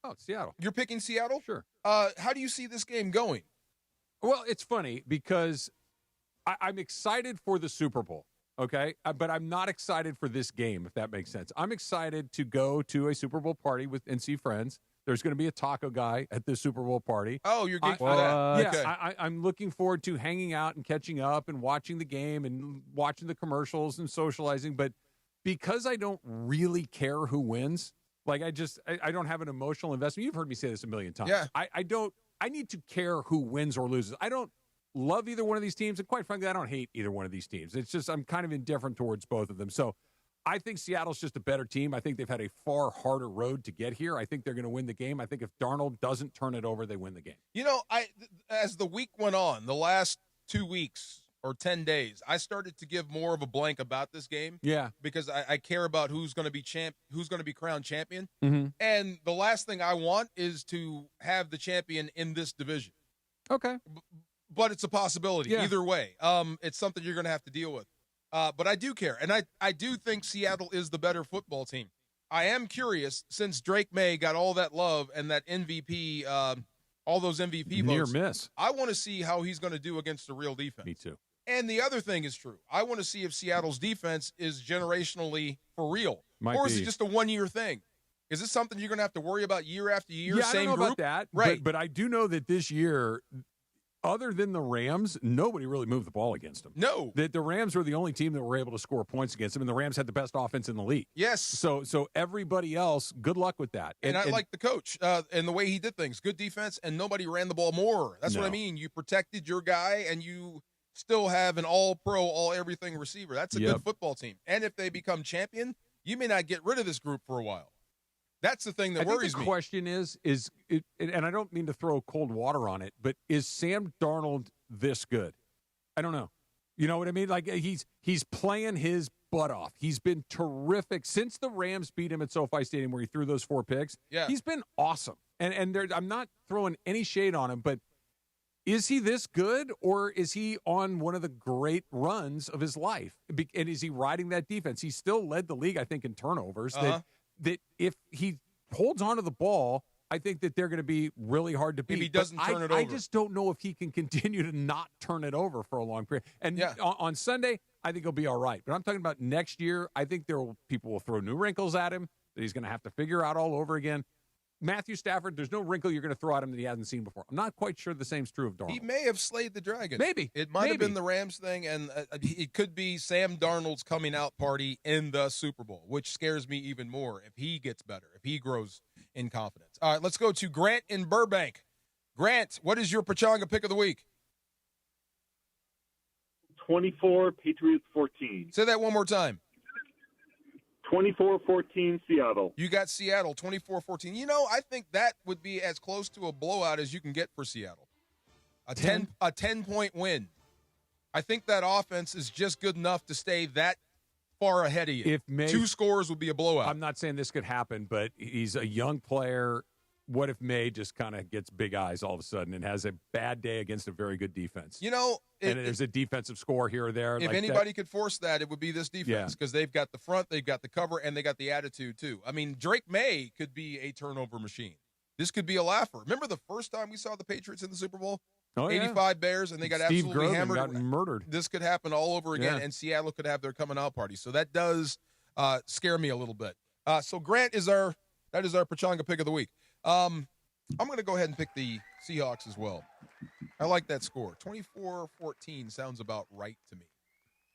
Oh, Seattle. You're picking Seattle? Sure. How do you see this game going? Well, it's funny because I'm excited for the Super Bowl, okay? But I'm not excited for this game, if that makes sense. I'm excited to go to a Super Bowl party and see friends. There's going to be a taco guy at the Super Bowl party. Oh, you're geeked for that? Yeah, Okay. I'm looking forward to hanging out and catching up and watching the game and watching the commercials and socializing. But because I don't really care who wins, like I don't have an emotional investment. You've heard me say this a million times. Yeah. I need to care who wins or loses. I don't love either one of these teams, and quite frankly, I don't hate either one of these teams. It's just I'm kind of indifferent towards both of them. So I think Seattle's just a better team. I think they've had a far harder road to get here. I think they're going to win the game. I think if Darnold doesn't turn it over, they win the game. You know, as the week went on, the last 2 weeks or 10 days, I started to give more of a blank about this game. Yeah. Because I care about who's going to be who's going to be crowned champion. Mm-hmm. And the last thing I want is to have the champion in this division. Okay. But it's a possibility either way. It's something you're going to have to deal with. But I do care, and I do think Seattle is the better football team. I am curious, since Drake May got all that love and that MVP, all those MVP Near votes. miss. I want to see how he's going to do against the real defense. Me too. And the other thing is true. I want to see if Seattle's defense is generationally for real, or is it just a one-year thing? Is this something you're going to have to worry about year after year? Yeah, same I don't know group? about that, right? But I do know that this year, other than the Rams, nobody really moved the ball against them. No. The Rams were the only team that were able to score points against them, and the Rams had the best offense in the league. Yes. So everybody else, good luck with that. And I like the coach and the way he did things. Good defense, and nobody ran the ball more. That's what I mean. You protected your guy, and you still have an all-pro, all-everything receiver. That's a good football team. And if they become champion, you may not get rid of this group for a while. That's the thing that worries me. The question is and I don't mean to throw cold water on it, but is Sam Darnold this good? I don't know. You know what I mean? Like he's playing his butt off. He's been terrific since the Rams beat him at SoFi Stadium where he threw those 4 picks. Yeah. He's been awesome. And I'm not throwing any shade on him, but is he this good, or is he on one of the great runs of his life? And is he riding that defense? He still led the league, I think, in turnovers. That if he holds onto the ball, I think that they're going to be really hard to beat. If he doesn't turn it over. I just don't know if he can continue to not turn it over for a long period. And on Sunday, I think he'll be all right. But I'm talking about next year. I think people will throw new wrinkles at him that he's going to have to figure out all over again. Matthew Stafford, there's no wrinkle you're going to throw at him that he hasn't seen before. I'm not quite sure the same's true of Darnold. He may have slayed the dragon. Maybe. It might have been the Rams thing, and it could be Sam Darnold's coming out party in the Super Bowl, which scares me even more if he gets better, if he grows in confidence. All right, let's go to Grant in Burbank. Grant, what is your Pachanga pick of the week? 24, Patriots 14. Say that one more time. 24-14 Seattle. You got Seattle, 24-14. You know, I think that would be as close to a blowout as you can get for Seattle. A 10-point win. I think that offense is just good enough to stay that far ahead of you. If 2 scores would be a blowout. I'm not saying this could happen, but he's a young player. What if May just kind of gets big eyes all of a sudden and has a bad day against a very good defense? You know, and there's a defensive score here or there. If anybody could force that, it would be this defense because they've got the front, they've got the cover, and they got the attitude too. I mean, Drake May could be a turnover machine. This could be a laugher. Remember the first time we saw the Patriots in the Super Bowl? 85 Bears, and they got Steve absolutely Grogan hammered. Got murdered. This could happen all over again, and Seattle could have their coming out party. So that does scare me a little bit. So Grant is our Pachanga pick of the week. I'm going to go ahead and pick the Seahawks as well. I like that score. 24-14 sounds about right to me.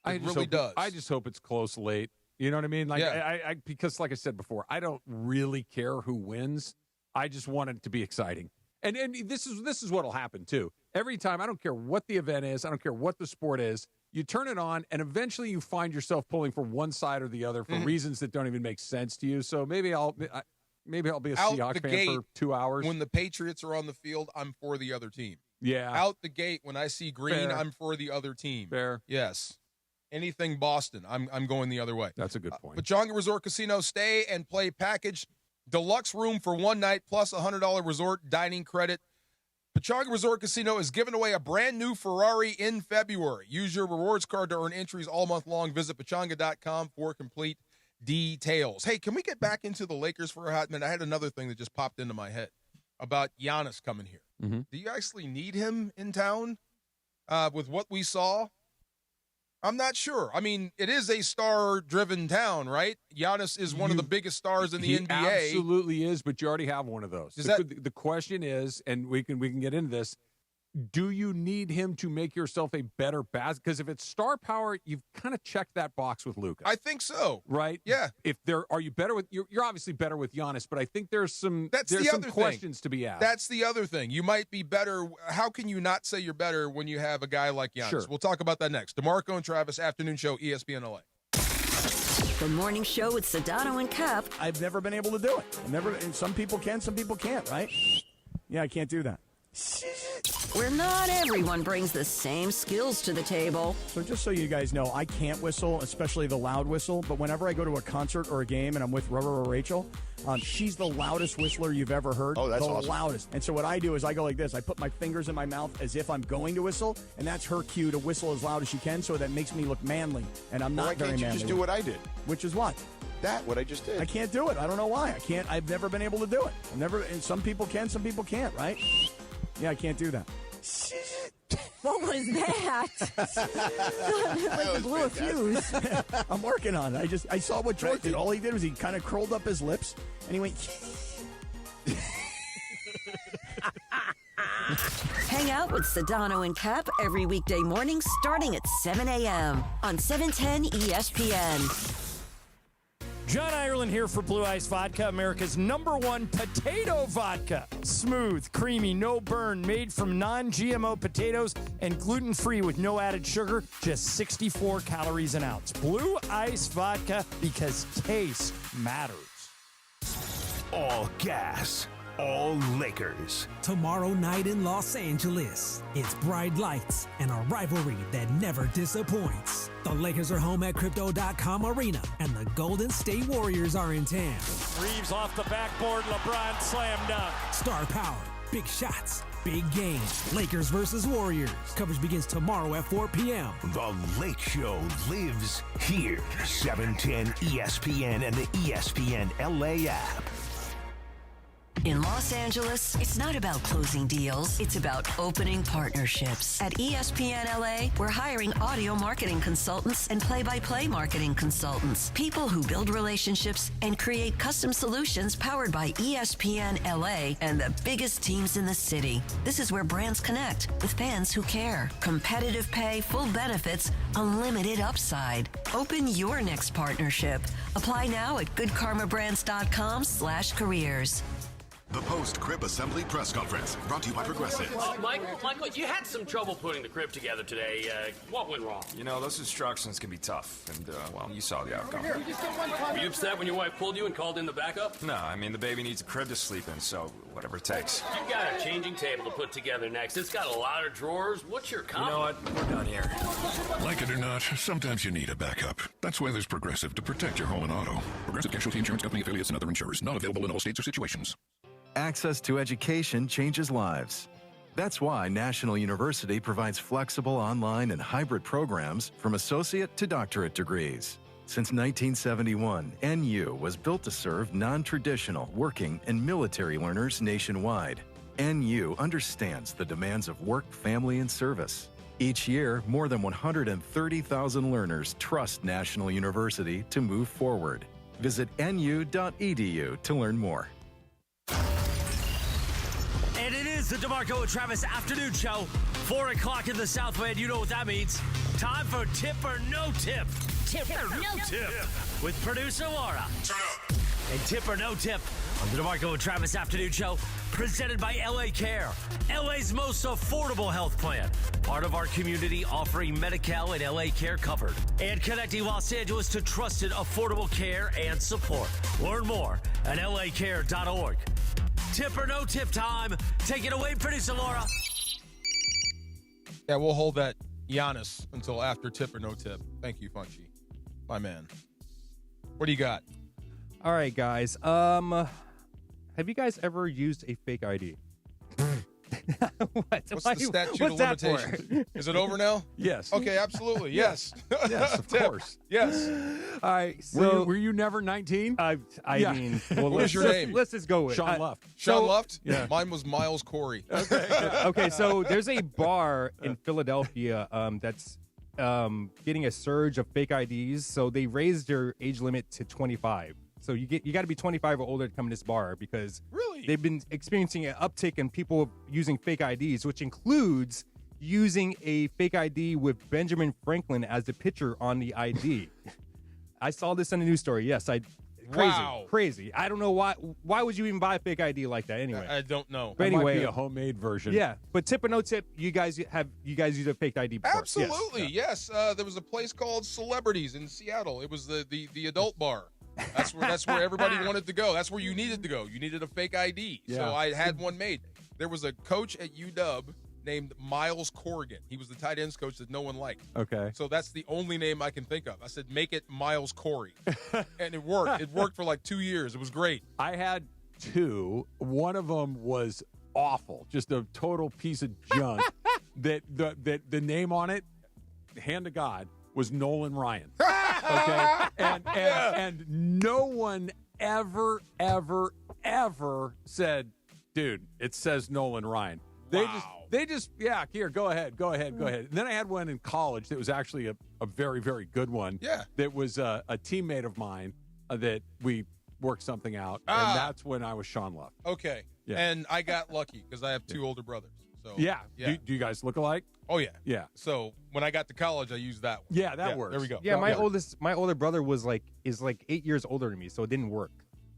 It really does. I just hope it's close late. You know what I mean? Like because like I said before, I don't really care who wins. I just want it to be exciting. And this is what'll happen too. Every time, I don't care what the event is, I don't care what the sport is, you turn it on, and eventually you find yourself pulling for one side or the other for reasons that don't even make sense to you. So maybe I'll be a Seahawks fan for 2 hours. When the Patriots are on the field, I'm for the other team. Yeah. Out the gate, when I see green, Fair. I'm for the other team. Fair. Yes. Anything Boston, I'm going the other way. That's a good point. Pachanga Resort Casino stay and play package. Deluxe room for one night plus $100 resort dining credit. Pachanga Resort Casino is giving away a brand new Ferrari in February. Use your rewards card to earn entries all month long. Visit pachanga.com for complete details. Hey, can we get back into the Lakers for a hot minute? I had another thing that just popped into my head about Giannis coming here. Mm-hmm. Do you actually need him in town with what we saw? I'm not sure. I mean, it is a star-driven town, right? Giannis is one of the biggest stars in the NBA. Absolutely is, but you already have one of those. The question is, and we can get into this, do you need him to make yourself a better basket? Because if it's star power, you've kind of checked that box with Luka. I think so. Right? Yeah. Are you better with you're obviously better with Giannis, but I think there's some questions to be asked. That's the other thing. You might be better. How can you not say you're better when you have a guy like Giannis? Sure. We'll talk about that next. DeMarco and Travis, afternoon show, ESPN LA. The morning show with Sedano and Cap. I've never been able to do it. And some people can, some people can't, right? Yeah, I can't do that. Where not everyone brings the same skills to the table. So just so you guys know, I can't whistle, especially the loud whistle, but whenever I go to a concert or a game and I'm with Rubber or Rachel, she's the loudest whistler you've ever heard. Oh, that's the awesome. Loudest. And so what I do is I go like this. I put my fingers in my mouth as if I'm going to whistle, and that's her cue to whistle as loud as she can, so that makes me look manly. And I'm not very manly. Why can't you just do what I did? Which is what? What I just did. I can't do it. I don't know why. I can't. I've never been able to do it. And some people can, some people can't, right? Yeah, I can't do that. What was that? Like blew a fuse. I'm working on it. I saw what George did. All he did was he kind of curled up his lips and he went. Hang out with Sedano and Cap every weekday morning starting at 7 a.m. on 710 ESPN. John Ireland here for Blue Ice Vodka, America's #1 potato vodka. Smooth, creamy, no burn, made from non-GMO potatoes and gluten-free with no added sugar, just 64 calories an ounce. Blue Ice Vodka, because taste matters. All gas, all Lakers. Tomorrow night in Los Angeles, it's bright lights and a rivalry that never disappoints. The Lakers are home at Crypto.com Arena, and the Golden State Warriors are in town. Reeves off the backboard, LeBron slam dunk. Star power, big shots, big games. Lakers versus Warriors. Coverage begins tomorrow at 4 p.m. The Lake Show lives here. 710 ESPN and the ESPN LA app. In Los Angeles, it's not about closing deals. It's about opening partnerships. At ESPN LA, we're hiring audio marketing consultants and play-by-play marketing consultants. People who build relationships and create custom solutions powered by ESPN LA and the biggest teams in the city. This is where brands connect with fans who care. Competitive pay, full benefits, unlimited upside. Open your next partnership. Apply now at goodkarmabrands.com/careers. The post-crib assembly press conference, brought to you by Progressive. Michael, you had some trouble putting the crib together today. What went wrong? You know, those instructions can be tough, and, well, you saw the outcome. Were you upset when your wife pulled you and called in the backup? No, I mean, the baby needs a crib to sleep in, so whatever it takes. You've got a changing table to put together next. It's got a lot of drawers. What's your comment? You know what? We're done here. Like it or not, sometimes you need a backup. That's why there's Progressive to protect your home and auto. Progressive Casualty Insurance Company affiliates and other insurers. Not available in all states or situations. Access to education changes lives. That's why National University provides flexible online and hybrid programs from associate to doctorate degrees. Since 1971, NU was built to serve non-traditional working and military learners nationwide. NU understands the demands of work, family, and service. Each year, more than 130,000 learners trust National University to move forward. Visit nu.edu to learn more. And it is the DeMarco and Travis Afternoon Show. 4 o'clock in the Southland. You know what that means. Time for Tip or No Tip. Tip or No Tip. With producer Laura. Turn up. And Tip or No Tip on the DeMarco and Travis Afternoon Show. Presented by LA Care. LA's most affordable health plan. Part of our community offering Medi-Cal and LA Care covered. And connecting Los Angeles to trusted, affordable care and support. Learn more at lacare.org. Tip or no tip time. Take it away, producer Laura. Yeah, we'll hold that Giannis until after tip or no tip. Thank you, Funchy. My man. What do you got? All right, guys. Have you guys ever used a fake ID? What's the statute of limitations? Is it over now? Yes. Okay, absolutely. Yes. Yes, of course. Yes. All right. So were you never 19? I mean, well, what was your name? Let's just go with Sean Luft. Sean Luft? Yeah. Mine was Miles Corey. Okay, so there's a bar in Philadelphia that's getting a surge of fake IDs. So they raised their age limit to 25. So you got to be 25 or older to come to this bar because they've been experiencing an uptick in people using fake IDs, which includes using a fake ID with Benjamin Franklin as the picture on the ID. I saw this in a news story. Yes, crazy. I don't know why. Why would you even buy a fake ID like that anyway? I don't know. But It anyway, might be a homemade version. Yeah, but tip or no tip, you guys used a fake ID before? Absolutely, yes. There was a place called Celebrities in Seattle. It was the adult bar. That's where everybody wanted to go. That's where you needed to go. You needed a fake ID. Yeah. So I had one made. There was a coach at UW named Miles Corrigan. He was the tight ends coach that no one liked. Okay. So that's the only name I can think of. I said, make it Miles Corey. And it worked. It worked for like 2 years. It was great. I had two. One of them was awful, just a total piece of junk. that the name on it, hand to God, was Nolan Ryan. Okay, and no one ever said, dude, it says Nolan Ryan. They just here, go ahead. And then I had one in college that was actually a very, very good one. Yeah. That was a teammate of mine that we worked something out, and that's when I was Sean Luft. Okay. Yeah. And I got lucky because I have two older brothers. So Yeah. Do you guys look alike? Oh yeah. Yeah. So when I got to college, I used that one. Yeah, that works. There we go. Yeah, my older brother is like 8 years older than me, so it didn't work.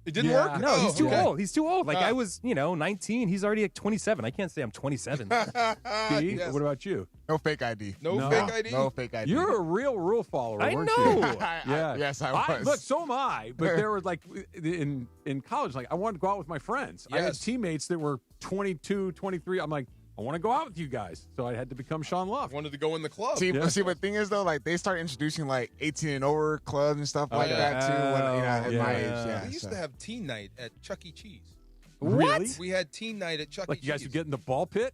It didn't work? No, he's too okay. old. He's too old. Like I was, 19. He's already like 27. I can't say I'm 27. Steve, Yes. what about you? No fake ID. No fake ID? No fake ID. You're a real rule follower, I weren't know. you? Yeah. Yes, I was. Look, so am I. But there were like in college, like I wanted to go out with my friends. I had Yes. teammates that were 22, 23. I'm like, I want to go out with you guys. So I had to become Sean Love. Wanted to go in the club. See, but the thing is though, like they start introducing like 18 and over clubs and stuff like that too. When, at my age, yeah. We used to have teen night at Chuck E. Cheese. Really? We had teen night at Chuck E. Like Cheese. you guys would get in the ball pit?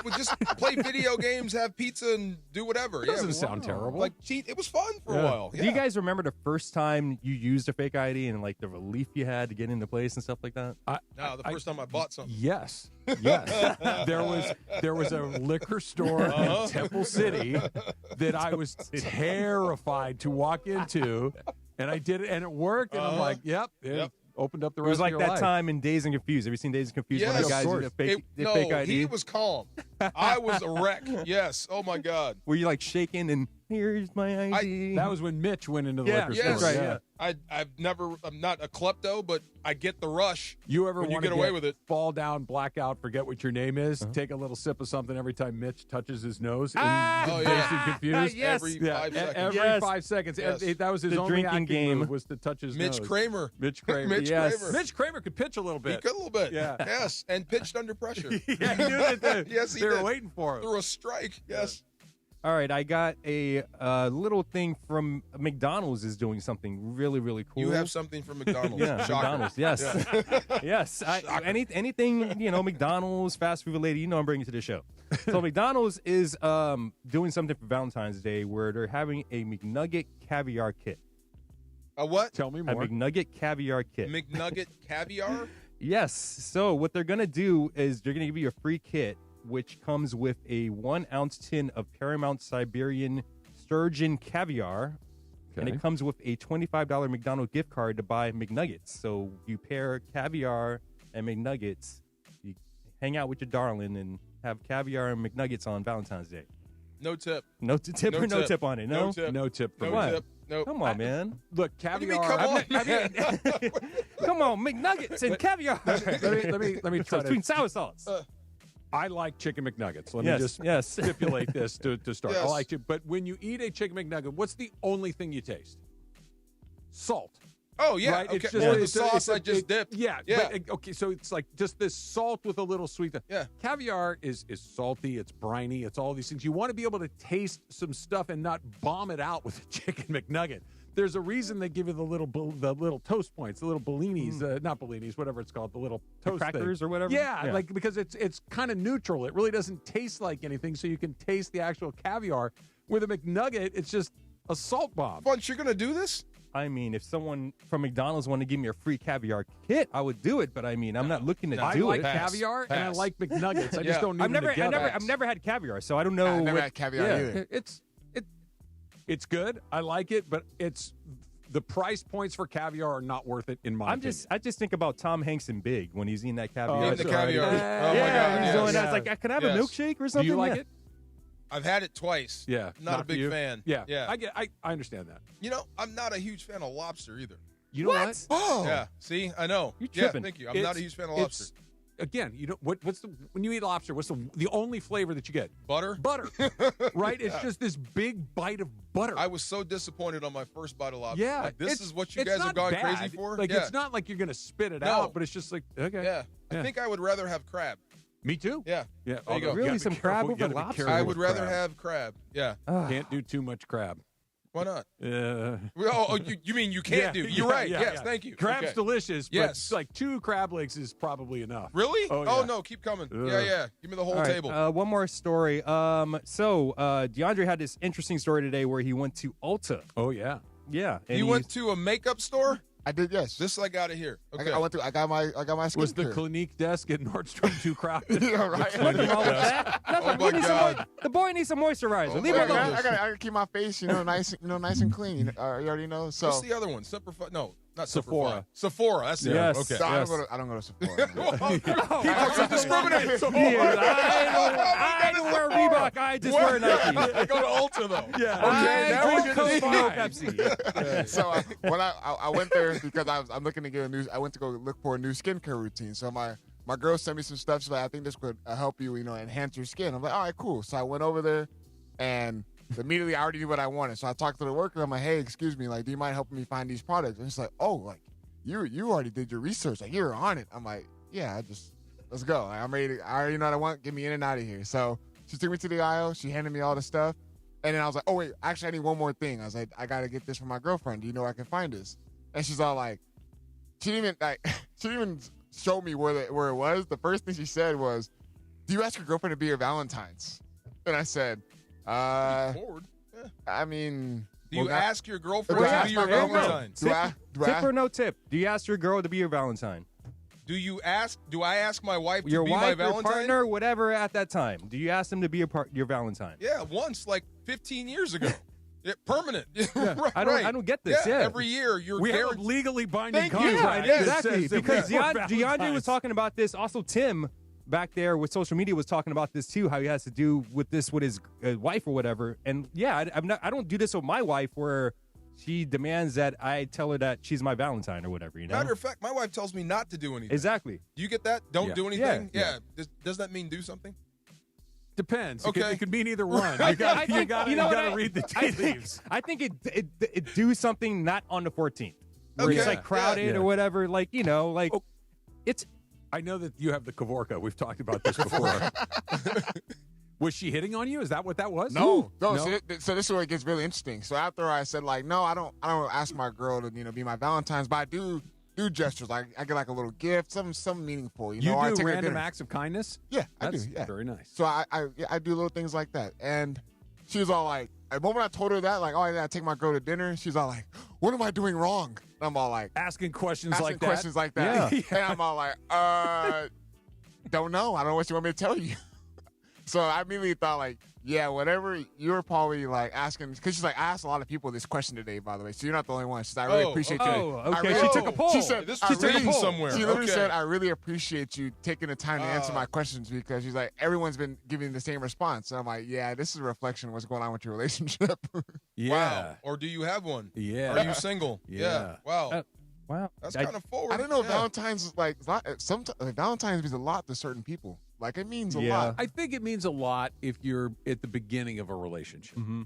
We just play video games, have pizza, and do whatever. Doesn't sound terrible. Like cheat. It was fun for a while. Do you guys remember the first time you used a fake ID and like the relief you had to get into place and stuff like that? No, the first time I bought something. Yes. There was a liquor store in Temple City that I was terrified to walk into, and I did it, and it worked, and I'm like, yep. Opened up the rest It was like of your that life. time in Dazed and Confused. Have you seen Dazed and Confused? Yes. One of the guys Of used a fake ID. He was calm. I was a wreck. Yes. Oh my God. Were you like shaking and here's my ID? That was when Mitch went into the liquor store. Yes. Right, yeah. I'm not a klepto, but I get the rush. You ever when you want to get away with it? Fall down, blackout, forget what your name is, take a little sip of something every time Mitch touches his nose, and Dazed and Confused. Yes. Every 5 seconds. Every 5 seconds. Yes. That was his The only drinking acting game. move was to touch his nose. Mitch Kramer. Mitch Kramer. Mitch Yes. Kramer. Mitch Kramer could pitch a little He bit. could a little bit. Yeah. Yes. And pitched under pressure. Yeah, he knew that Yes, he they were did. waiting for him. Through a strike. Yes. All right, I got a little thing from McDonald's is doing something really, really cool. You have something from McDonald's. Yeah, Shocker. McDonald's. Yes, yes. Anything McDonald's, fast food related. I'm bringing to the show. So McDonald's is doing something for Valentine's Day where they're having a McNugget caviar kit. A what? Tell me A more. McNugget caviar kit. McNugget caviar? Yes. So what they're gonna do is they're gonna give you a free kit, which comes with a 1 ounce tin of Paramount Siberian sturgeon caviar. And it comes with a $25 McDonald's gift card to buy McNuggets. So you pair caviar and McNuggets, you hang out with your darling and have caviar and McNuggets on Valentine's Day. No tip. No tip or no tip on it? No? No tip. No tip. For No me. What? tip. No. Come on, man. Look, What do you mean, caviar. come on? Come on, McNuggets and caviar. let me try Sweet and to. sour sauce. I like chicken McNuggets. Let Yes, me just yes. stipulate this to start. I Yes. like it, but when you eat a chicken McNugget, what's the only thing you taste? Salt. Oh, yeah. Right? Okay. It's Or the it's sauce I just dipped. Yeah. Yeah. But, okay, so it's like just this salt with a little sweet. Yeah. Caviar is salty. It's briny. It's all these things. You want to be able to taste some stuff and not bomb it out with a chicken McNugget. There's a reason they give you the little toast points, the little bellinis, not bellinis, whatever it's called, the little toast crackers thing. or whatever? Yeah, Yeah. like because it's kind of neutral. It really doesn't taste like anything, so you can taste the actual caviar. With a McNugget, it's just a salt bomb. Bunch, you're going to do this? I mean, if someone from McDonald's wanted to give me a free caviar kit, I would do it. But I mean, I'm not looking to I do like it. caviar and I Pass. like McNuggets. I just don't need I've them together. I've never had caviar, so I don't know. I've never what- had caviar yeah. either. It's good. I like it, but it's the price points for caviar are not worth it in my opinion. I just think about Tom Hanks in Big when he's eating that caviar. Eating the that's caviar. right. Oh, my yeah, God. he's yes. doing that. It's like, can I have a Yes. milkshake or something? Do you like Yeah. it? I've had it twice. Yeah. Not a big you? fan. Yeah. Yeah. I understand that. I'm not a huge fan of lobster either. You know what? Oh, Yeah. See, I know. You're Yeah, tripping. thank you. I'm not a huge fan of lobster. Again, what's the when you eat lobster, what's the only flavor that you get? Butter? Butter. Right? It's just this big bite of butter. I was so disappointed on my first bite of lobster. yeah. Like, this it's- is what you it's guys not have gone bad. crazy for? Like yeah. it's not like you're gonna spit it No. out, but it's just like okay. Yeah. Yeah. I think I would rather have crab. Me too. Yeah. Yeah. There you go. Really, some crab over lobster? I would rather have crab. Yeah. Can't do too much crab. Why not? You mean you can't do? You're right. Yes, thank you. Crab's Okay. delicious, but Yes. like 2 crab legs is probably enough. Really? Oh, yeah. No, keep coming. Ugh. Yeah. Give me the whole All right, table. one more story. So DeAndre had this interesting story today where he went to Ulta. Oh yeah. Yeah. And You went to a makeup store? I did. Yes. This I got to hear. Okay. I went through. I got my skincare. Was the Clinique desk at Nordstrom too crowded? Yeah, right. Nothing wrong with that. Oh, We my need God. the boy needs some moisturizer. Leave I him alone. gotta keep my face, nice and clean. You already know. So What's the other one? Simplify. No. Not Sephora. Sephora. That's it. Yes. Okay. So Yes. I don't go to Sephora. He wants to discriminate. I don't wear Reebok. I just wear Nike. I go to Ulta though. Yeah. Okay, now we're drink gonna Coke, see no fine. Pepsi. So when I went there because I'm looking to get I went to go look for a new skincare routine. So my girl sent me some stuff. She's like, I think this could help you, enhance your skin. I'm like, all right, cool. So I went over there, and immediately I already knew what I wanted. So I talked to the worker. I'm like, hey, excuse me, like, do you mind helping me find these products? And she's like, oh, like you already did your research. Like, you're on it. I'm like, yeah, let's go. Like, I'm ready. I already know what I want. Get me in and out of here. So she took me to the aisle. She handed me all the stuff. And then I was like, oh, wait, actually, I need one more thing. I was like, I got to get this for my girlfriend. Do you know where I can find this? And she's all like, she didn't even show me where it was. The first thing she said was, do you ask your girlfriend to be your Valentine's? And I said, I mean... Do you ask your girlfriend to be your Valentine? Tip or no tip? Do you ask your girl to be your Valentine? Do I ask my wife to your be wife, my Valentine? Your partner, whatever at that time. Do you ask them to be your Valentine? Yeah, once, like 15 years ago. Permanent. Yeah. Right, I don't get this. Yeah. Every year we have a legally binding Thank you. contract. Yeah, that exactly. says that Because we're DeAndre was Valentines. talking about this. Also, Tim back there with social media was talking about this too. How he has to do with this with his wife or whatever. And yeah, I don't do this with my wife where she demands that I tell her that she's my Valentine or whatever. Matter of fact, my wife tells me not to do anything. Exactly. Do you get that? Don't do anything. Yeah. Does that mean do something? Depends. Okay. It could mean either one. You got to read the tea leaves. I think it do something not on the 14th. Where Okay. it's like crowded or whatever. Like, it's. I know that you have the Kavorka. We've talked about this before. Was she hitting on you? Is that what that was? No. So this is where it gets really interesting. So after I said, like, no, I don't ask my girl to, be my Valentine's, but I do gestures. Like, I get like a little gift, something meaningful. You I do take her to random dinner. acts of kindness? Yeah, That's I do. Yeah, very nice. So I do little things like that. And she was all like, the moment I told her that, like, oh, yeah, I take my girl to dinner, she's all like, what am I doing wrong? And I'm all like, asking questions like that. Yeah. And I'm all like, don't know. I don't know what you want me to tell you. So I immediately thought, like, yeah, whatever you were probably like asking, because she's like, I asked a lot of people this question today, by the way, so you're not the only one. She's like, I really appreciate you. Oh, okay. She took a poll. She said, she took a poll somewhere. She literally said, I really appreciate you taking the time to answer my questions, because she's like, everyone's been giving the same response. And I'm like, yeah, this is a reflection of what's going on with your relationship. Yeah. Wow. Or do you have one? Yeah. Are you single? Yeah. Wow. Wow. That's kind of forward. I don't know. Yeah. Valentine's is like, sometimes Valentine's means a lot to certain people. Like, it means a lot. I think it means a lot if you're at the beginning of a relationship. Mm-hmm.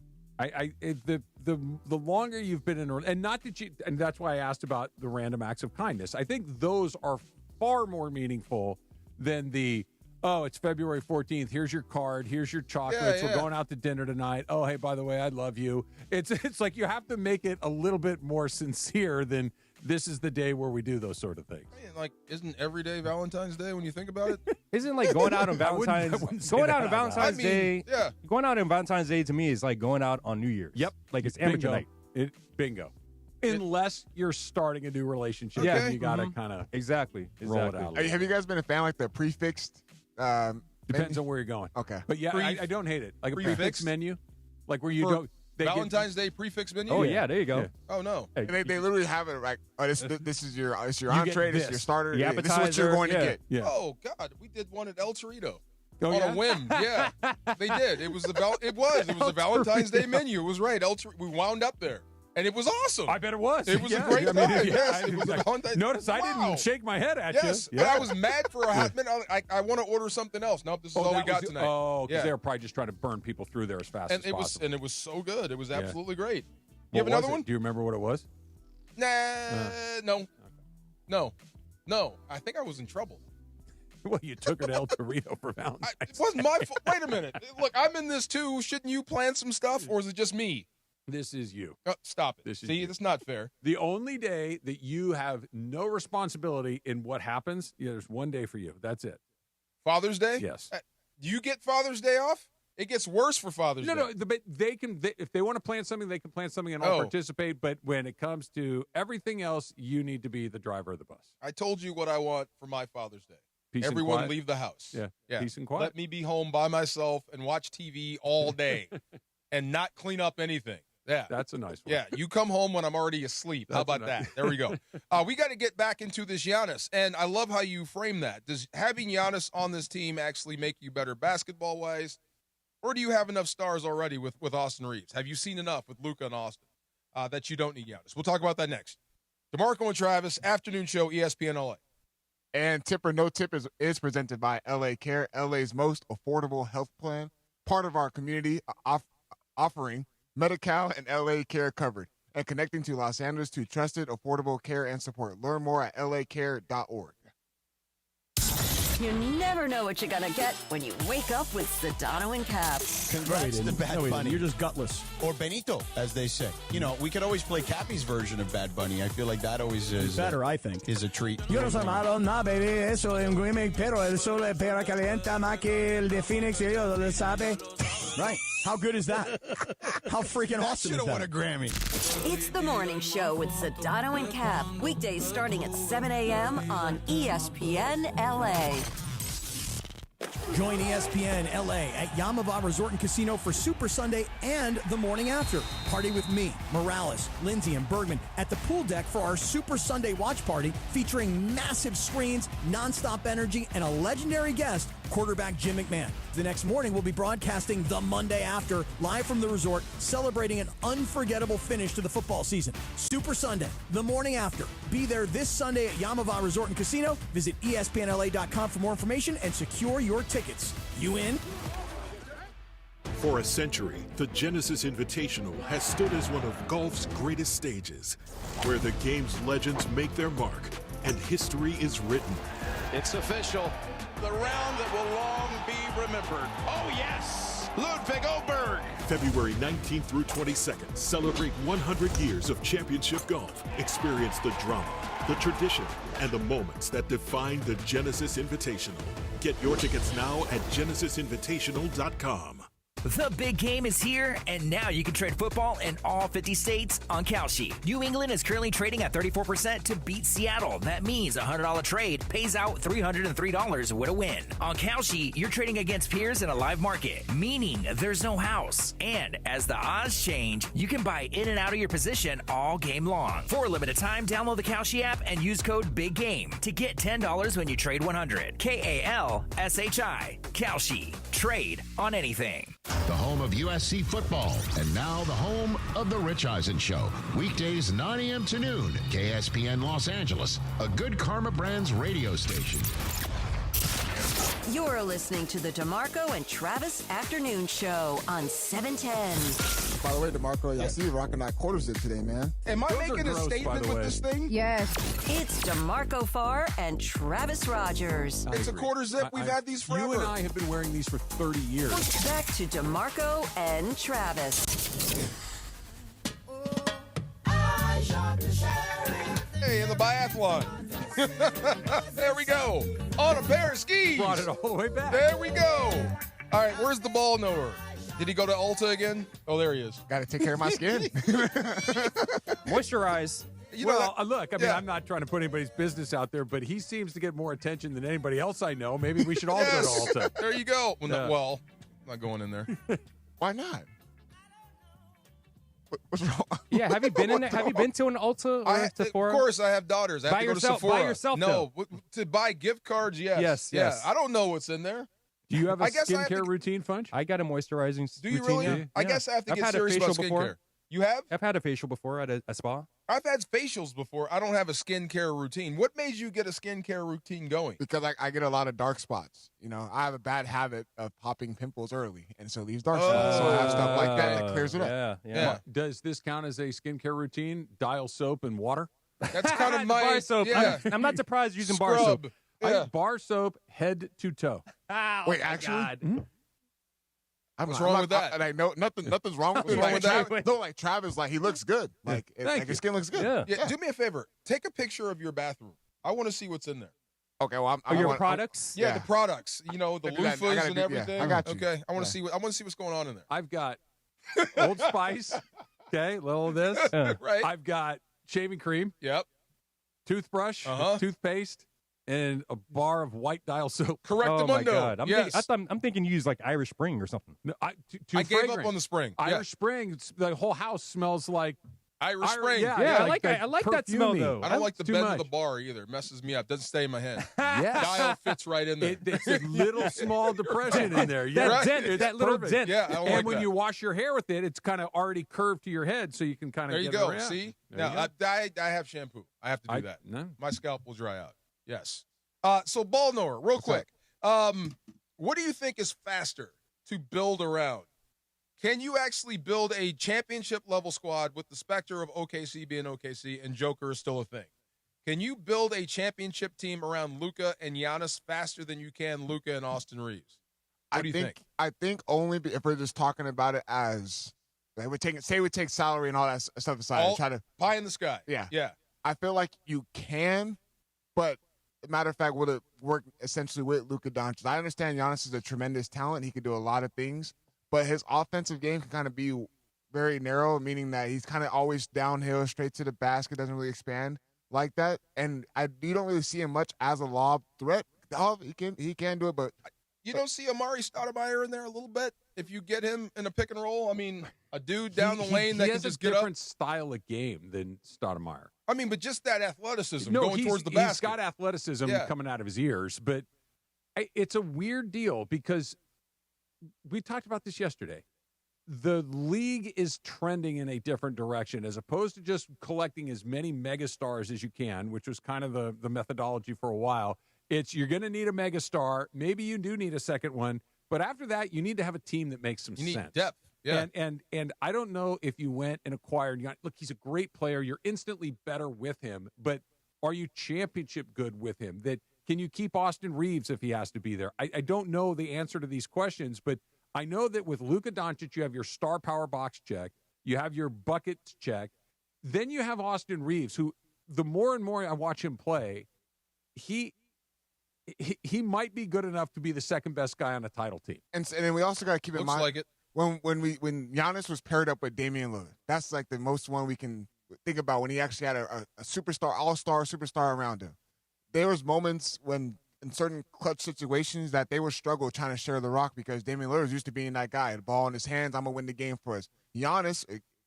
The longer you've been in a, and not that you, and that's why I asked about the random acts of kindness. I think those are far more meaningful than it's February 14th. Here's your card. Here's your chocolates. Yeah. We're going out to dinner tonight. Oh, hey, by the way, I love you. It's like you have to make it a little bit more sincere than this is the day where we do those sort of things. I mean, like, isn't every day Valentine's Day when you think about it? Isn't like going out on Valentine's Day? Yeah. Going out on Valentine's Day to me is like going out on New Year's. Yep. Like it's amateur night. Bingo. Unless you're starting a new relationship, then you got to kind of exactly roll it out. Have you guys been a fan like the prefixed? Depends on where you're going. Okay. But yeah, I don't hate it. Like a prefix menu, like where you For don't. Valentine's Day prefix menu? Oh yeah, there you go. Yeah. Oh no. And they literally have it like, oh, this is your entree, this is your starter, the this is what you're going to get. Yeah. Oh God, we did one at El Torito. Oh, on a whim, yeah, they did. It was the Valentine's Day menu. It was right. We wound up there, and it was awesome. I bet it was. It was a great time. Yes, it was a Valentine's. Notice I didn't shake my head at you. Yes, and I was mad for a hot minute. I want to order something else. Nope, this is all we got tonight. Oh, because they were probably just trying to burn people through there as fast as possible. And it was so good. It was absolutely great. You have another one? Do you remember what it was? No. I think I was in trouble. Well, you took her to El Torito for Valentine's. It wasn't my fault. Wait a minute. Look, I'm in this too. Shouldn't you plan some stuff, or is it just me? This is you. Stop it. See, that's not fair. The only day that you have no responsibility in what happens, there's one day for you. That's it. Father's Day? Yes. Do you get Father's Day off? It gets worse for Father's Day. No, but they can. If they want to plan something, they can plan something and I'll participate. But when it comes to everything else, you need to be the driver of the bus. I told you what I want for my Father's Day. Peace Everyone and quiet. leave the house. Yeah. Peace and quiet. Let me be home by myself and watch TV all day and not clean up anything. Yeah. That's a nice one. Yeah, you come home when I'm already asleep. How about that? There we go. We got to get back into this Giannis, and I love how you frame that. Does having Giannis on this team actually make you better basketball-wise, or do you have enough stars already with Austin Reeves? Have you seen enough with Luka and Austin that you don't need Giannis? We'll talk about that next. DeMarco and Travis, afternoon show, ESPN LA. And Tip or No Tip is presented by LA Care, LA's most affordable health plan, part of our community offering Medi-Cal and LA Care covered, and connecting to Los Angeles to trusted, affordable care and support. Learn more at lacare.org. You never know what you're going to get when you wake up with Sedano and Cap. Congrats to Bad Bunny. You're just gutless. Or Benito, as they say. You know, we could always play Cappy's version of Bad Bunny. I feel like that always is better, I think. Is a treat. Yo no soy malo, no, baby, eso es un gimmick, pero el sol pega calienta más que el de Phoenix, y ellos lo sabe. Right. How good is that? How freaking awesome is that? Should have won a Grammy. It's the morning show with Sedano and Cap. Weekdays starting at 7 a.m. on ESPN LA. Join ESPN LA at Yamava Resort and Casino for Super Sunday and the morning after. Party with me, Morales, Lindsay, and Bergman at the pool deck for our Super Sunday watch party featuring massive screens, nonstop energy, and a legendary guest, quarterback Jim McMahon. The next morning, we'll be broadcasting the Monday after, live from the resort, celebrating an unforgettable finish to the football season. Super Sunday, the morning after. Be there this Sunday at Yamava Resort and Casino. Visit ESPNLA.com for more information and secure your tickets. You in? For a century, the Genesis Invitational has stood as one of golf's greatest stages, where the game's legends make their mark and history is written. It's official. The round that will long be remembered. Oh, yes! Ludwig Oberg. February 19th through 22nd, celebrate 100 years of championship golf. Experience the drama, the tradition, and the moments that define the Genesis Invitational. Get your tickets now at genesisinvitational.com. The big game is here, and now you can trade football in all 50 states on Kalshi. New England is currently trading at 34% to beat Seattle. That means a $100 trade pays out $303 with a win. On Kalshi, you're trading against peers in a live market, meaning there's no house. And as the odds change, you can buy in and out of your position all game long. For a limited time, download the Kalshi app and use code BIGGAME to get $10 when you trade 100. KALSHI. Kalshi. Trade on anything. The home of USC football, and now the home of The Rich Eisen Show. Weekdays 9 a.m. to noon, KSPN Los Angeles, a Good Karma Brands radio station. You're listening to the DeMarco and Travis Afternoon Show on 710. By the way, DeMarco, I see you rocking that quarter zip today, man. Am I making a statement with this thing? Yes. It's DeMarco Farr and Travis Rogers. It's a quarter zip. We've had these forever. You and I have been wearing these for 30 years. Back to DeMarco and Travis. Hey, in the biathlon. There we go. On a pair of skis. Brought it all the way back. There we go. All right, where's the ball knower? Did he go to Ulta again? Oh, there he is. Got to take care of my skin. Moisturize. Look, I mean, I'm not trying to put anybody's business out there, but he seems to get more attention than anybody else I know. Maybe we should all go to Ulta. There you go. Well, I'm not going in there. Why not? What's wrong? Yeah, have you been in there? Have you been to an Ulta or Sephora? Of course, I have daughters. I have to go to Sephora. By yourself, no, to buy gift cards, yes. Yes. I don't know what's in there. Do you have a skincare routine, Funch? I got a moisturizing routine. Do you routine, really? yeah. I guess I have to get serious about skincare. Before. You have? I've had a facial before at a spa. I've had facials before. I don't have a skincare routine. What made you get a skincare routine going? Because I get a lot of dark spots. You know, I have a bad habit of popping pimples early, and so these dark spots. So I have stuff like that clears it up. Yeah. Does this count as a skincare routine? Dial soap and water? That's kind of my bar soap. Yeah. I'm not surprised using bar soap. I use bar soap head to toe. Wait, actually? Mm-hmm. What's wrong with that? And I know nothing's wrong with it. wrong with that? No, like Travis, like he looks good. Like his skin looks good. Yeah. Do me a favor. Take a picture of your bathroom. I want to see what's in there. Okay, well, your products? The products. You know, the loofahs and everything. I got you. Okay, I want to see what's going on in there. I've got Old Spice. Okay, a little of this. Right. I've got shaving cream. Yep. Toothbrush. Toothpaste. and a bar of white dial soap. Correct. Oh my God! I'm thinking you use like Irish Spring or something. No, I gave up on the Spring. Irish Spring. The whole house smells like Irish Spring. Yeah, I like that smell though. I don't like the too bed much. of the bar either. It messes me up. Doesn't stay in my head. Yes. Dial fits right in there. It's a little small depression in there. That Right. dent, It's that little perfect. dent. Yeah, I don't And like when that. you wash your hair with it, it's kind of already curved to your head, so you can kind of There you get go. it around. See? There you Now, go. I have shampoo. I have to do that. No. My scalp will dry out. Yes. So, Ball Knower, real quick. What do you think is faster to build around? Can you actually build a championship-level squad with the specter of OKC being OKC and Joker is still a thing? Can you build a championship team around Luka and Giannis faster than you can Luka and Austin Reeves? What do you think? I think only if we're just talking about it as like we take salary and all that stuff aside and try to pie in the sky. Yeah. Yeah. I feel like you can, but matter of fact, would it work essentially with Luka Doncic? I understand Giannis is a tremendous talent. He could do a lot of things, but his offensive game can kind of be very narrow, meaning that he's kind of always downhill, straight to the basket, doesn't really expand like that. And you don't really see him much as a lob threat. He can do it, but you don't see Amari Stoudemire in there a little bit if you get him in a pick and roll? I mean, a dude down the lane that can just get up. He has a different style of game than Stoudemire. I mean, but just that athleticism No, going towards the basket. He's got athleticism coming out of his ears, but it's a weird deal because we talked about this yesterday. The league is trending in a different direction as opposed to just collecting as many megastars as you can, which was kind of the methodology for a while. It's you're going to need a megastar. Maybe you do need a second one, but after that, you need to have a team that makes some sense. You need depth. Yeah. And I don't know if you went and acquired – look, he's a great player. You're instantly better with him, but are you championship good with him? Can you keep Austin Reeves if he has to be there? I don't know the answer to these questions, but I know that with Luka Doncic, you have your star power box check. You have your buckets check. Then you have Austin Reeves, who the more and more I watch him play, he might be good enough to be the second best guy on a title team. And then we also got to keep in mind like it. when Giannis was paired up with Damian Lillard. That's like the most one we can think about when he actually had a superstar, all-star superstar around him. There was moments when in certain clutch situations that they would struggle trying to share the rock because Damian Lillard used to being that guy. The ball in his hands, I'm going to win the game for us. Giannis,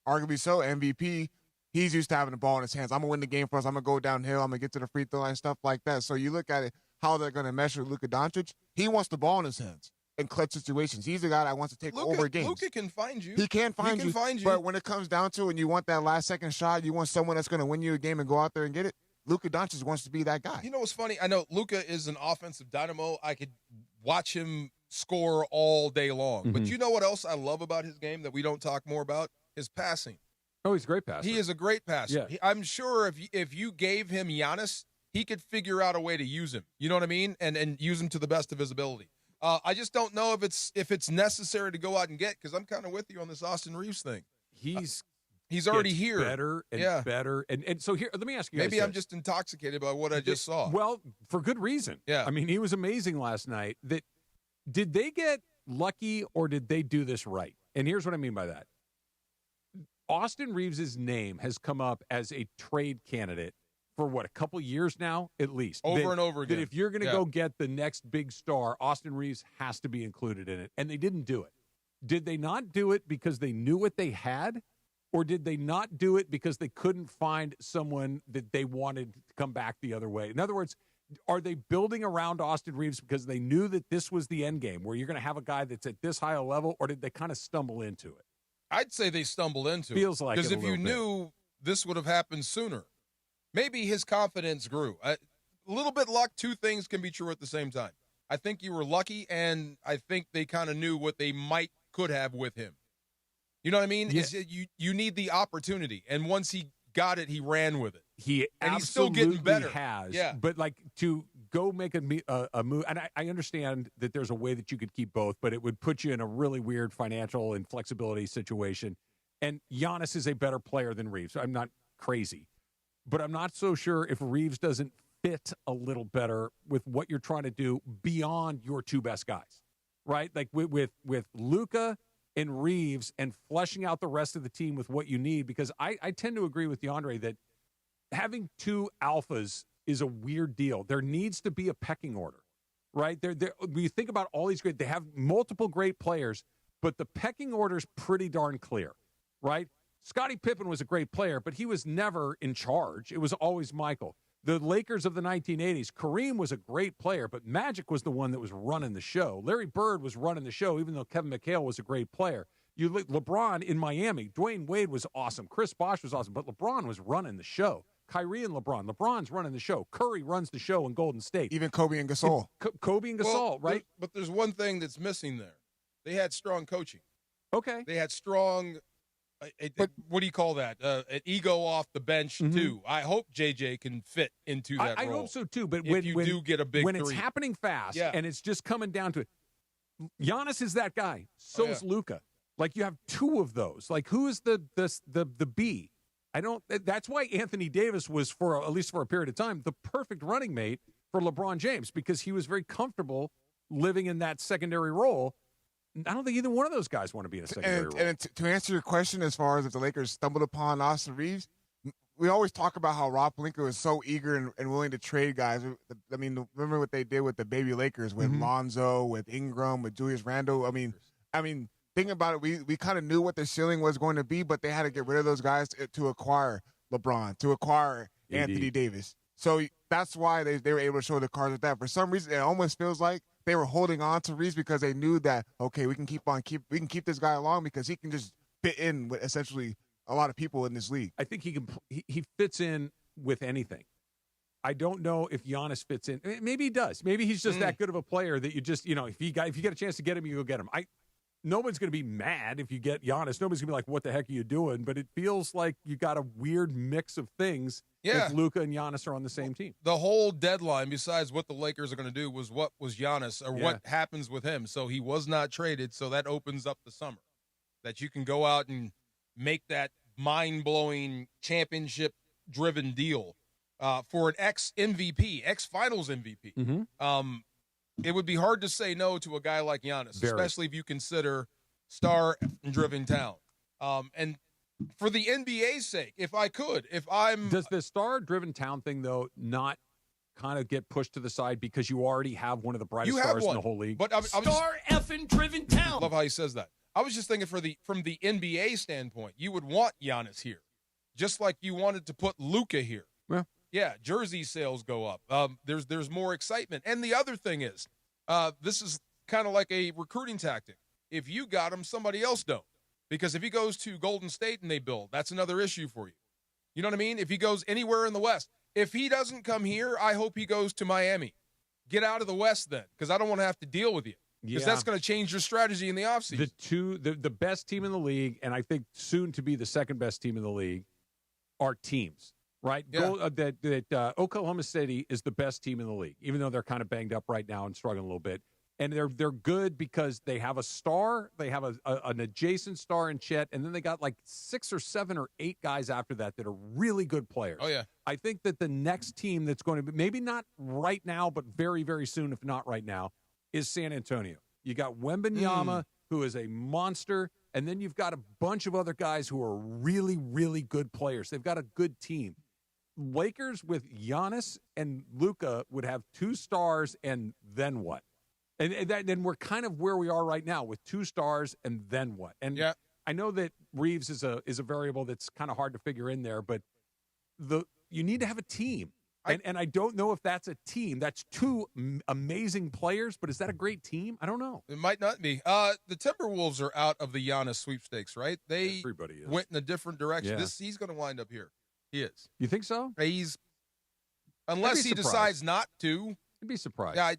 arguably so, MVP, he's used to having the ball in his hands. I'm going to win the game for us. I'm going to go downhill. I'm going to get to the free throw line, stuff like that. So you look at it, how they're going to mesh with Luka Doncic. He wants the ball in his hands in clutch situations. He's the guy that wants to take over games. Luka can find you. He can find you. But when it comes down to it and you want that last-second shot, you want someone that's going to win you a game and go out there and get it, Luka Doncic wants to be that guy. You know what's funny? I know Luka is an offensive dynamo. I could watch him score all day long. Mm-hmm. But you know what else I love about his game that we don't talk more about? His passing. Oh, he's a great passer. He is a great passer. Yeah. I'm sure if you gave him Giannis, he could figure out a way to use him. You know what I mean? And use him to the best of his ability. I just don't know if it's necessary to go out and get, because I'm kind of with you on this Austin Reeves thing. He's already here. Better and better. And so here, let me ask you Maybe guys I'm this. just intoxicated by what I just saw. Well, for good reason. Yeah. I mean, he was amazing last night. Did they get lucky or did they do this right? And here's what I mean by that. Austin Reeves' name has come up as a trade candidate for a couple years now, at least. Over and over again. That if you're going to go get the next big star, Austin Reeves has to be included in it. And they didn't do it. Did they not do it because they knew what they had? Or did they not do it because they couldn't find someone that they wanted to come back the other way? In other words, are they building around Austin Reeves because they knew that this was the end game, where you're going to have a guy that's at this high a level, or did they kind of stumble into it? I'd say they stumbled into it. Feels like because it a if you little bit. knew this would have happened sooner, maybe his confidence grew. A little bit luck, two things can be true at the same time. I think you were lucky, and I think they kind of knew what they could have with him. You know what I mean? Yeah. You need the opportunity, and once he got it, he ran with it. He and he's still getting better. Has, yeah. But like to go make a move, and I understand that there's a way that you could keep both, but it would put you in a really weird financial and flexibility situation. And Giannis is a better player than Reeves. I'm not crazy, but I'm not so sure if Reeves doesn't fit a little better with what you're trying to do beyond your two best guys, right? Like with Luka and Reeves and fleshing out the rest of the team with what you need, because I tend to agree with DeAndre that having two alphas is a weird deal. There needs to be a pecking order, right? When you think about all these great, they have multiple great players, but the pecking order is pretty darn clear, right? Scottie Pippen was a great player, but he was never in charge. It was always Michael. The Lakers of the 1980s, Kareem was a great player, but Magic was the one that was running the show. Larry Bird was running the show, even though Kevin McHale was a great player. You look LeBron in Miami, Dwayne Wade was awesome. Chris Bosh was awesome, but LeBron was running the show. Kyrie and LeBron. LeBron's running the show. Curry runs the show in Golden State. Even Kobe and Gasol. Kobe and Gasol, right? But there's one thing that's missing there. They had strong coaching. Okay. They had strong, what do you call that? An ego off the bench, too. I hope JJ can fit into that role. I hope so, too. But if you do get a big when three. it's happening fast and it's just coming down to it, Giannis is that guy. So is Luka. Like, you have two of those. Like, who is the B? That's why Anthony Davis was, at least for a period of time, the perfect running mate for LeBron James, because he was very comfortable living in that secondary role. I don't think either one of those guys want to be in a secondary role. And to answer your question, as far as if the Lakers stumbled upon Austin Reeves, we always talk about how Rob Pelinka was so eager and willing to trade guys. I mean, remember what they did with the baby Lakers, with Lonzo, with Ingram, with Julius Randle. I mean, thinking about it, we kind of knew what the ceiling was going to be, but they had to get rid of those guys to acquire LeBron, to acquire Anthony Davis. So that's why they were able to show the cards with that. For some reason, it almost feels like they were holding on to Reeves because they knew that, okay, we can keep this guy along because he can just fit in with essentially a lot of people in this league. I think he fits in with anything. I don't know if Giannis fits in. Maybe he does. Maybe he's just that good of a player that you just, if you get a chance to get him, you go get him. Nobody's going to be mad if you get Giannis. Nobody's going to be like, what the heck are you doing? But it feels like you got a weird mix of things if Luka and Giannis are on the same team. The whole deadline, besides what the Lakers are going to do, was what was Giannis or what happens with him. So he was not traded, so that opens up the summer. That you can go out and make that mind-blowing championship-driven deal for an ex-MVP, ex-finals MVP. It would be hard to say no to a guy like Giannis, especially if you consider star-driven talent. And for the NBA's sake, if I'm... Does the star-driven talent thing, though, not kind of get pushed to the side because you already have one of the brightest stars in the whole league? But Star-effing-driven talent. Love how he says that. I was just thinking from the NBA standpoint, you would want Giannis here, just like you wanted to put Luka here. Yeah, jersey sales go up. There's more excitement. And the other thing is, this is kind of like a recruiting tactic. If you got him, somebody else don't. Because if he goes to Golden State and they build, that's another issue for you. You know what I mean? If he goes anywhere in the West. If he doesn't come here, I hope he goes to Miami. Get out of the West then, because I don't want to have to deal with you. Because that's going to change your strategy in the offseason. The best team in the league, and I think soon to be the second best team in the league, are teams. Right? Yeah. Oklahoma City is the best team in the league, even though they're kind of banged up right now and struggling a little bit. And they're good because they have a star, they have an adjacent star in Chet, and then they got like 6 or 7 or 8 guys after that are really good players. Oh, yeah. I think that the next team that's going to be, maybe not right now, but very, very soon, if not right now, is San Antonio. You got Wembanyama, who is a monster, and then you've got a bunch of other guys who are really, really good players. They've got a good team. Lakers with Giannis and Luka would have 2 stars, and then what? And then we're kind of where we are right now with 2 stars, and then what? And I know that Reeves is a variable that's kind of hard to figure in there, but you need to have a team. And I don't know if that's a team. That's 2 amazing players, but is that a great team? I don't know. It might not be. The Timberwolves are out of the Giannis sweepstakes, right? Everybody is. Went in a different direction. Yeah. He's going to wind up here. He is. You think so? Unless he decides not to. I'd be surprised. Yeah,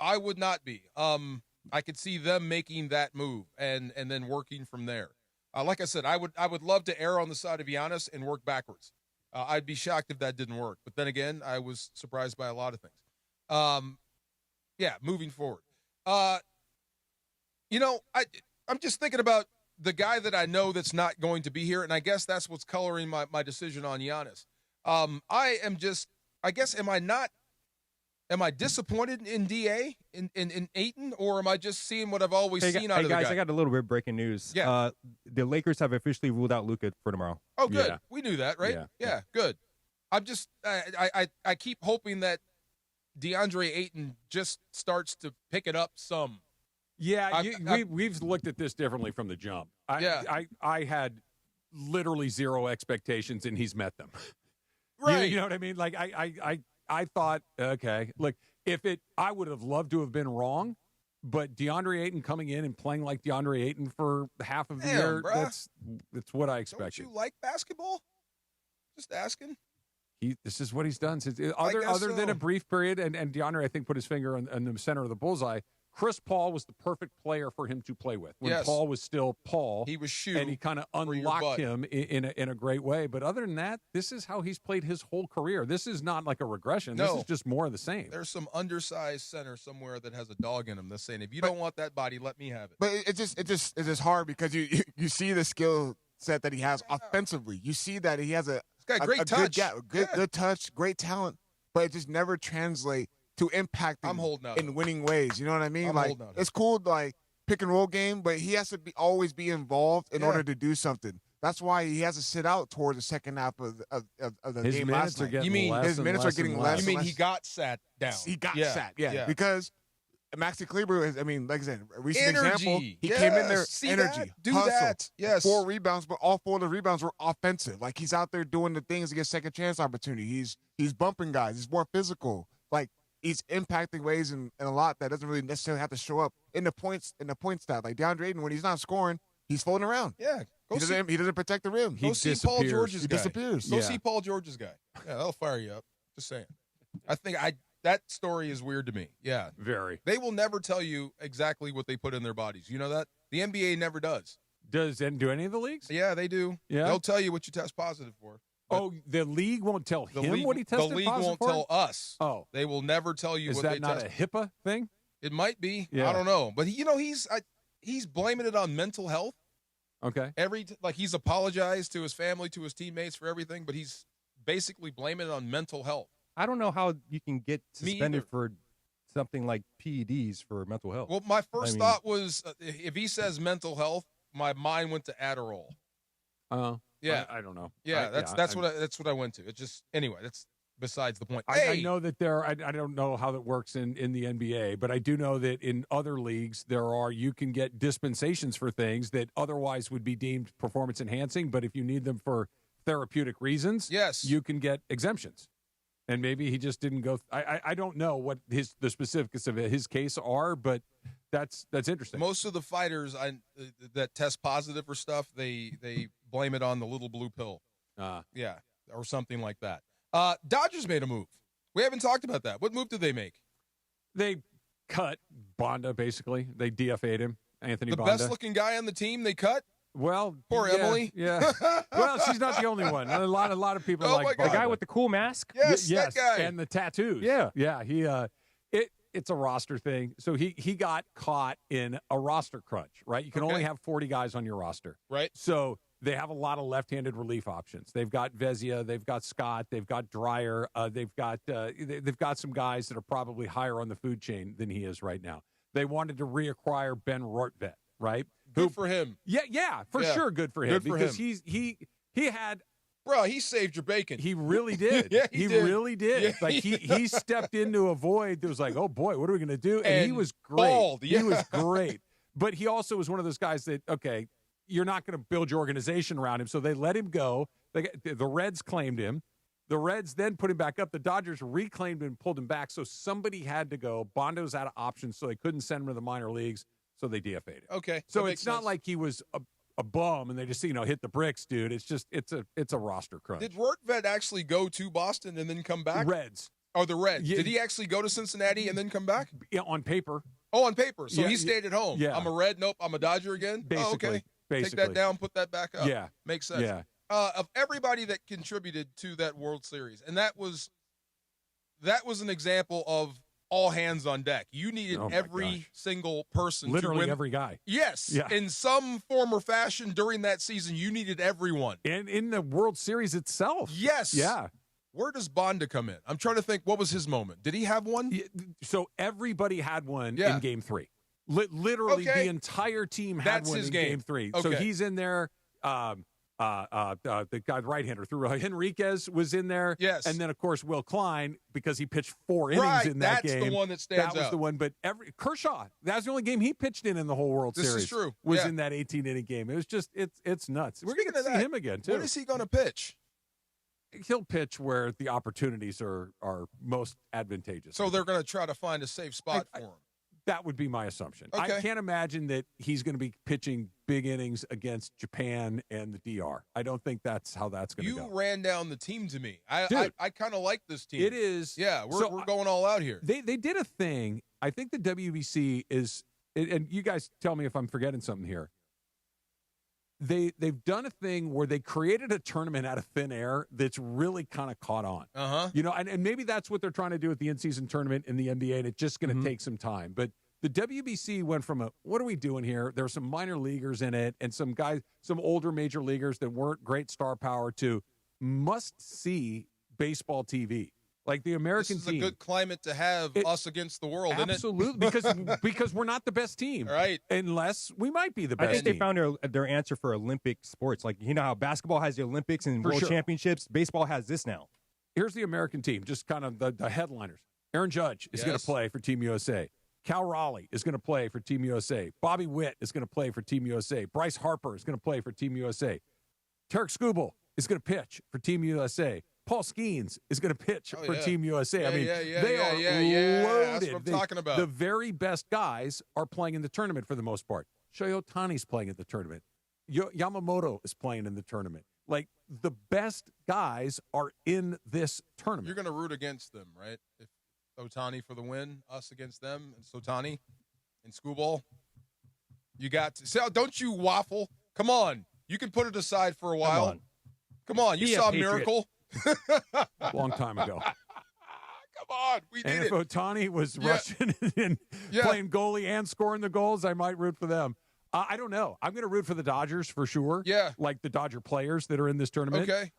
I would not be. I could see them making that move and then working from there. Like I said, I would love to err on the side of Giannis and work backwards. I'd be shocked if that didn't work. But then again, I was surprised by a lot of things. Moving forward. I'm just thinking about the guy that I know that's not going to be here, and I guess that's what's coloring my decision on Giannis. Am I disappointed in DA, in Ayton, or am I just seeing what I've always seen out of the guy? Guys, I got a little bit of breaking news. Yeah. The Lakers have officially ruled out Luka for tomorrow. Oh, good. Yeah. We knew that, right? Yeah, good. I'm just I keep hoping that DeAndre Ayton just starts to pick it up some. Yeah, we've looked at this differently from the jump. I had literally zero expectations, and he's met them. Right. You know what I mean? Like I thought, okay, look, I would have loved to have been wrong, but DeAndre Ayton coming in and playing like DeAndre Ayton for half of the year, that's what I expected. Don't you like basketball? Just asking. This is what he's done since other than a brief period, and DeAndre, I think, put his finger on the center of the bullseye. Chris Paul was the perfect player for him to play with. When Paul was still Paul, he was and he kind of unlocked him in a great way. But other than that, this is how he's played his whole career. This is not like a regression. No. This is just more of the same. There's some undersized center somewhere that has a dog in him that's saying, if you don't want that body, let me have it. But it's just hard because you see the skill set that he has offensively. You see that he has a great touch. Good touch, great talent, but it just never translates to impacting in winning ways. You know what I mean? It's cool, like pick and roll game, but he has to always be involved in order to do something. That's why he has to sit out towards the second half of the his game minutes last are night. getting You mean less his minutes are getting less? You mean he got sat down? He got sat, because Maxi Kleber is, like I said, a recent Energy. example. He came in there, See energy, that? Do hustle, that. Yes. 4 rebounds, but all 4 of the rebounds were offensive. Like he's out there doing the things to get second chance opportunity. He's bumping guys. He's more physical. Like he's impacting ways in a lot that doesn't really necessarily have to show up in the points stat. Like DeAndre Ayton, when he's not scoring, he's floating around. Yeah. He doesn't protect the rim. Go see Paul George's He guy. disappears. Go see Paul George's guy. Yeah, that'll fire you up. Just saying. I think that story is weird to me. Yeah. Very. They will never tell you exactly what they put in their bodies. You know that? The NBA never does. Do any of the leagues? Yeah, they do. Yeah. They'll tell you what you test positive for. Oh, the league won't tell him what he tested The league positive won't for? tell us. Oh. They will never tell you Is what that they not test. a HIPAA thing? It might be. Yeah. I don't know. But he's blaming it on mental health. Okay. He's apologized to his family, to his teammates for everything, but he's basically blaming it on mental health. I don't know how you can get suspended for something like PEDs for mental health. Well, my first thought was if he says mental health, my mind went to Adderall. Yeah, I don't know. Yeah, that's what I went to. It just anyway. That's besides the point. I know that I don't know how that works in the NBA, but I do know that in other leagues you can get dispensations for things that otherwise would be deemed performance enhancing, but if you need them for therapeutic reasons, yes, you can get exemptions. And maybe he just didn't go. I don't know what the specifics of his case are, but that's interesting. Most of the fighters that test positive for stuff, they blame it on the little blue pill. Yeah, or something like that. Dodgers made a move. We haven't talked about that. What move did they make? They cut Bonda, basically. They DFA'd him, Anthony Bonda. The best-looking guy on the team they cut? Well, poor Emily. Yeah. Well, she's not the only one. A lot of people like the guy with the cool mask. Yes, that guy. And the tattoos. Yeah. He it's a roster thing. So he got caught in a roster crunch, right? You can only have 40 guys on your roster, right? So they have a lot of left-handed relief options. They've got Vezia, they've got Scott, they've got Dreyer, they've got some guys that are probably higher on the food chain than he is right now. They wanted to reacquire Ben Rortvedt, right? Good for him. Yeah, for sure. Good for him. Good for because him. he had. Bro, he saved your bacon. He really did. Yeah, he did. Really did. Yeah, like he stepped into a void that was like, oh boy, what are we going to do? And he was great. Balled, yeah. He was great. But he also was one of those guys that, okay, you're not going to build your organization around him. So they let him go. The Reds claimed him. The Reds then put him back up. The Dodgers reclaimed him and pulled him back. So somebody had to go. Bondo's out of options, so they couldn't send him to the minor leagues. So they DFA'd him. Okay. So it's not like he was a bum and they just hit the bricks, dude. It's just it's a roster crunch. Did Rortvedt actually go to Boston and then come back? Reds. Oh, the Reds. Yeah. Did he actually go to Cincinnati and then come back? Yeah, on paper. Oh, on paper. So Yeah, he stayed at home. yeah. I'm a Red. Nope. I'm a Dodger again. Basically. Oh, okay. Basically. Take that down. Put that back up. Yeah. Makes sense. Yeah. Of everybody that contributed to that World Series, and that was an example of all hands on deck. You needed every single person Literally to win. every guy. Yes. Yeah. In some form or fashion during that season, you needed everyone. And in the World Series itself. Yes. Yeah. Where does Bonda come in? I'm trying to think, what was his moment? Did he have one? So everybody had one in Game 3. Literally, the entire team had That's one his in game. Game 3. Okay. So he's in there. the guy, the right-hander, threw Henriquez was in there. Yes. And then, of course, Will Klein, because he pitched 4 innings in that game. That's the one that stands out. That was the one. But Kershaw, that's the only game he pitched in the whole World Series. This is true. Was in that 18-inning game. It was just, it's nuts. We're going to see him again, too. When is he going to pitch? He'll pitch where the opportunities are most advantageous. So they're going to try to find a safe spot for him. That would be my assumption. Okay. I can't imagine that he's going to be pitching big innings against Japan and the DR. I don't think that's how that's going to go. You ran down the team to me. I kind of like this team. It is. Yeah, we're going all out here. They did a thing. I think the WBC is, and you guys tell me if I'm forgetting something here. They've done a thing where they created a tournament out of thin air that's really kind of caught on. You know, and maybe that's what they're trying to do with the in-season tournament in the NBA, and it's just going to take some time. But the WBC went from what are we doing here? There were some minor leaguers in it and some guys, some older major leaguers that weren't great star power to must-see baseball TV. Like the American team. This is a good climate to have us against the world, absolutely, because we're not the best team. Right. Unless we might be the best I think team. they found their answer for Olympic sports. Like, you know how basketball has the Olympics and World Championships? Baseball has this now. Here's the American team, just kind of the headliners. Aaron Judge is going to play for Team USA. Cal Raleigh is going to play for Team USA. Bobby Witt is going to play for Team USA. Bryce Harper is going to play for Team USA. Tarek Skubal is going to pitch for Team USA. Paul Skeens is going to pitch for Team USA. Yeah, I mean, they are loaded. That's what I'm talking about. The very best guys are playing in the tournament for the most part. Shohei Ohtani's playing in the tournament. Yamamoto is playing in the tournament. Like, the best guys are in this tournament. You're going to root against them, right? If Ohtani for the win, us against them, and Ohtani and Skubal. You got to. So don't you waffle. Come on. You can put it aside for a while. Come on. You saw a miracle. Long time ago. Come on, we did and it. if Ohtani was rushing and playing goalie and scoring the goals, I might root for them. I don't know. I'm going to root for the Dodgers for sure. Yeah. Like the Dodger players that are in this tournament. Okay.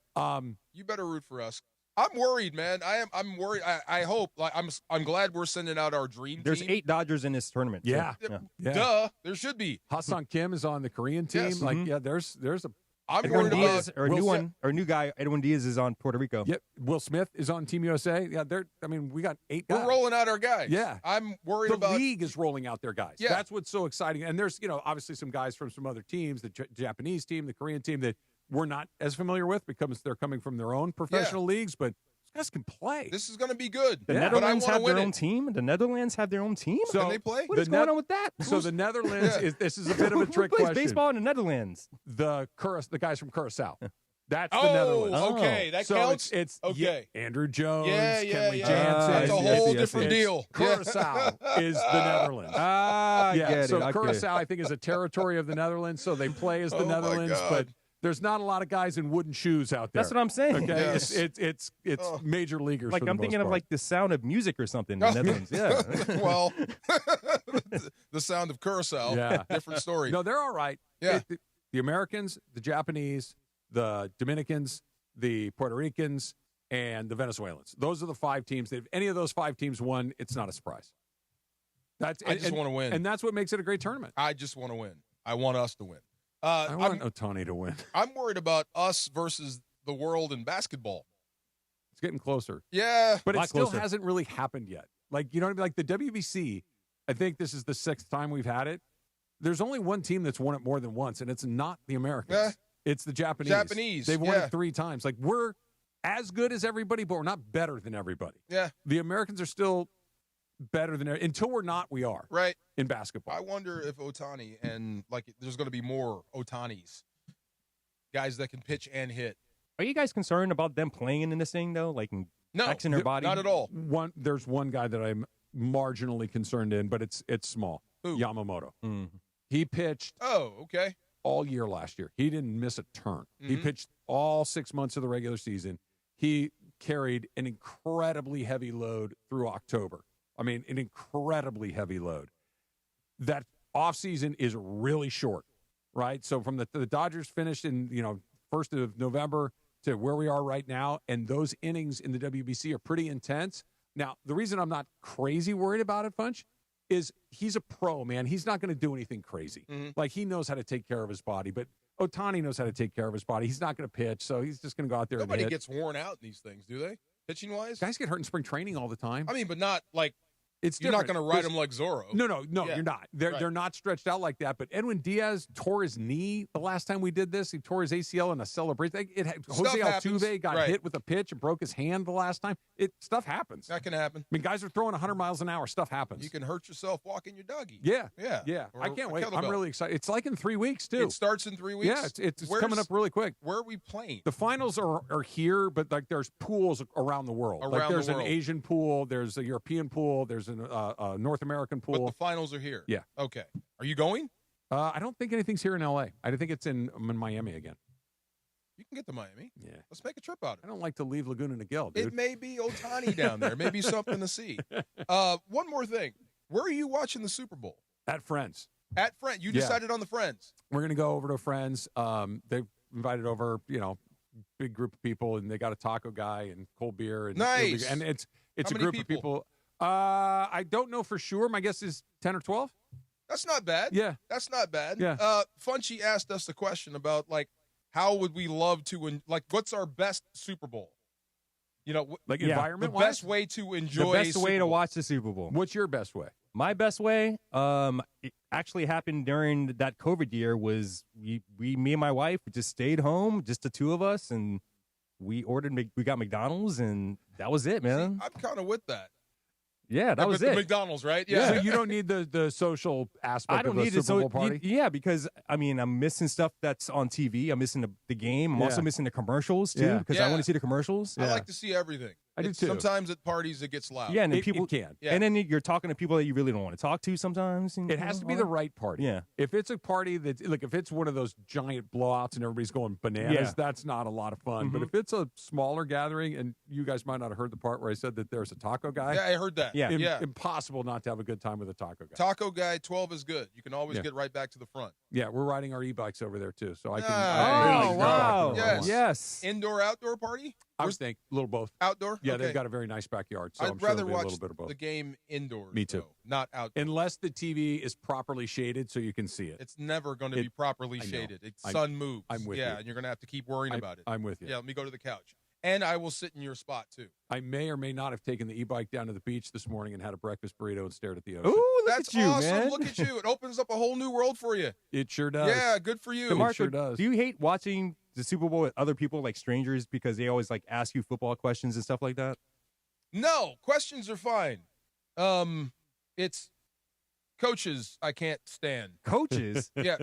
You better root for us. I'm worried, man. I'm worried. I hope. Like I'm glad we're sending out our dream There's team. 8 Dodgers in this tournament. Yeah. Duh. There should be. Ha-Seong Kim is on the Korean team. Yes. Like, there's a. I'm worried about our new guy, Edwin Diaz, is on Puerto Rico. Yep. Will Smith is on Team USA. Yeah, we got 8 guys. We're rolling out our guys. Yeah. I'm worried the about. The league is rolling out their guys. Yeah. That's what's so exciting. And there's, obviously some guys from some other teams, the Japanese team, the Korean team that we're not as familiar with because they're coming from their own professional leagues, but these guys can play. This is going to be good. The Netherlands have their own team. The Netherlands have their own team. So can they play? What is going on with that? So the Netherlands this is a bit of a trick Who plays question. baseball in the Netherlands? The guys from Curacao. That's the Netherlands. Okay, that so counts. It's okay. Andrew Jones, Kenley Jansen. That's a whole different deal. Curacao is the Netherlands. So Curacao, I think, is a territory of the Netherlands. So they play as the Netherlands, but there's not a lot of guys in wooden shoes out there. That's what I'm saying. Okay, Yes. it's major leaguers. Like, for the I'm thinking most of part. like the Sound of Music or something in the Netherlands. Yeah. Well, the sound of Curacao. Yeah. Different story. No, they're all right. Yeah. The Americans, the Japanese, the Dominicans, the Puerto Ricans, and the Venezuelans. Those are the 5 teams. If any of those 5 teams won, it's not a surprise. I just want to win. And that's what makes it a great tournament. I just want to win. I want us to win. I want Ohtani to win. I'm worried about us versus the world in basketball. It's getting closer. Yeah. But it still hasn't really happened yet. Like, you know what I mean? Like the WBC, I think this is the 6th time we've had it. There's only one team that's won it more than once, and it's not the Americans. It's the Japanese. They've won it 3 times. Like, we're as good as everybody, but we're not better than everybody. Yeah. The Americans are still better than until we're not, we are. Right. In basketball. I wonder if Ohtani and, like, there's going to be more Ohtanis, guys that can pitch and hit. Are you guys concerned about them playing in this thing, though? Like, taxing their body? Not at all. There's one guy that I'm marginally concerned in, but it's small. Who? Yamamoto. Mm. He pitched all year last year. He didn't miss a turn. Mm-hmm. He pitched all 6 months of the regular season. He carried an incredibly heavy load through October. I mean, an incredibly heavy load. That offseason is really short, right? So from the Dodgers finished in, 1st of November to where we are right now, and those innings in the WBC are pretty intense. Now, the reason I'm not crazy worried about it, Funch, is he's a pro, man. He's not going to do anything crazy. Mm-hmm. Like, he knows how to take care of his body. But Ohtani knows how to take care of his body. He's not going to pitch, so he's just going to go out there Nobody and hit. gets worn out in these things, do they? Pitching-wise? Guys get hurt in spring training all the time. I mean, but not like it's you're not different. going to ride them like Zorro. No, Yeah. you're not. They're not stretched out like that. But Edwin Diaz tore his knee the last time we did this. He tore his ACL in a celebration. Jose Altuve got hit with a pitch and broke his hand the last time. Stuff happens. That can happen. I mean, guys are throwing 100 miles an hour. Stuff happens. You can hurt yourself walking your doggy. Yeah. Or I can't a wait. kettlebell. I'm really excited. It's like in 3 weeks, too. It starts in 3 weeks? Yeah, it's coming up really quick. Where are we playing? The finals are here, but like there's pools around the world. There's an Asian pool, there's a European pool, there's a North American pool. But the finals are here. Yeah. Okay. Are you going? I don't think anything's here in L.A. I think it's in Miami again. You can get to Miami. Yeah. Let's make a trip out of it. I don't like to leave Laguna Niguel, dude. It may be Ohtani down there. Maybe something to see. One more thing. Where are you watching the Super Bowl? At Friends. At Friends. You decided on the Friends. We're going to go over to Friends. They've invited over, big group of people, and they got a taco guy and cold beer. And Nice. And it's How a many group of people. I don't know for sure. My guess is 10 or 12. That's not bad. Yeah. That's not bad. Yeah. Funchy asked us the question about, how would we love to, what's our best Super Bowl? Environment-wise? The best way to enjoy the best way to watch the Super Bowl. What's your best way? My best way, it actually happened during that COVID year. Was me and my wife just stayed home, just the two of us, and we got McDonald's, and that was it, man. See, I'm kind of with that. Yeah, that was the it. McDonald's, right? Yeah. So you don't need the social aspect of the Super Bowl party? Yeah, because, I'm missing stuff that's on TV. I'm missing the game. I'm also missing the commercials, too, because I want to see the commercials. I like to see everything. I do, too. Sometimes at parties it gets loud. Yeah, and then it can. Yeah. And then you're talking to people that you really don't want to talk to sometimes. It has to be the right party. Yeah. If it's a party if it's one of those giant blowouts and everybody's going bananas, that's not a lot of fun. But if it's a smaller gathering, and you guys might not have heard the part where I said that there's a taco guy. Yeah, I heard that. Yeah. Impossible not to have a good time with a taco guy. Taco guy, 12 is good. You can always get right back to the front. Yeah, we're riding our e-bikes over there, too. So I can. Wow. Yes. Indoor, outdoor party? I was thinking a little both. Outdoor? Yeah, Okay. they've got a very nice backyard. So I'd I'm sure rather it'll be a watch little bit of both. the game indoors. Me too. Though, not outdoors. Unless the TV is properly shaded so you can see it. It's never going to be properly shaded. Sun moves. I'm with you. Yeah, and you're going to have to keep worrying about it. I'm with you. Yeah, let me go to the couch. And I will sit in your spot, too. I may or may not have taken the e-bike down to the beach this morning and had a breakfast burrito and stared at the ocean. Ooh, That's look at you, awesome. man. Look at you. It opens up a whole new world for you. It sure does. Yeah, good for you. Marco, it sure does. do you hate watching the Super Bowl with other people, like strangers, because they always ask you football questions and stuff like that? No, questions are fine. It's coaches I can't stand. Coaches? Yeah,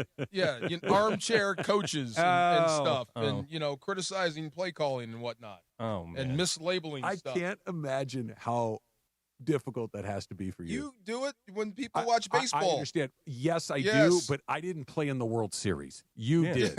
armchair coaches and stuff, and criticizing play calling and whatnot. Oh man, and mislabeling stuff. I can't imagine how difficult that has to be for you. You do it when people watch baseball. I understand. Yes, I do, but I didn't play in the World Series. You did.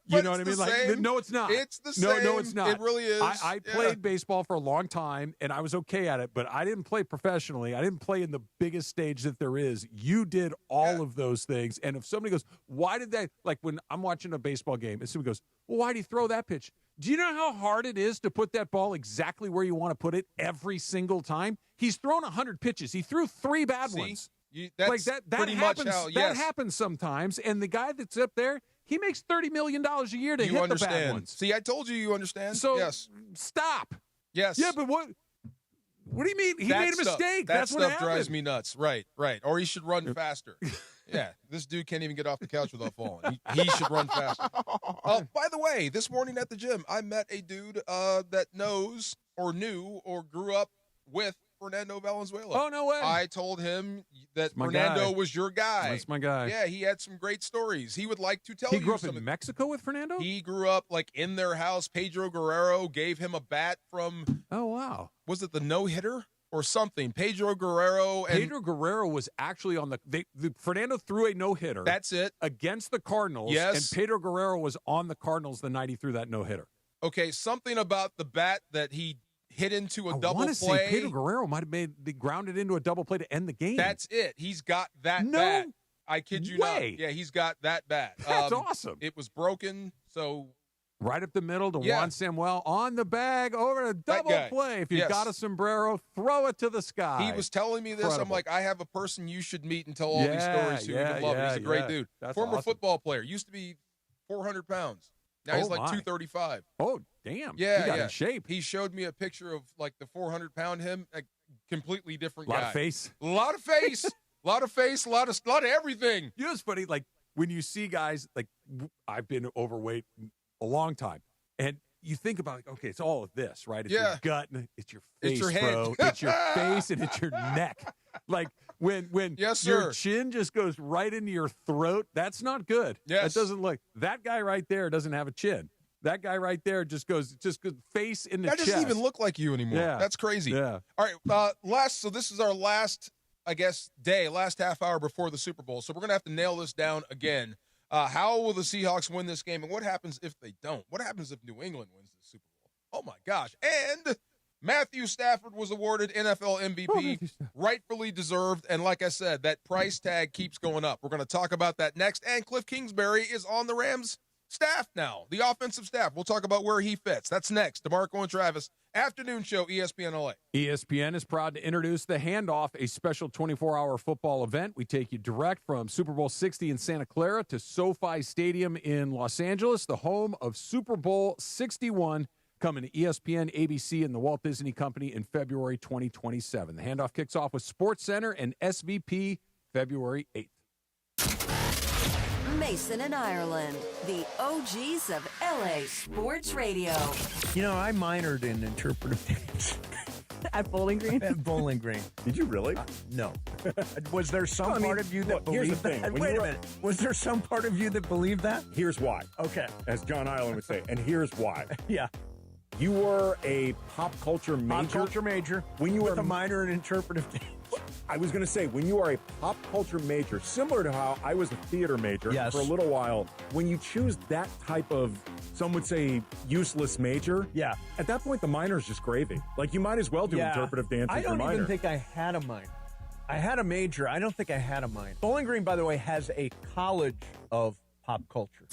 You know what I mean? Same. No, it's not. It's the same. No, it's not. It really is. I played baseball for a long time, and I was okay at it, but I didn't play professionally. I didn't play in the biggest stage that there is. You did all of those things, and if somebody goes, why did that, when I'm watching a baseball game, and somebody goes, well, why did he throw that pitch? Do you know how hard it is to put that ball exactly where you want to put it every single time? He's thrown 100 pitches. He threw 3 bad ones. That's that pretty happens. much how, that happens sometimes. And the guy that's up there, he makes $30 million a year to hit the bad ones. See, I told you understand. So yes. Stop. Yes. Yeah, but what do you mean? He made a mistake. That's what happened. That stuff drives me nuts. Right. Or he should run faster. Yeah, this dude can't even get off the couch without falling. He should run faster. By the way, this morning at the gym, I met a dude that knows or knew or grew up with Fernando Valenzuela. Oh, no way. I told him that my Fernando guy. was your guy. That's my guy. Yeah, he had some great stories. He would like to tell you. He grew up in Mexico with Fernando? He grew up in their house. Pedro Guerrero gave him a bat from, oh, wow. Was it the no-hitter? Or something. Pedro Guerrero was actually on the Fernando threw a no-hitter. That's it. Against the Cardinals. Yes. And Pedro Guerrero was on the Cardinals the night he threw that no-hitter. Okay, something about the bat that he hit into a double play. I want to say Pedro Guerrero might have grounded into a double play to end the game. That's it. He's got that bat. I kid you not. Yeah, he's got that bat. That's awesome. It was broken, so right up the middle to Juan Samuel on the bag over a double play. If you've got a sombrero, throw it to the sky. He was telling me this. Incredible. I'm like, I have a person you should meet and tell all these stories to. You would love it. He's a great dude. That's Former awesome. football player. Used to be 400 pounds. Now he's like 235. Oh, damn. Yeah, he got in shape. He showed me a picture of like the 400-pound him, like completely different A lot guy. of face. A lot of face. A lot of face, a lot of everything. You know, it's funny, like when you see guys, like I've been overweight a long time, and you think about, like, okay, it's all of this, right? It's your gut, and it's your face, it's your head. bro. It's your face, and it's your neck. Like when yes, your chin just goes right into your throat, that's not good. Yes. That doesn't look. That guy right there doesn't have a chin. That guy right there just goes face in the chest. That doesn't even look like you anymore. Yeah. That's crazy. Yeah. All right, so this is our last, I guess, last half hour before the Super Bowl. So we're going to have to nail this down again. How will the Seahawks win this game, and what happens if they don't? What happens if New England wins the Super Bowl? Oh, my gosh. And Matthew Stafford was awarded NFL MVP, rightfully deserved. And like I said, that price tag keeps going up. We're going to talk about that next. And Cliff Kingsbury is on the Rams staff now, the offensive staff. We'll talk about where he fits. That's next. DeMarco and Travis, afternoon show, ESPN LA. ESPN is proud to introduce The Handoff, a special 24-hour football event. We take you direct from Super Bowl 60 in Santa Clara to SoFi Stadium in Los Angeles, the home of Super Bowl 61, coming to ESPN, ABC, and the Walt Disney Company in February 2027. The Handoff kicks off with SportsCenter and SVP February 8th. Mason and Ireland, the OGs of LA Sports Radio. You know, I minored in interpretive dance. At Bowling Green? At Bowling Green. Did you really? No. Was there some part of you that here's the believed thing. that? When Wait you a were- minute. Was there some part of you that believed that? Here's why. Okay. As John Ireland would say, and here's why. Yeah. You were a pop culture major. Pop culture major. When you with were a minor in interpretive dance. I was going to say, when you are a pop culture major, similar to how I was a theater major Yes. for a little while, when you choose that type of, some would say, useless major, Yeah. at that point, the minor is just gravy. Like, you might as well do interpretive dance I as your don't minor. even think I had a minor. I had a major. I don't think I had a minor. Bowling Green, by the way, has a college of pop culture.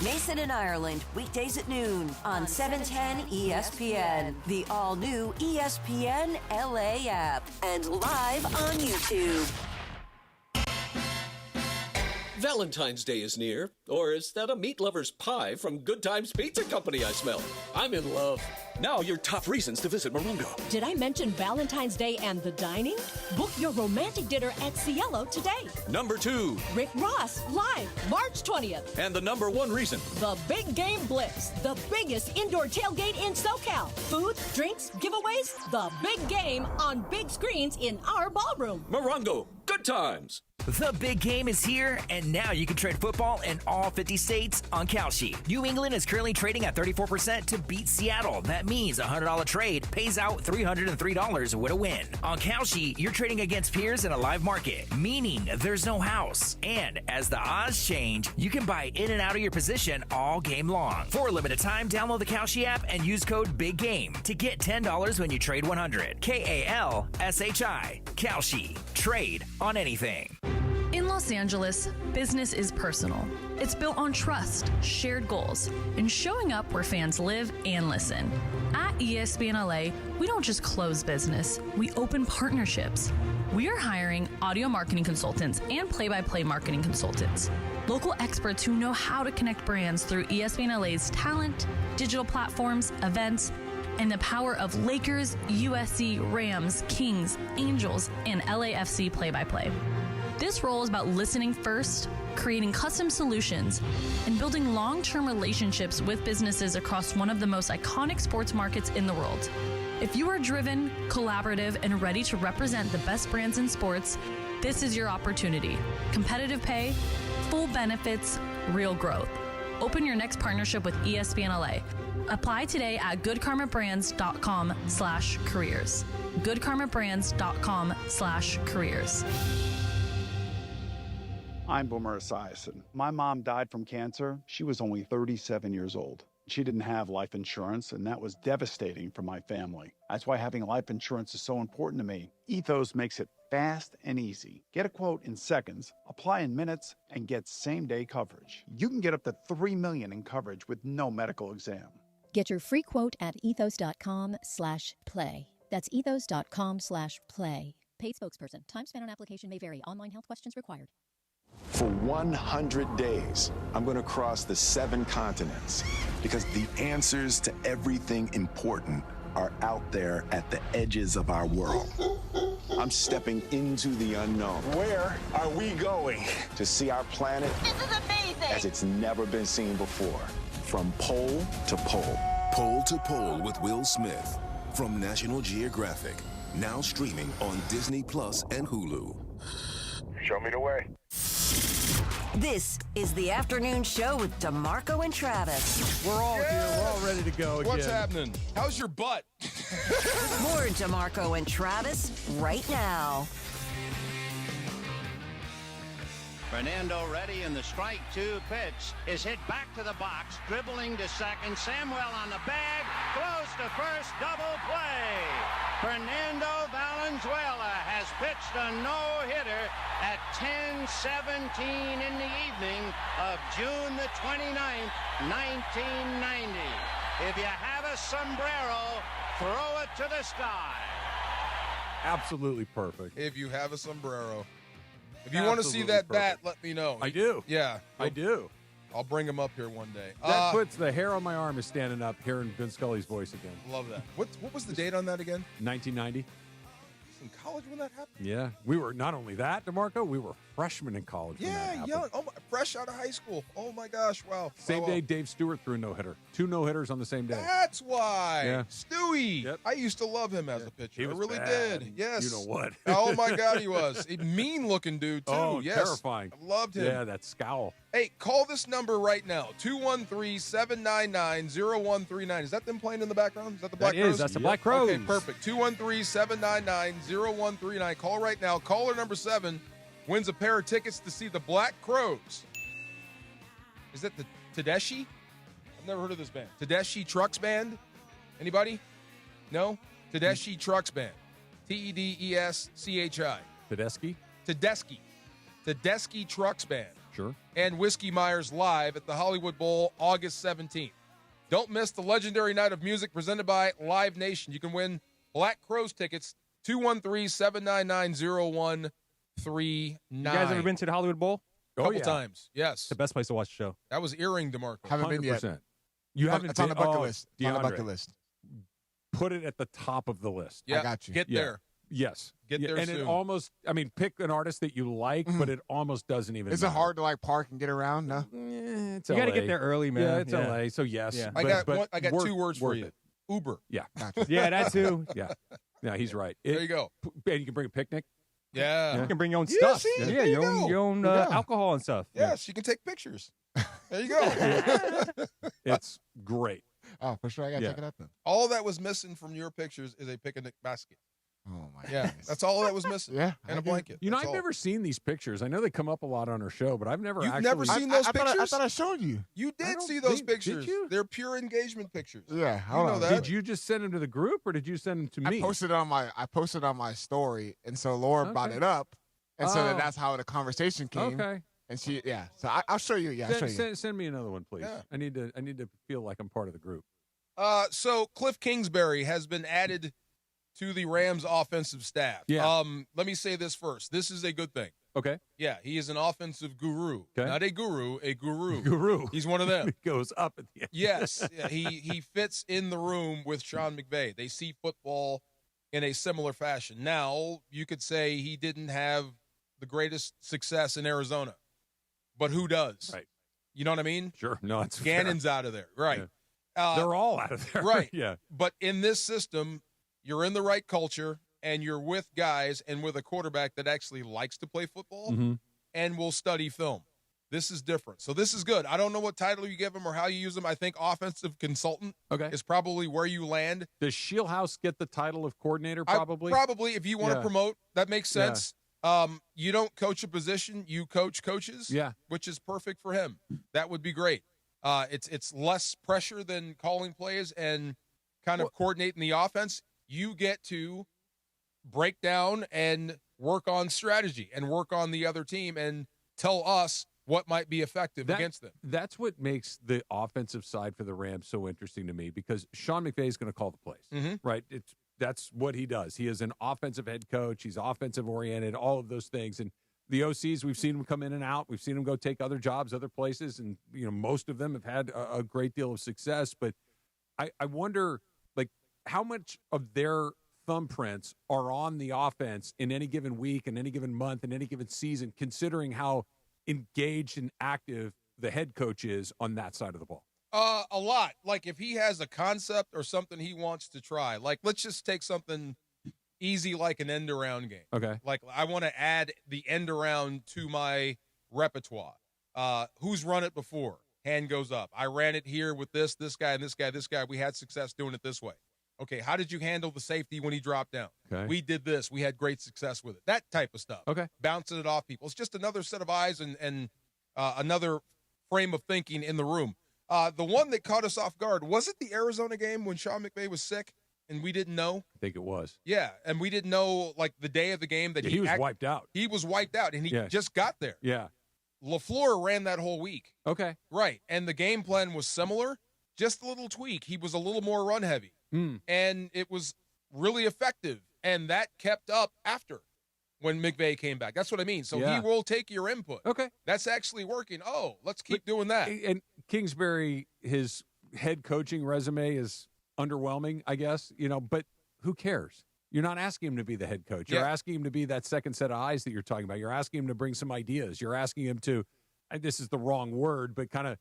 Mason and Ireland, weekdays at noon on 710 ESPN, the all-new ESPN LA app, and live on YouTube. Valentine's Day is near, or is that a meat lover's pie from Good Times Pizza Company I smell? I'm in love. Now your top reasons to visit Morongo. Did I mention Valentine's Day and the dining? Book your romantic dinner at Cielo today. Number 2, Rick Ross, live, March 20th. and the number 1 reason. The Big Game Blitz, the biggest indoor tailgate in SoCal. Food, drinks, giveaways, the big game on big screens in our ballroom. Morongo, Good Times. The big game is here, and now you can trade football in all 50 states on Kalshi. New England is currently trading at 34% to beat Seattle. That means a $100 trade pays out $303 with a win. On Kalshi, you're trading against peers in a live market, meaning there's no house. And as the odds change, you can buy in and out of your position all game long. For a limited time, download the Kalshi app and use code BIGGAME to get $10 when you trade 100. KALSHI. Kalshi. Trade on anything. In Los Angeles, business is personal. It's built on trust, shared goals, and showing up where fans live and listen. At ESPN LA, we don't just close business, we open partnerships. We are hiring audio marketing consultants and play-by-play marketing consultants, local experts who know how to connect brands through ESPN LA's talent, digital platforms, events, and the power of Lakers, USC, Rams, Kings, Angels, and LAFC play-by-play. This role is about listening first, creating custom solutions, and building long-term relationships with businesses across one of the most iconic sports markets in the world. If you are driven, collaborative, and ready to represent the best brands in sports, this is your opportunity. Competitive pay, full benefits, real growth. Open your next partnership with ESPN LA. Apply today at goodkarmabrands.com/careers. goodkarmabrands.com/careers. I'm Boomer Esiason. My mom died from cancer. She was only 37 years old. She didn't have life insurance, and that was devastating for my family. That's why having life insurance is so important to me. Ethos makes it fast and easy. Get a quote in seconds, apply in minutes, and get same-day coverage. You can get up to $3 million in coverage with no medical exam. Get your free quote at ethos.com/play. That's ethos.com/play. Paid spokesperson. Time spent on application may vary. Online health questions required. For 100 days, I'm going to cross the 7 continents because the answers to everything important are out there at the edges of our world. I'm stepping into the unknown. Where are we going? To see our planet as it's never been seen before. From pole to pole. Pole to Pole with Will Smith from National Geographic. Now streaming on Disney Plus and Hulu. Show me the way. This is the afternoon show with DeMarco and Travis. We're all here. We're all ready to go again. What's happening? How's your butt? More DeMarco and Travis right now. Fernando ready, and the strike 2 pitch is hit back to the box, dribbling to second. Samuel on the bag, throws to first, double play. Fernando Valenzuela has pitched a no-hitter at 10:17 in the evening of June the 29th, 1990. If you have a sombrero, throw it to the sky. Absolutely perfect. If you have a sombrero. If you want to see that bat, let me know. I do. Yeah. I do. I'll bring him up here one day. That puts the hair on my arm is standing up, hearing Vince Scully's voice again. Love that. What was the date on that again? 1990. In college when that happened? Yeah. We were, not only that, DeMarco, we were freshmen in college when that happened. Young. Oh, fresh out of high school. Oh, my gosh. Wow. Same day Dave Stewart threw a no-hitter. 2 no-hitters on the same day. That's why. Yeah. Stewie. Yep. I used to love him as a pitcher. He was I really bad. did. Yes. You know what? Oh, my God, he was. A mean-looking dude, too. Oh, yes. terrifying. I loved him. Yeah, that scowl. Hey, call this number right now, 213-799-0139. Is that them playing in the background? Is that the Black Crows? That's the Black Crows. Okay, perfect. 213-799-0139. Call right now. Caller number 7 wins a pair of tickets to see the Black Crows. Is that the Tedeschi? I've never heard of this band. Tedeschi Trucks Band? Anybody? No? Tedeschi Trucks Band. Tedeschi. Tedeschi? Tedeschi Trucks Band. Sure. And Whiskey Myers live at the Hollywood Bowl August 17th. Don't miss the legendary night of music presented by Live Nation. You can win Black Crows tickets, 213-799-0139. You guys ever been to the Hollywood Bowl? Couple times, yes. It's the best place to watch the show. That was Earring, DeMarco. Haven't been yet. You haven't It's on the been- bucket oh, list. It's on the DeAndre. bucket list. Put it at the top of the list. Yeah, I got you. Get there. Yes. Get there and soon. it almost, I mean, pick an artist that you like, but it almost doesn't even Is it matter. hard to like park and get around? No. It's You got to LA. get there early, man. Yeah, it's LA, so yes. Yeah. I got 2 words for worth you. it. Uber. Yeah. Yeah, that too. Yeah. Yeah, he's right. There you go. And you can bring a picnic. Yeah. You can bring your own Yeah, stuff. see? Yeah, There you go. your own Yeah. alcohol and stuff. Yes, you can take pictures. There you go. It's great. Oh, for sure. I got to check it out then. All that was missing from your pictures is a picnic basket. Oh, my Yeah, goodness. that's all that was missing. Yeah, And I a get it. blanket. You know, That's I've all. never seen these pictures. I know they come up a lot on our show, but I've never You've actually never seen those pictures? I thought I showed you. You I did don't see those think- pictures. did you? They're pure engagement pictures. Yeah, You hold know on. that. Did you just send them to the group, or did you send them to me? I posted on my story, and so Laura brought Okay. it up, and so then Oh. that's how the conversation came. Okay. And she, yeah. So I'll show you. Yeah, I'll show you. Send me another one, please. Yeah. I need to feel like I'm part of the group. So Cliff Kingsbury has been added to the Rams offensive staff. Yeah. Let me say this first. This is a good thing. Okay. Yeah, he is an offensive guru. Okay. Not a guru, a guru. Guru. He's one of them. It goes up at the end. Yes, yeah, he fits in the room with Sean McVay. They see football in a similar fashion. Now, you could say he didn't have the greatest success in Arizona, but who does? Right. You know what I mean? Sure. No, it's Gannon's out of there. Right. They're all out of there. Right. Yeah. But in this system, you're in the right culture, and you're with guys and with a quarterback that actually likes to play football Mhm. and will study film. This is different. So this is good. I don't know what title you give him or how you use him. I think offensive consultant is probably where you land. Does Shieldhouse get the title of coordinator probably? Probably, if you want to Yeah. promote, that makes Yeah. sense. You don't coach a position, you coach coaches, which is perfect for him. That would be great. It's less pressure than calling plays and kind of coordinating the offense. You get to break down and work on strategy and work on the other team and tell us what might be effective against them. That's what makes the offensive side for the Rams so interesting to me, because Sean McVay is going to call the plays, right? That's what he does. He is an offensive head coach. He's offensive oriented, all of those things. And the OCs, we've seen them come in and out. We've seen them go take other jobs, other places, and most of them have had a great deal of success. But I wonder, like, how much of their thumbprints are on the offense in any given week, in any given month, in any given season, considering how engaged and active the head coach is on that side of the ball. A lot. Like, if he has a concept or something he wants to try, like, let's just take something easy like an end-around game. Okay. Like, I want to add the end-around to my repertoire. Who's run it before? Hand goes up. I ran it here with this guy, and this guy. We had success doing it this way. Okay, how did you handle the safety when he dropped down? Okay. We did this. We had great success with it. That type of stuff. Okay. Bouncing it off people. It's just another set of eyes and another frame of thinking in the room. The one that caught us off guard, was it the Arizona game when Sean McVay was sick and we didn't know? I think it was. Yeah, and we didn't know, like, the day of the game that he was wiped out. He was wiped out, and he just got there. Yeah. LaFleur ran that whole week. Okay. Right, and the game plan was similar, just a little tweak. He was a little more run-heavy, and it was really effective, and that kept up after when McVay came back. That's what I mean. So he will take your input. Okay. That's actually working. Oh, let's keep doing that. And Kingsbury, his head coaching resume is underwhelming, I guess, but who cares? You're not asking him to be the head coach. You're asking him to be that second set of eyes that you're talking about. You're asking him to bring some ideas. You're asking him to, this is the wrong word, but kind of,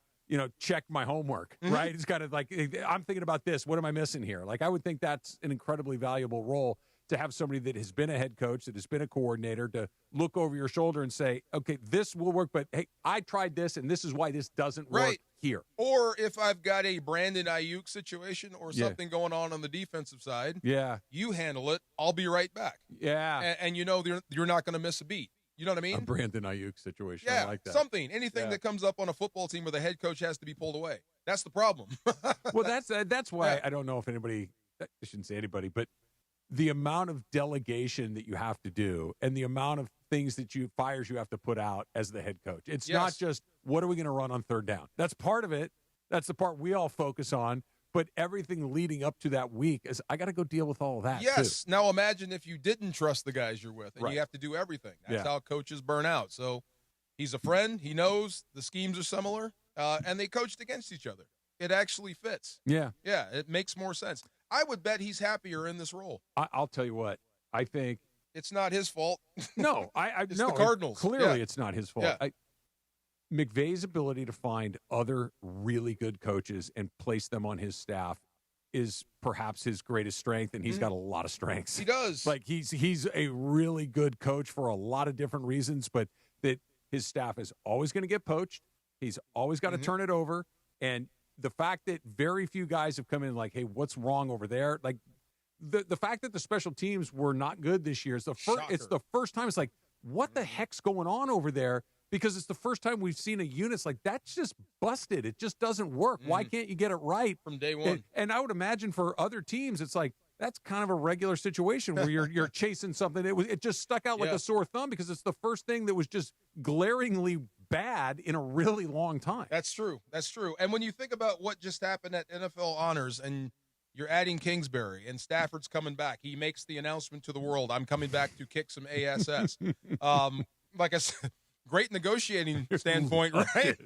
check my homework, right? It's kind of like, I'm thinking about this. What am I missing here? Like, I would think that's an incredibly valuable role to have somebody that has been a head coach, that has been a coordinator, to look over your shoulder and say, okay, this will work, but hey, I tried this, and this is why this doesn't work here. Or if I've got a Brandon Ayuk situation or something going on the defensive side, you handle it, I'll be right back. Yeah. And you're not going to miss a beat. You know what I mean? A Brandon Ayuk situation. Yeah, I like that. Anything that comes up on a football team where the head coach has to be pulled away. That's the problem. Well, that's why I don't know if anybody, I shouldn't say anybody, but the amount of delegation that you have to do and the amount of things fires you have to put out as the head coach. It's not just, what are we going to run on third down? That's part of it. That's the part we all focus on. But everything leading up to that week is, I got to go deal with all of that. Yes. Too. Now imagine if you didn't trust the guys you're with and you have to do everything. That's how coaches burn out. So he's a friend. He knows the schemes are similar, and they coached against each other. It actually fits. Yeah. Yeah, it makes more sense. I would bet he's happier in this role. I'll tell you what. I think it's not his fault. No, it's the Cardinals. Clearly, it's not his fault. Yeah. McVay's ability to find other really good coaches and place them on his staff is perhaps his greatest strength, and he's got a lot of strengths. He does. Like, he's a really good coach for a lot of different reasons, but that his staff is always going to get poached. He's always got to turn it over, and the fact that very few guys have come in like, hey, what's wrong over there? Like, the fact that the special teams were not good this year is it's the first time. It's like, what the heck's going on over there? Because it's the first time we've seen a unit like that's just busted. It just doesn't work. Why can't you get it right from day one? And I would imagine for other teams, it's like that's kind of a regular situation where you're chasing something. It just stuck out like a sore thumb because it's the first thing that was just glaringly bad in a really long time. That's true. That's true. And when you think about what just happened at NFL Honors, and you're adding Kingsbury, and Stafford's coming back, he makes the announcement to the world, "I'm coming back to kick some ASS." Like I said. Great negotiating standpoint, right?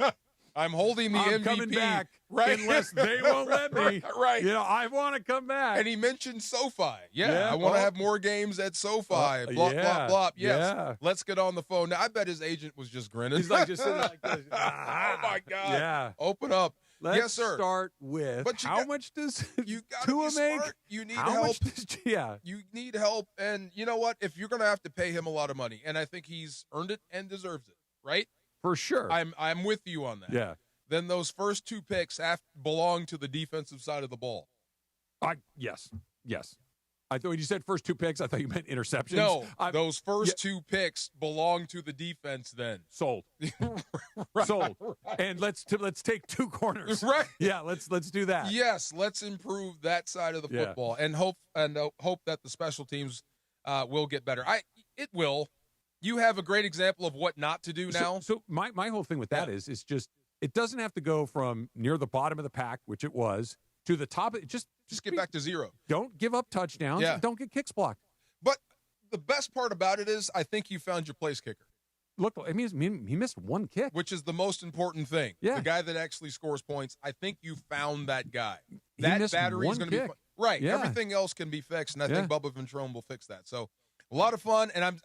I'm holding the MVP. Coming back, right? Unless they won't let me. Right. I want to come back. And he mentioned SoFi. I want to have more games at SoFi. Blah, blah. Yes. Let's get on the phone. Now, I bet his agent was just grinning. He's like just sitting like this. Oh, my God. Yeah. Open up. Let's yes, sir. Start with how much does Tua make? You need help. You need help. And you know what? If you're going to have to pay him a lot of money, and I think he's earned it and deserves it, right? For sure. I'm with you on that. Yeah. Then those first two picks belong to the defensive side of the ball. Yes. I thought when you said first two picks, I thought you meant interceptions. No, those first two picks belong to the defense then. Sold. Right. Sold. And let's take two corners. Right. Yeah, let's do that. Yes, let's improve that side of the football and hope that the special teams will get better. It will. You have a great example of what not to do now. So my whole thing with that is just it doesn't have to go from near the bottom of the pack, which it was, to the top. Just get back to zero. Don't give up touchdowns. Don't get kicks blocked. But the best part about it is I think you found your place kicker. looked. I mean, he missed one kick, which is the most important thing. Yeah. The guy that actually scores points. I think you found that guy. He That missed battery is one going to be kick. right. Yeah. Everything else can be fixed, and I think Yeah. Bubba Ventrone will fix that. So a lot of fun, and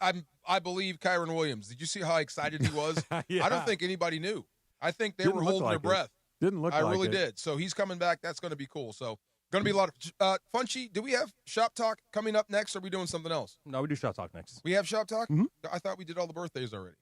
I believe Kyron Williams. Did you see how excited he was? Yeah. I don't think anybody knew. I think they Didn't were look holding like their it. breath. Didn't look I like really it. did. So he's coming back. That's going to be cool. So going to be a lot of Funchy. Do we have Shop Talk coming up next? Or are we doing something else? No, we do Shop Talk next. We have Shop Talk. Mhm. I thought we did all the birthdays already.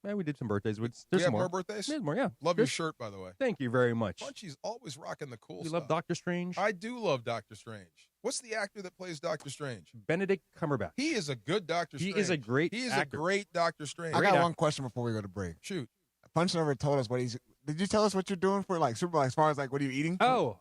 Yeah, we did some birthdays. We There's have more. more birthdays. There's more. Yeah. Love your There's- shirt, by the way. Thank you very much. Funchy's always rocking the cool You stuff. love Doctor Strange? I do love Doctor Strange. What's the actor that plays Doctor Strange? Benedict Cumberbatch. He is a good Doctor Strange. He is a great He is actor. a great Doctor Strange. I got one question before we go to break. Shoot. Punch never told us what he's. Did you tell us what you're doing for like Super Bowl as far as like what are you eating? Oh,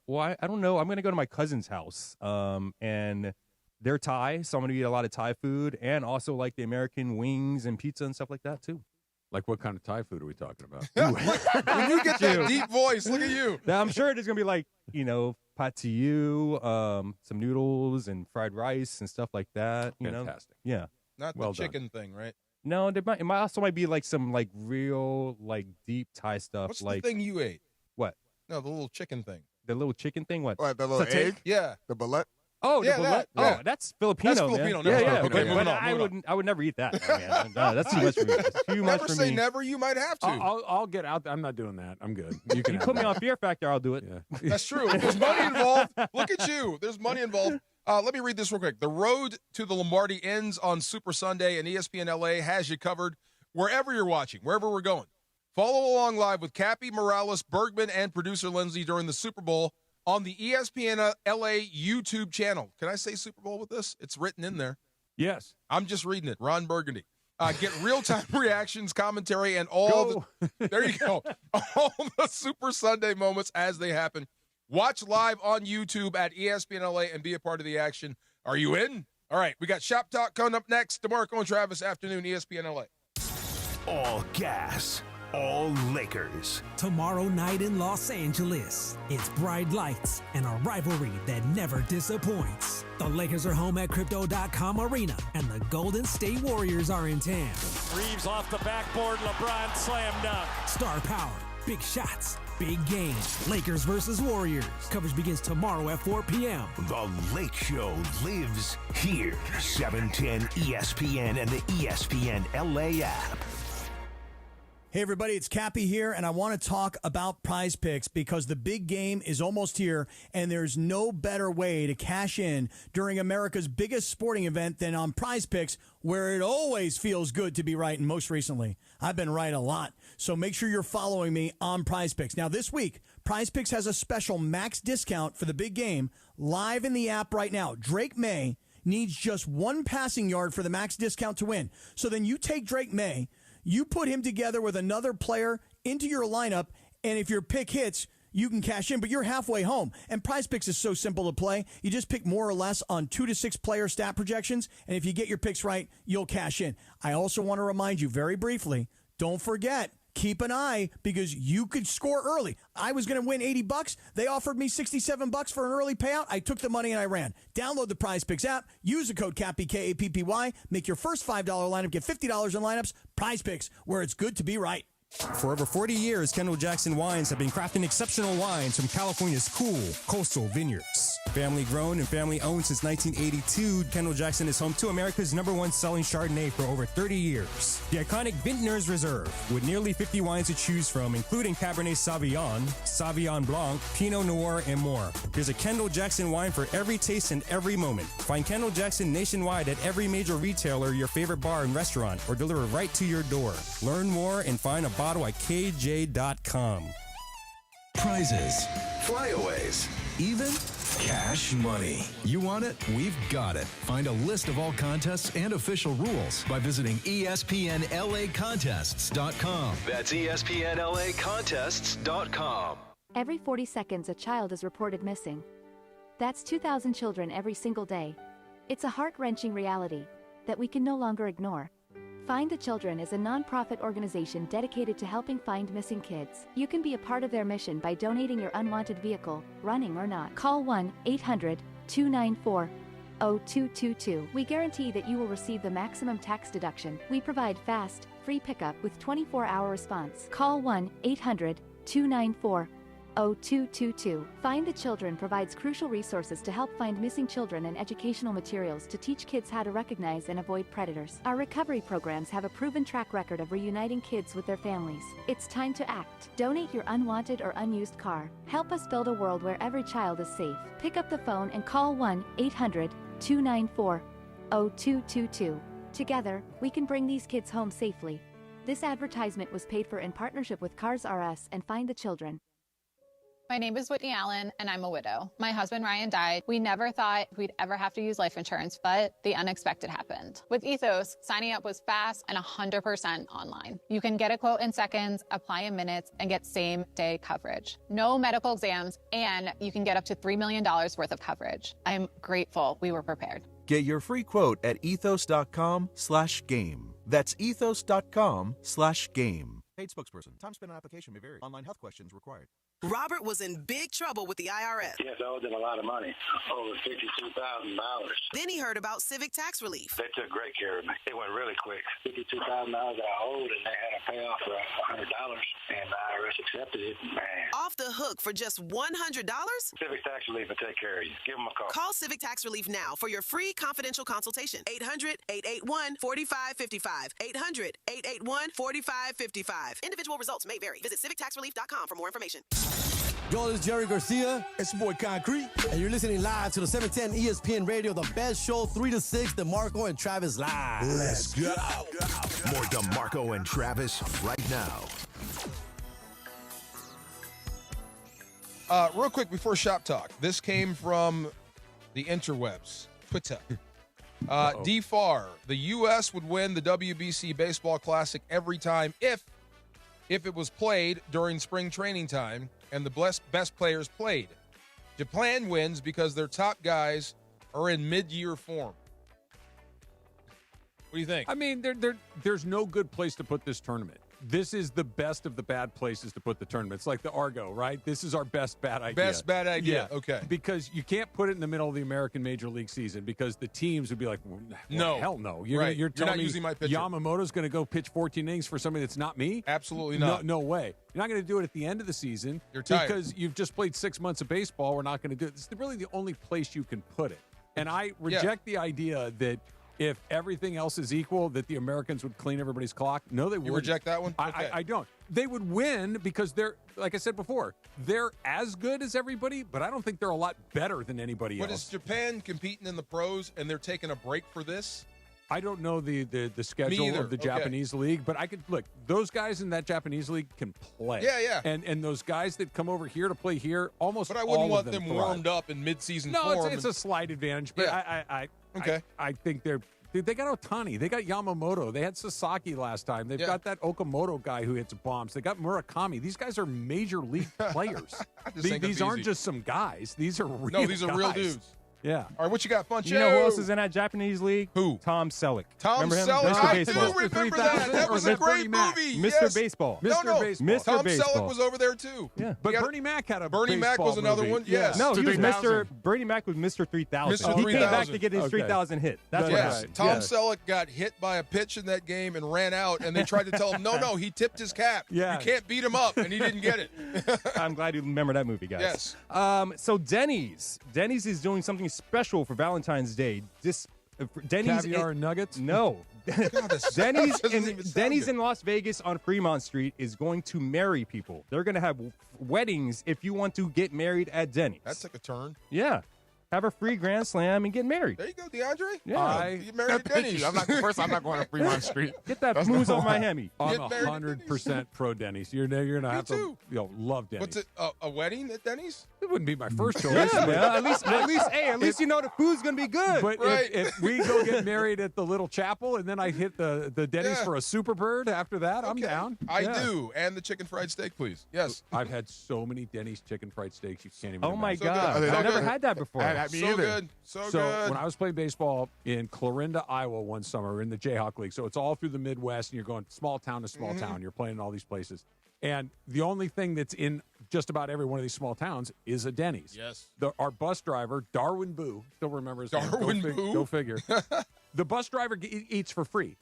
well, I don't know. I'm gonna go to my cousin's house. And they're Thai, so I'm gonna eat a lot of Thai food, and also like the American wings and pizza and stuff like that too. Like what kind of Thai food are we talking about? When you get that deep voice, look at you. Now, I'm sure there's gonna be like pad see ew, some noodles and fried rice and stuff like that. You Fantastic. know, yeah. Not Well the done. chicken thing, right? No, it might also be like some like real like deep Thai stuff. What's like the thing you ate? what? No, the little chicken thing. The little chicken thing? What? What, the little Satay? egg? Yeah. The bullet? Oh, Yeah, the that. bullet? Yeah. Oh, that's Filipino. That's man. Filipino. Yeah, Never yeah. mind. Okay, but moving on. I would never eat that. Man. No, that's too much for me. It's too much Never for say me. never. You might have to. I'll get out. I'm not doing that. I'm good. You can You have put me that. on Fear Factor, I'll do it. Yeah. That's true. There's money involved. Look at you. There's money involved. Let me read this real quick. The road to the Lombardi ends on Super Sunday, and ESPN LA has you covered wherever you're watching, wherever we're going. Follow along live with Cappy, Morales, Bergman, and producer Lindsay during the Super Bowl on the ESPN LA YouTube channel. Can I say Super Bowl with this? It's written in there. Yes. I'm just reading it. Ron Burgundy. Get real-time reactions, commentary, and all there you go. All the Super Sunday moments as they happen. Watch live on YouTube at ESPN LA and be a part of the action. Are you in? All right, we got Shop Talk coming up next. DeMarco and Travis, afternoon, ESPN LA. All gas, all Lakers. Tomorrow night in Los Angeles, it's bright lights and a rivalry that never disappoints. The Lakers are home at Crypto.com Arena, and the Golden State Warriors are in town. Reeves off the backboard, LeBron slam dunk. Star power, big shots, big games. Lakers versus Warriors. Coverage begins tomorrow at 4 p.m. The Lake Show lives here. 710 ESPN and the ESPN LA app. Hey everybody, it's Cappy here, and I want to talk about Prize Picks because the big game is almost here, and there's no better way to cash in during America's biggest sporting event than on Prize Picks, where it always feels good to be right, and most recently, I've been right a lot. So make sure you're following me on Prize Picks. Now this week, Prize Picks has a special max discount for the big game live in the app right now. Drake May needs just one passing yard for the max discount to win. So then you take Drake May, you put him together with another player into your lineup, and if your pick hits, you can cash in, but you're halfway home. And Prize Picks is so simple to play. You just pick more or less on 2 to 6 player stat projections, and if you get your picks right, you'll cash in. I also want to remind you very briefly, don't forget, keep an eye because you could score early. I was going to win $80. They offered me $67 for an early payout. I took the money and I ran. Download the Prize Picks app. Use the code CAPPY, K-A-P-P-Y. Make your first $5 lineup. Get $50 in lineups. Prize Picks, where it's good to be right. For over 40 years, Kendall Jackson Wines have been crafting exceptional wines from California's cool coastal vineyards. Family grown and family owned since 1982, Kendall Jackson is home to America's #1 selling Chardonnay for over 30 years. The iconic Vintners Reserve, with nearly 50 wines to choose from, including Cabernet Sauvignon, Sauvignon Blanc, Pinot Noir, and more. There's a Kendall Jackson wine for every taste and every moment. Find Kendall Jackson nationwide at every major retailer, your favorite bar and restaurant, or deliver right to your door. Learn more and find a bottle at KJ.com. Prizes, flyaways, even cash money. You want it? We've got it. Find a list of all contests and official rules by visiting ESPNLAcontests.com. That's ESPNLAcontests.com. Every 40 seconds, a child is reported missing. That's 2,000 children every single day. It's a heart-wrenching reality that we can no longer ignore. Find the Children is a non-profit organization dedicated to helping find missing kids. You can be a part of their mission by donating your unwanted vehicle, running or not. Call 1-800-294-0000 0222. We guarantee that you will receive the maximum tax deduction. We provide fast, free pickup with 24-hour response. Call 1-800-294-0222. Find the Children provides crucial resources to help find missing children and educational materials to teach kids how to recognize and avoid predators. Our recovery programs have a proven track record of reuniting kids with their families. It's time to act. Donate your unwanted or unused car. Help us build a world where every child is safe. Pick up the phone and call 1-800-294-0222. Together, we can bring these kids home safely. This advertisement was paid for in partnership with Cars R Us and Find the Children. My name is Whitney Allen, and I'm a widow. My husband, Ryan, died. We never thought we'd ever have to use life insurance, but the unexpected happened. With Ethos, signing up was fast and 100% online. You can get a quote in seconds, apply in minutes, and get same-day coverage. No medical exams, and you can get up to $3 million worth of coverage. I'm grateful we were prepared. Get your free quote at ethos.com/game. That's ethos.com/game. Paid spokesperson. Time spent on application may vary. Online health questions required. Robert was in big trouble with the IRS. Yes, I owed them a lot of money, over $52,000. Then he heard about civic tax relief. They took great care of me. It went really quick. $52,000 that I owed, and they had a payoff for $100, and the IRS accepted it. Man. Off the hook for just $100? Civic tax relief will take care of you. Give them a call. Call Civic Tax Relief now for your free confidential consultation. 800-881-4555. 800-881-4555. Individual results may vary. Visit civictaxrelief.com for more information. Yo, this is Jerry Garcia. It's your boy Concrete. And you're listening live to the 710 ESPN Radio, the best show, 3 to 6, DeMarco and Travis live. Let's go. More DeMarco and Travis right now. Real quick before Shop Talk, this came from the interwebs, Twitter. D-Far, the U.S. would win the WBC Baseball Classic every time if it was played during spring training time and the best players played. Japan wins because their top guys are in mid-year form. What do you think? I mean, there's no good place to put this tournament. This is the best of the bad places to put the tournament. It's like the Argo, right? This is our best bad idea. Best bad idea. Yeah. Okay. Because you can't put it in the middle of the American Major League season because the teams would be like, well, no. Hell no. Right. You're telling not me using my pitcher. Yamamoto's going to go pitch 14 innings for somebody that's not me? Absolutely not. No way. You're not going to do it at the end of the season. You're tired. Because you've just played 6 months of baseball. We're not going to do it. It's really the only place you can put it. And I reject the idea that if everything else is equal, that the Americans would clean everybody's clock. No, they wouldn't. You reject that one? Okay. I don't. They would win because they're, like I said before, they're as good as everybody, but I don't think they're a lot better than anybody else. But is Japan competing in the pros and they're taking a break for this? I don't know the schedule of the Japanese league, but I could look. Those guys in that Japanese league can play. Yeah. And those guys that come over here to play here, almost. But I wouldn't all want of them warmed up in mid-season no, form. it's a slight advantage, but I think they're. Dude, they got Ohtani. They got Yamamoto. They had Sasaki last time. They've got that Okamoto guy who hits bombs. They got Murakami. These guys are major league players. These aren't just some guys. These are real No, these are real guys. dudes. Yeah. All right, what you got, Funcho? You know who else is in that Japanese league? Who? Tom Selleck. Tom Remember him? Selleck. Mr. I Baseball. do remember that. That was a great movie. Mr. Yes. Baseball. No. Baseball. Tom Baseball. Selleck was over there, too. Yeah. But Bernie Mac had a Bernie Mac was another movie. one. Yes. No, he was 3000. Bernie Mac was Mr. 3000. Mr. He came back 3000. to get his 3000 hit. That's what happened. Tom Selleck got hit by a pitch in that game and ran out, and they tried to tell him, no, he tipped his cap. Yeah. You can't beat him up, and he didn't get it. I'm glad you remember that movie, guys. Yes. So Denny's is doing something special for Valentine's Day. Denny's Caviar and nuggets? No. God, Denny's in Las Vegas on Fremont Street is going to marry people. They're going to have weddings if you want to get married at Denny's. That took a turn. Yeah. Have a free Grand Slam and get married. There you go, DeAndre. Yeah. You married at Denny's. I'm not going to Fremont Street. Get that booze on my Hemi. I'm 100% pro Denny's. You're going to have to love Denny's. What's it? A wedding at Denny's? It wouldn't be my first choice. Yeah, at least you know the food's gonna be good. But if we go get married at the little chapel and then I hit the Denny's for a super bird after that, I'm down. I do. And the chicken fried steak, please. Yes. I've had so many Denny's chicken fried steaks you can't even Oh my imagine. God. I've never had that before. at me so either. good. So good. When I was playing baseball in Clarinda, Iowa one summer in the Jayhawk League, so it's all through the Midwest, and you're going small town to small town. You're playing in all these places. And the only thing that's in just about every one of these small towns is a Denny's. Yes. Our bus driver, Darwin Boo, still remembers Darwin Boo? Go figure. The bus driver eats for free.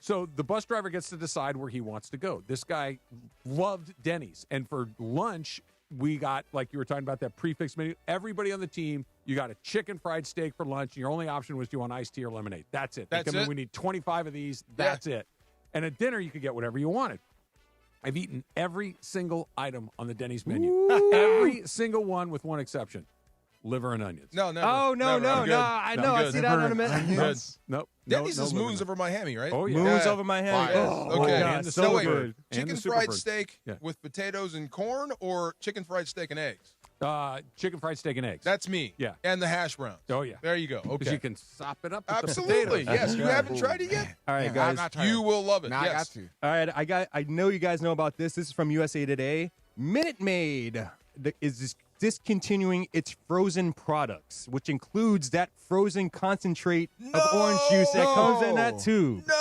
So the bus driver gets to decide where he wants to go. This guy loved Denny's. And for lunch, we got, like you were talking about, that prefix menu. Everybody on the team, you got a chicken fried steak for lunch. And your only option was, do you want iced tea or lemonade? That's it. They come in, we need 25 of these. That's it. And at dinner, you could get whatever you wanted. I've eaten every single item on the Denny's menu. Every single one with one exception. Liver and onions. No, never. Oh, no, never. no. I know. I see that in a minute. Nope. Denny's no is liver moons over Miami, right? Oh, yeah. Moons over Miami. Oh, okay. God, And the so wait, good. chicken fried steak with potatoes and corn, or chicken fried steak and eggs? Chicken fried steak and eggs. That's me. Yeah. And the hash browns. Oh, yeah. There you go. Because Okay. you can sop it up with Absolutely. the potatoes. Yes. You haven't tried it yet? All right, guys. You will love it. Now yes. I got to. All right, I know you guys know about this. This is from USA Today. Minute Maid is discontinuing its frozen products, which includes that frozen concentrate of orange juice that comes in that tube. No.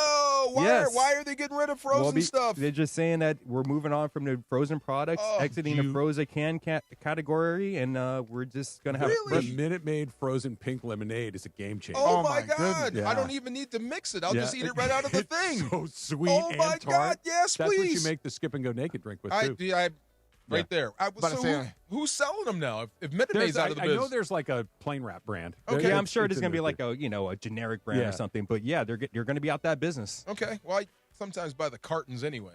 Why are they getting rid of frozen stuff? They're just saying that we're moving on from the frozen products, exiting the frozen can category, and we're just going to have The Minute Maid frozen pink lemonade is a game changer. Oh, my God. goodness. I don't even need to mix it. I'll just eat it right out of the thing. So sweet Oh, and my tart. God. Yes, That's what you please. make the skip and go naked drink with, too. Right there. Who's selling them now? If Minute Maid's out of the I biz. know there's like a plain wrap brand. Okay, I'm sure it's there's going to be in like there. a generic brand or something, but yeah, you're going to be out that business. Okay. Well, I sometimes buy the cartons anyway.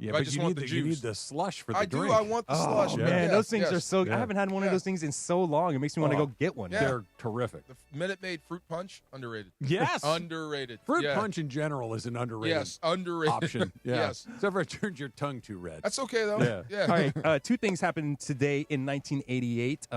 Yeah, If I but just you want need the you juice. need the slush for the I drink. do. I want the slush. Man, Yes, those things yes. are so. I haven't had one of those things in so long. It makes me want to go get one. Yeah. They're terrific. The Minute Maid fruit punch, underrated. Yes. Underrated. Fruit Yeah. punch in general is an underrated Yes, underrated. option. Yeah. Yes. Except for it turns your tongue too red. That's okay, though. Yeah. Yeah. All right, two things happened today in 1988.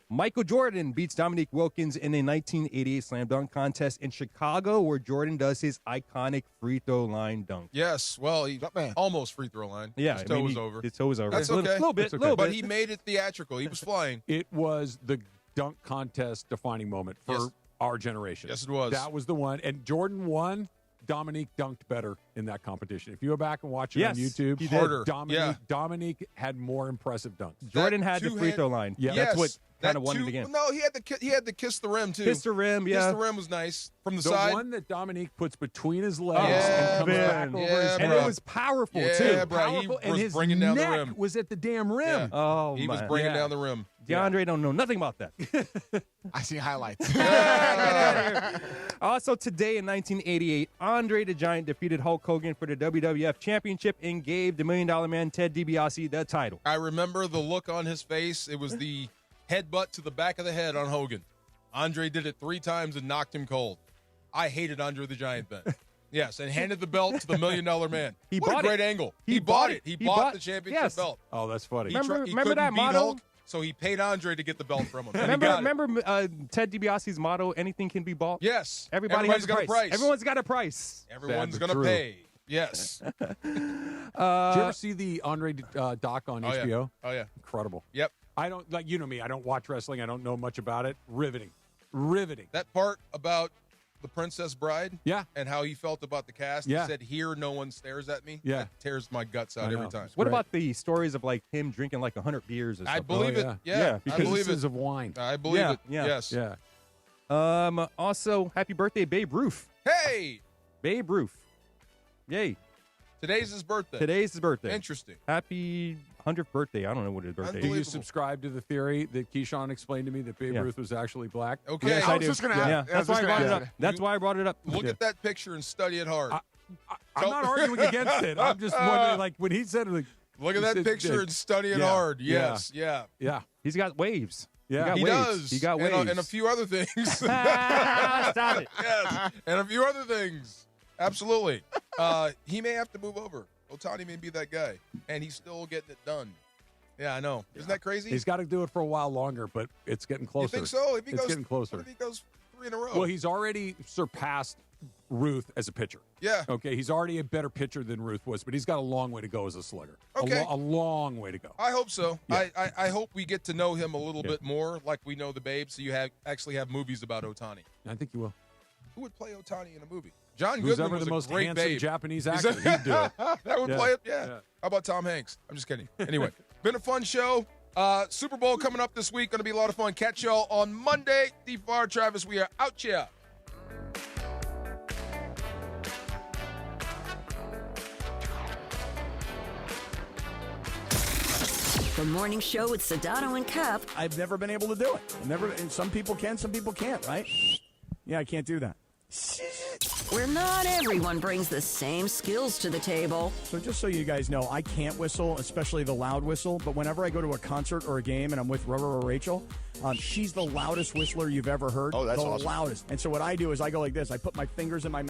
Michael Jordan beats Dominique Wilkins in a 1988 slam dunk contest in Chicago, where Jordan does his iconic free throw line dunk. Yes. Well, he almost free throw line. Yeah, His I toe mean, was over. His toe was over. That's a okay. little bit, That's okay. little But bit. he made it theatrical. He was flying. It was the dunk contest defining moment for Yes. our generation. Yes, it was. That was the one. And Jordan won. Dominique dunked better in that competition. If you go back and watch it on YouTube, he did. Harder. Dominique had more impressive dunks. Jordan had the free throw line. Yeah. That's what kind That of won it two- again. No, he had to kiss the rim too. Kiss the rim, yeah. Kiss the rim was nice from the The side. one that Dominique puts between his legs Yeah, and comes man. back over Yeah, his And bro. it was powerful, Yeah, too. bro. He Powerful, and was his bringing down the neck rim. was at the damn rim. Yeah. Oh, He was my. bringing Yeah. down the rim. DeAndre don't know nothing about that. I see highlights. Also today in 1988, Andre the Giant defeated Hulk Hogan for the WWF Championship and gave the $1 Million Man Ted DiBiase the title. I remember the look on his face. It was the headbutt to the back of the head on Hogan. Andre did it 3 times and knocked him cold. I hated Andre the Giant then. Yes, and handed the belt to the $1 Million Man. He what bought a great it. angle. He He bought bought it. it. He He bought bought- the championship yes. belt. Oh, that's funny. Remember couldn't that beat motto? Hulk, so he paid Andre to get the belt from him. And he got it. Remember Ted DiBiase's motto, anything can be bought? Yes. Everybody Everybody's has got a price. Everyone's got a price. Everyone's Sad going but to true. pay. Yes. Did you ever see the Andre doc on Oh, yeah. HBO? Oh, yeah. Incredible. Yep. I don't, like, you know me, I don't watch wrestling. I don't know much about it. Riveting. That part about the Princess Bride Yeah. and how he felt about the cast. Yeah. He said, here, no one stares at me. Yeah. That tears my guts out I know. every time. What Great. about the stories of like him drinking like 100 beers or something? I believe it. Yeah. I believe Pieces it. of wine. I believe Yeah, it. yeah. Yes. Yeah. Also, happy birthday, Babe Ruth. Hey, Babe Ruth. Yay. today's his birthday. Today's his birthday. Interesting. Happy 100th birthday. I don't know what his birthday Do is. you Unbelievable. subscribe to the theory that Keyshawn explained to me that Babe Yeah. Ruth was actually black? Okay. Yes, I I was do. just gonna Yeah, ask- that's why I brought it up. ask. That's why I brought it up. Look Yeah. at that picture and study it hard. I'm not arguing against it. I'm just wondering, like, when he said, like, Look at he that said picture that- and study it Yeah, hard. yeah. Yes. Yeah. yeah. He's got waves. Yeah. He waves. does. He got and, waves. and a few other things. Stop it. Yes. And a few other things. Absolutely. He may have to move over. Otani may be that guy. And he's still getting it done. Yeah, I know. Isn't that crazy? He's got to do it for a while longer, but it's getting closer. You think so? If he It's goes, getting closer. What if he goes 3 in a row? Well, he's already surpassed Ruth as a pitcher. Yeah. Okay, he's already a better pitcher than Ruth was, but he's got a long way to go as a slugger. Okay. A long way to go. I hope so. Yeah. I hope we get to know him a little bit more like we know the Babe, so you actually have movies about Ohtani. I think you will. Who would play Ohtani in a movie? John Who's Goodman ever was the a most great handsome Babe. Japanese actor? He'd do it. That would play it? Yeah. How about Tom Hanks? I'm just kidding. Anyway, been a fun show. Super Bowl coming up this week. Going to be a lot of fun. Catch y'all on Monday. Steve Farr, Travis, we are out here. The morning show with Sedano and Cap. I've never been able to do it. And some people can, some people can't, right? Yeah, I can't do that. Where not everyone brings the same skills to the table. So just so you guys know, I can't whistle, especially the loud whistle, but whenever I go to a concert or a game and I'm with Roro or Rachel, she's the loudest whistler you've ever heard. Oh, that's the awesome. loudest. And so what I do is I go like this. I put my fingers in my